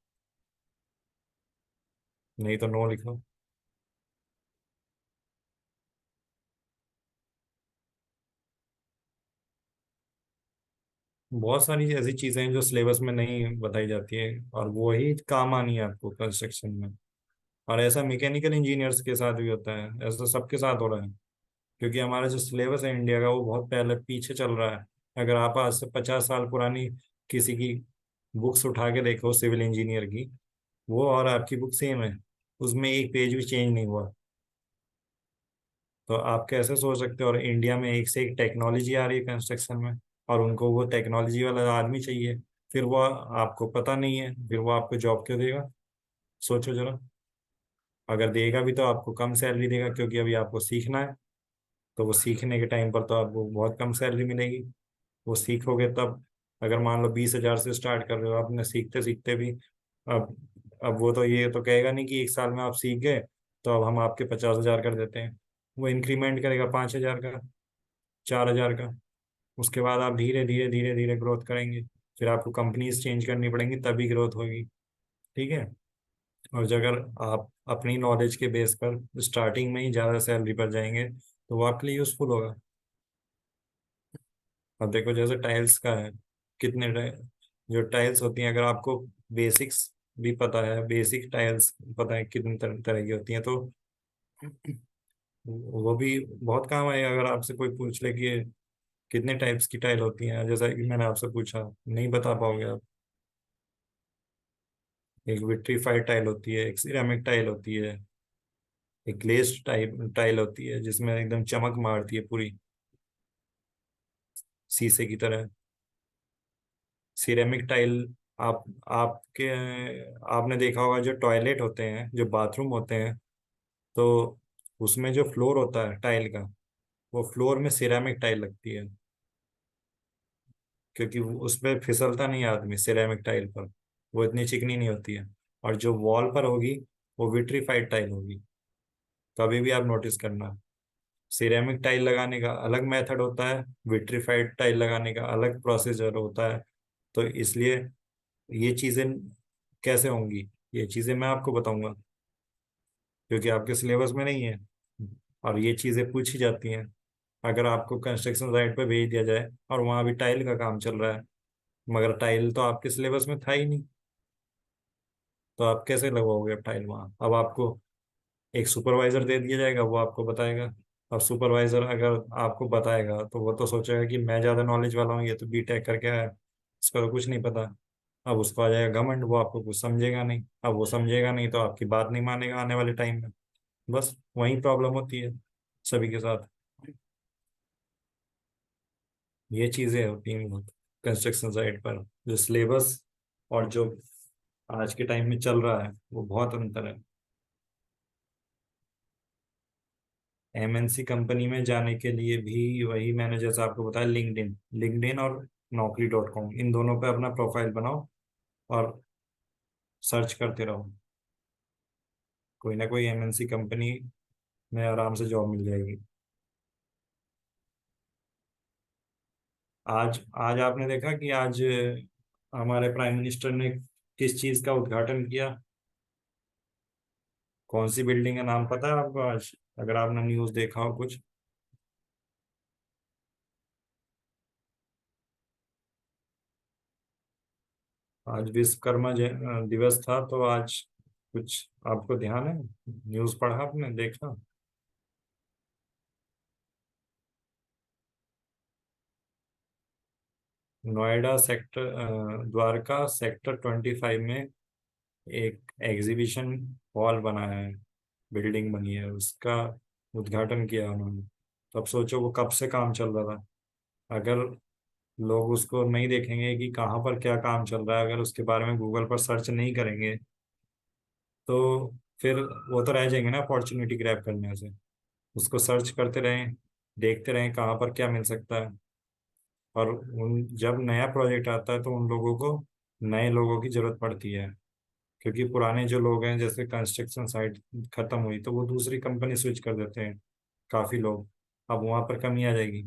नहीं तो नो लिखो। बहुत सारी ऐसी चीजें हैं जो सिलेबस में नहीं बताई जाती है, और वो ही काम आनी है आपको कंस्ट्रक्शन में। और ऐसा मैकेनिकल इंजीनियर्स के साथ भी होता है, ऐसा सबके साथ हो रहा है। क्योंकि हमारा जो सिलेबस है इंडिया का, वो बहुत पहले पीछे चल रहा है। अगर आप आज से 50 साल पुरानी किसी की बुक्स उठा के देखो सिविल इंजीनियर की, वो और आपकी बुक सेम है, उसमें एक पेज भी चेंज नहीं हुआ। तो आप कैसे सोच सकते हो, और इंडिया में एक से एक टेक्नोलॉजी आ रही है कंस्ट्रक्शन में, और उनको वो टेक्नोलॉजी वाला आदमी चाहिए, फिर वो आपको पता नहीं है, फिर वो आपको जॉब क्यों देगा। सोचो जरा। अगर देगा भी तो आपको कम सैलरी देगा, क्योंकि अभी आपको सीखना है। तो वो सीखने के टाइम पर तो आपको बहुत कम सैलरी मिलेगी। वो सीखोगे तब, अगर मान लो 20,000 से स्टार्ट कर रहे हो आपने सीखते सीखते भी, अब अब वो तो ये तो कहेगा नहीं कि एक साल में आप सीख गए तो अब हम आपके 50,000 कर देते हैं। वो इंक्रीमेंट करेगा 5,000 का, 4,000 का। उसके बाद आप धीरे धीरे धीरे धीरे ग्रोथ करेंगे। फिर आपको कंपनीज चेंज करनी पड़ेंगी तभी ग्रोथ होगी। ठीक है। और जो अगर आप अपनी नॉलेज के बेस पर स्टार्टिंग में ही ज़्यादा सैलरी पर जाएंगे तो वो आपके लिए यूजफुल होगा। अब देखो जैसे टाइल्स का है, कितने जो टाइल्स होती हैं, अगर आपको बेसिक्स भी पता है, बेसिक टाइल्स पता है कितनी तरह की होती हैं, तो वो भी बहुत काम आएगा। अगर आपसे कोई पूछ ले कि कितने टाइप्स की टाइल होती हैं, जैसा कि मैंने आपसे पूछा, नहीं बता पाओगे आप। एक विट्रीफाइड टाइल होती है, एक सिरेमिक टाइल होती है, एक ग्लेज्ड टाइप टाइल होती है जिसमें एकदम चमक मारती है पूरी, शीशे की तरह। सिरेमिक टाइल, आप आपके आपने देखा होगा जो टॉयलेट होते हैं, जो बाथरूम होते हैं, तो उसमें जो फ्लोर होता है टाइल का, वो फ्लोर में सिरेमिक टाइल लगती है, क्योंकि उस पर फिसलता नहीं है आदमी सिरेमिक टाइल पर, वो इतनी चिकनी नहीं होती है। और जो वॉल पर होगी वो विट्रीफाइड टाइल होगी। कभी भी आप नोटिस करना, सिरेमिक टाइल लगाने का अलग मेथड होता है, विट्रीफाइड टाइल लगाने का अलग प्रोसीजर होता है। तो इसलिए ये चीजें कैसे होंगी, ये चीजें मैं आपको बताऊंगा, क्योंकि आपके सिलेबस में नहीं है। और ये चीजें पूछी जाती हैं। अगर आपको कंस्ट्रक्शन साइट पे भेज दिया जाए और वहां भी टाइल का काम चल रहा है, मगर टाइल तो आपके सिलेबस में था ही नहीं, तो आप कैसे लगवाओगे अब टाइल वहां। अब आपको एक सुपरवाइजर दे दिया जाएगा, वो आपको बताएगा अब सुपरवाइजर अगर आपको बताएगा तो वो तो सोचेगा कि मैं ज़्यादा नॉलेज वाला हूँ, ये तो बीटेक करके आया है, इसको तो कुछ नहीं पता। अब उसको आ जाएगा घमंड, वो आपको कुछ समझेगा नहीं। अब वो समझेगा नहीं तो आपकी बात नहीं मानेगा आने वाले टाइम में। बस वही प्रॉब्लम होती है सभी के साथ। ये चीज़ें होती हैं कंस्ट्रक्शन साइट पर। जो सिलेबस और जो आज के टाइम में चल रहा है वो बहुत अंतर है। एमएनसी कंपनी में जाने के लिए भी वही मैंने जैसा आपको बताया, लिंक्डइन लिंक्डइन और naukri.com, इन दोनों पे अपना प्रोफाइल बनाओ और सर्च करते रहो। कोई ना कोई एमएनसी कंपनी में आराम से जॉब मिल जाएगी। आज आज आपने देखा कि आज हमारे प्राइम मिनिस्टर ने किस चीज का उद्घाटन किया? कौन सी बिल्डिंग का नाम पता है आपको आज, अगर आपने न्यूज़ देखा हो कुछ? आज विश्वकर्मा दिवस था, तो आज कुछ आपको ध्यान है? न्यूज़ पढ़ा आपने, देखा? नोएडा सेक्टर द्वारका सेक्टर 25 में एक एग्जीबिशन हॉल बना है, बिल्डिंग बनी है, उसका उद्घाटन किया उन्होंने। तो अब सोचो वो कब से काम चल रहा था। अगर लोग उसको नहीं देखेंगे कि कहाँ पर क्या काम चल रहा है, अगर उसके बारे में गूगल पर सर्च नहीं करेंगे, तो फिर वो तो रह जाएंगे ना अपॉर्चुनिटी ग्रैब करने से। उसको सर्च करते रहें, देखते रहें कहाँ पर क्या मिल सकता है। और उन जब नया प्रोजेक्ट आता है तो उन लोगों को नए लोगों की जरूरत पड़ती है, क्योंकि पुराने जो लोग हैं, जैसे कंस्ट्रक्शन साइट खत्म हुई तो वो दूसरी कंपनी स्विच कर देते हैं काफ़ी लोग। अब वहाँ पर कमी आ जाएगी,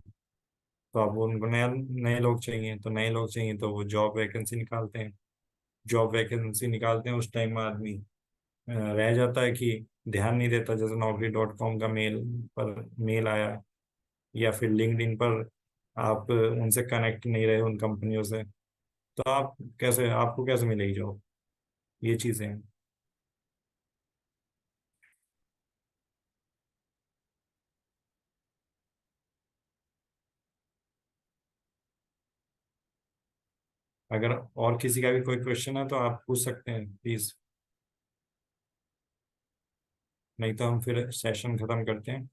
तो अब उनको नया नए लोग चाहिए, तो नए लोग चाहिए तो वो जॉब वैकेंसी निकालते हैं। जॉब वैकेंसी निकालते हैं, उस टाइम में आदमी रह जाता है कि ध्यान नहीं देता। जैसे naukri.com का मेल पर मेल आया, या फिर लिंक्डइन पर आप उनसे कनेक्ट नहीं रहे उन कंपनियों से, तो आप कैसे, आपको कैसे मिलेगी जॉब? ये चीज़ें हैं। अगर और किसी का भी कोई क्वेश्चन है तो आप पूछ सकते हैं प्लीज़, नहीं तो हम फिर सेशन खत्म करते हैं।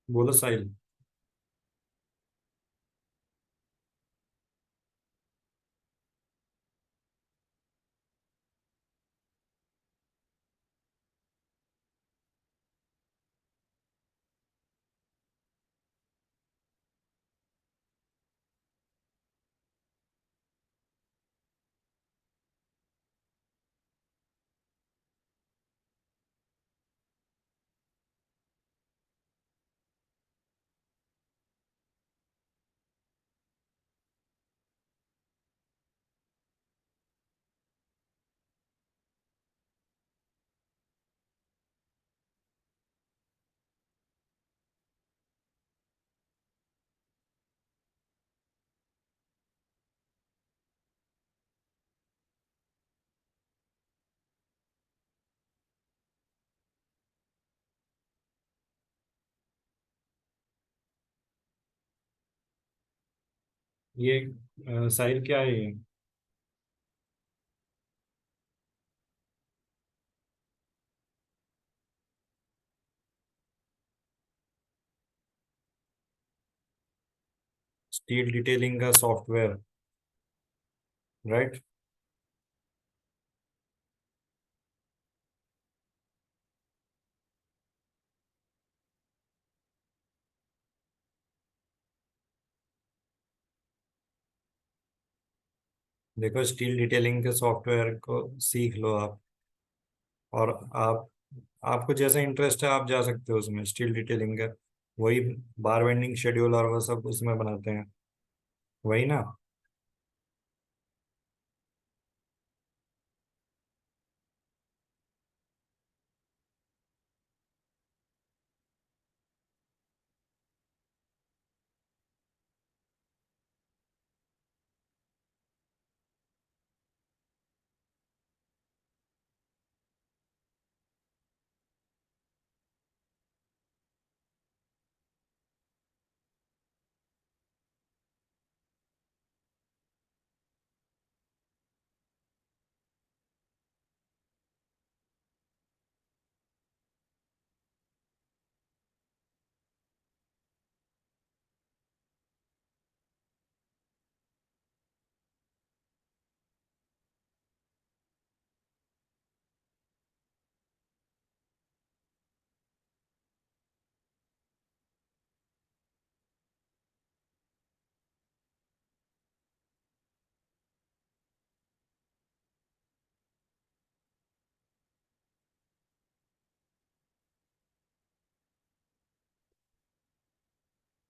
बोलो साहिल। ये साहिल क्या है ये? स्टील डिटेलिंग का सॉफ्टवेयर, राइट? देखो, स्टील डिटेलिंग के सॉफ्टवेयर को सीख लो आप। और आप, आपको जैसा इंटरेस्ट है आप जा सकते हो उसमें, स्टील डिटेलिंग का। वही बार बेंडिंग शेड्यूल और वो सब उसमें बनाते हैं, वही ना?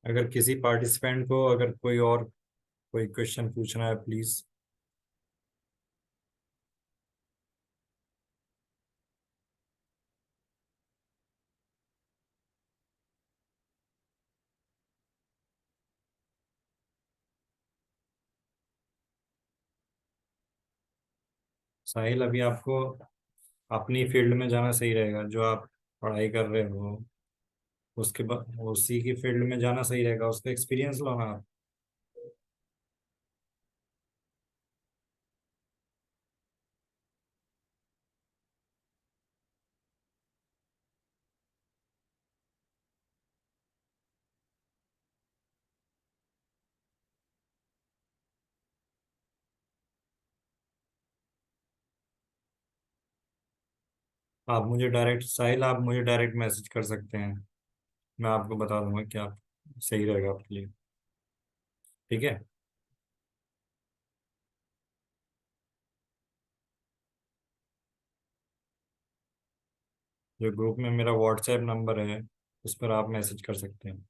अगर किसी पार्टिसिपेंट को अगर कोई और कोई क्वेश्चन पूछना है प्लीज। साहिल, अभी आपको अपनी फील्ड में जाना सही रहेगा, जो आप पढ़ाई कर रहे हो उसके बाद उसी की फील्ड में जाना सही रहेगा, उसका एक्सपीरियंस लो ना आप। आप मुझे डायरेक्ट साहिल, आप मुझे डायरेक्ट मैसेज कर सकते हैं। मैं आपको बता दूंगा कि आप सही रहेगा आपके लिए। ठीक है। जो ग्रुप में मेरा व्हाट्सएप नंबर है उस पर आप मैसेज कर सकते हैं।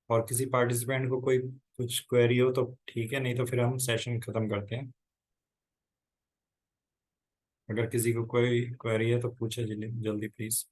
और किसी पार्टिसिपेंट को कोई कुछ क्वेरी हो तो ठीक है, नहीं तो फिर हम सेशन खत्म करते हैं। अगर किसी को कोई क्वेरी है तो पूछे जल्दी जल्दी प्लीज।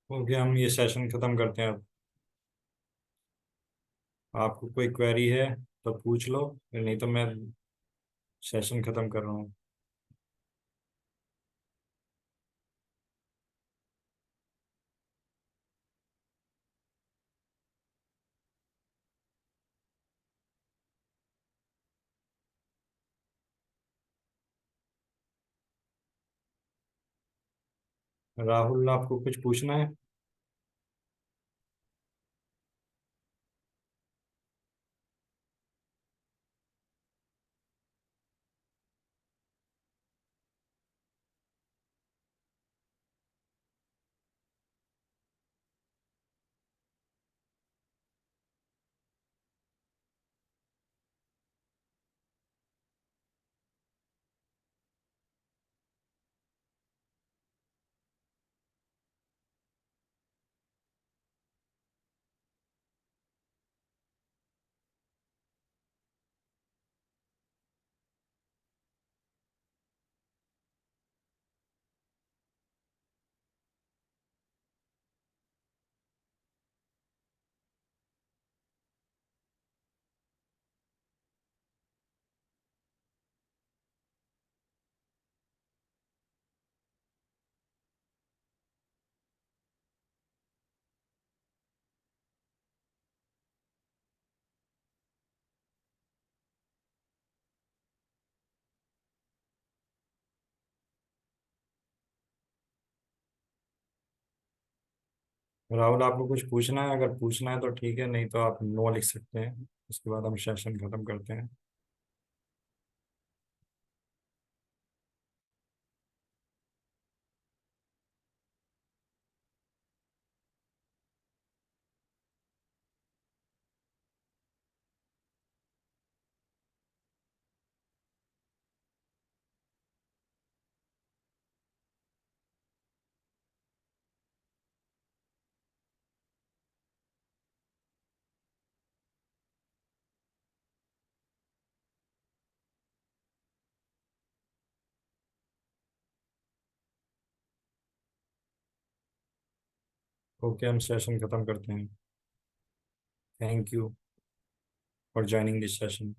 ओके, हम ये सेशन खत्म करते हैं अब। आपको कोई क्वेरी है तो पूछ लो, नहीं तो मैं सेशन खत्म कर रहा हूँ। राहुल, आपको कुछ पूछना है? राहुल, आपको कुछ पूछना है? अगर पूछना है तो ठीक है, नहीं तो आप नो लिख सकते हैं। उसके बाद हम सेशन खत्म करते हैं। ओके, हम सेशन खत्म करते हैं। Thank you for joining this session.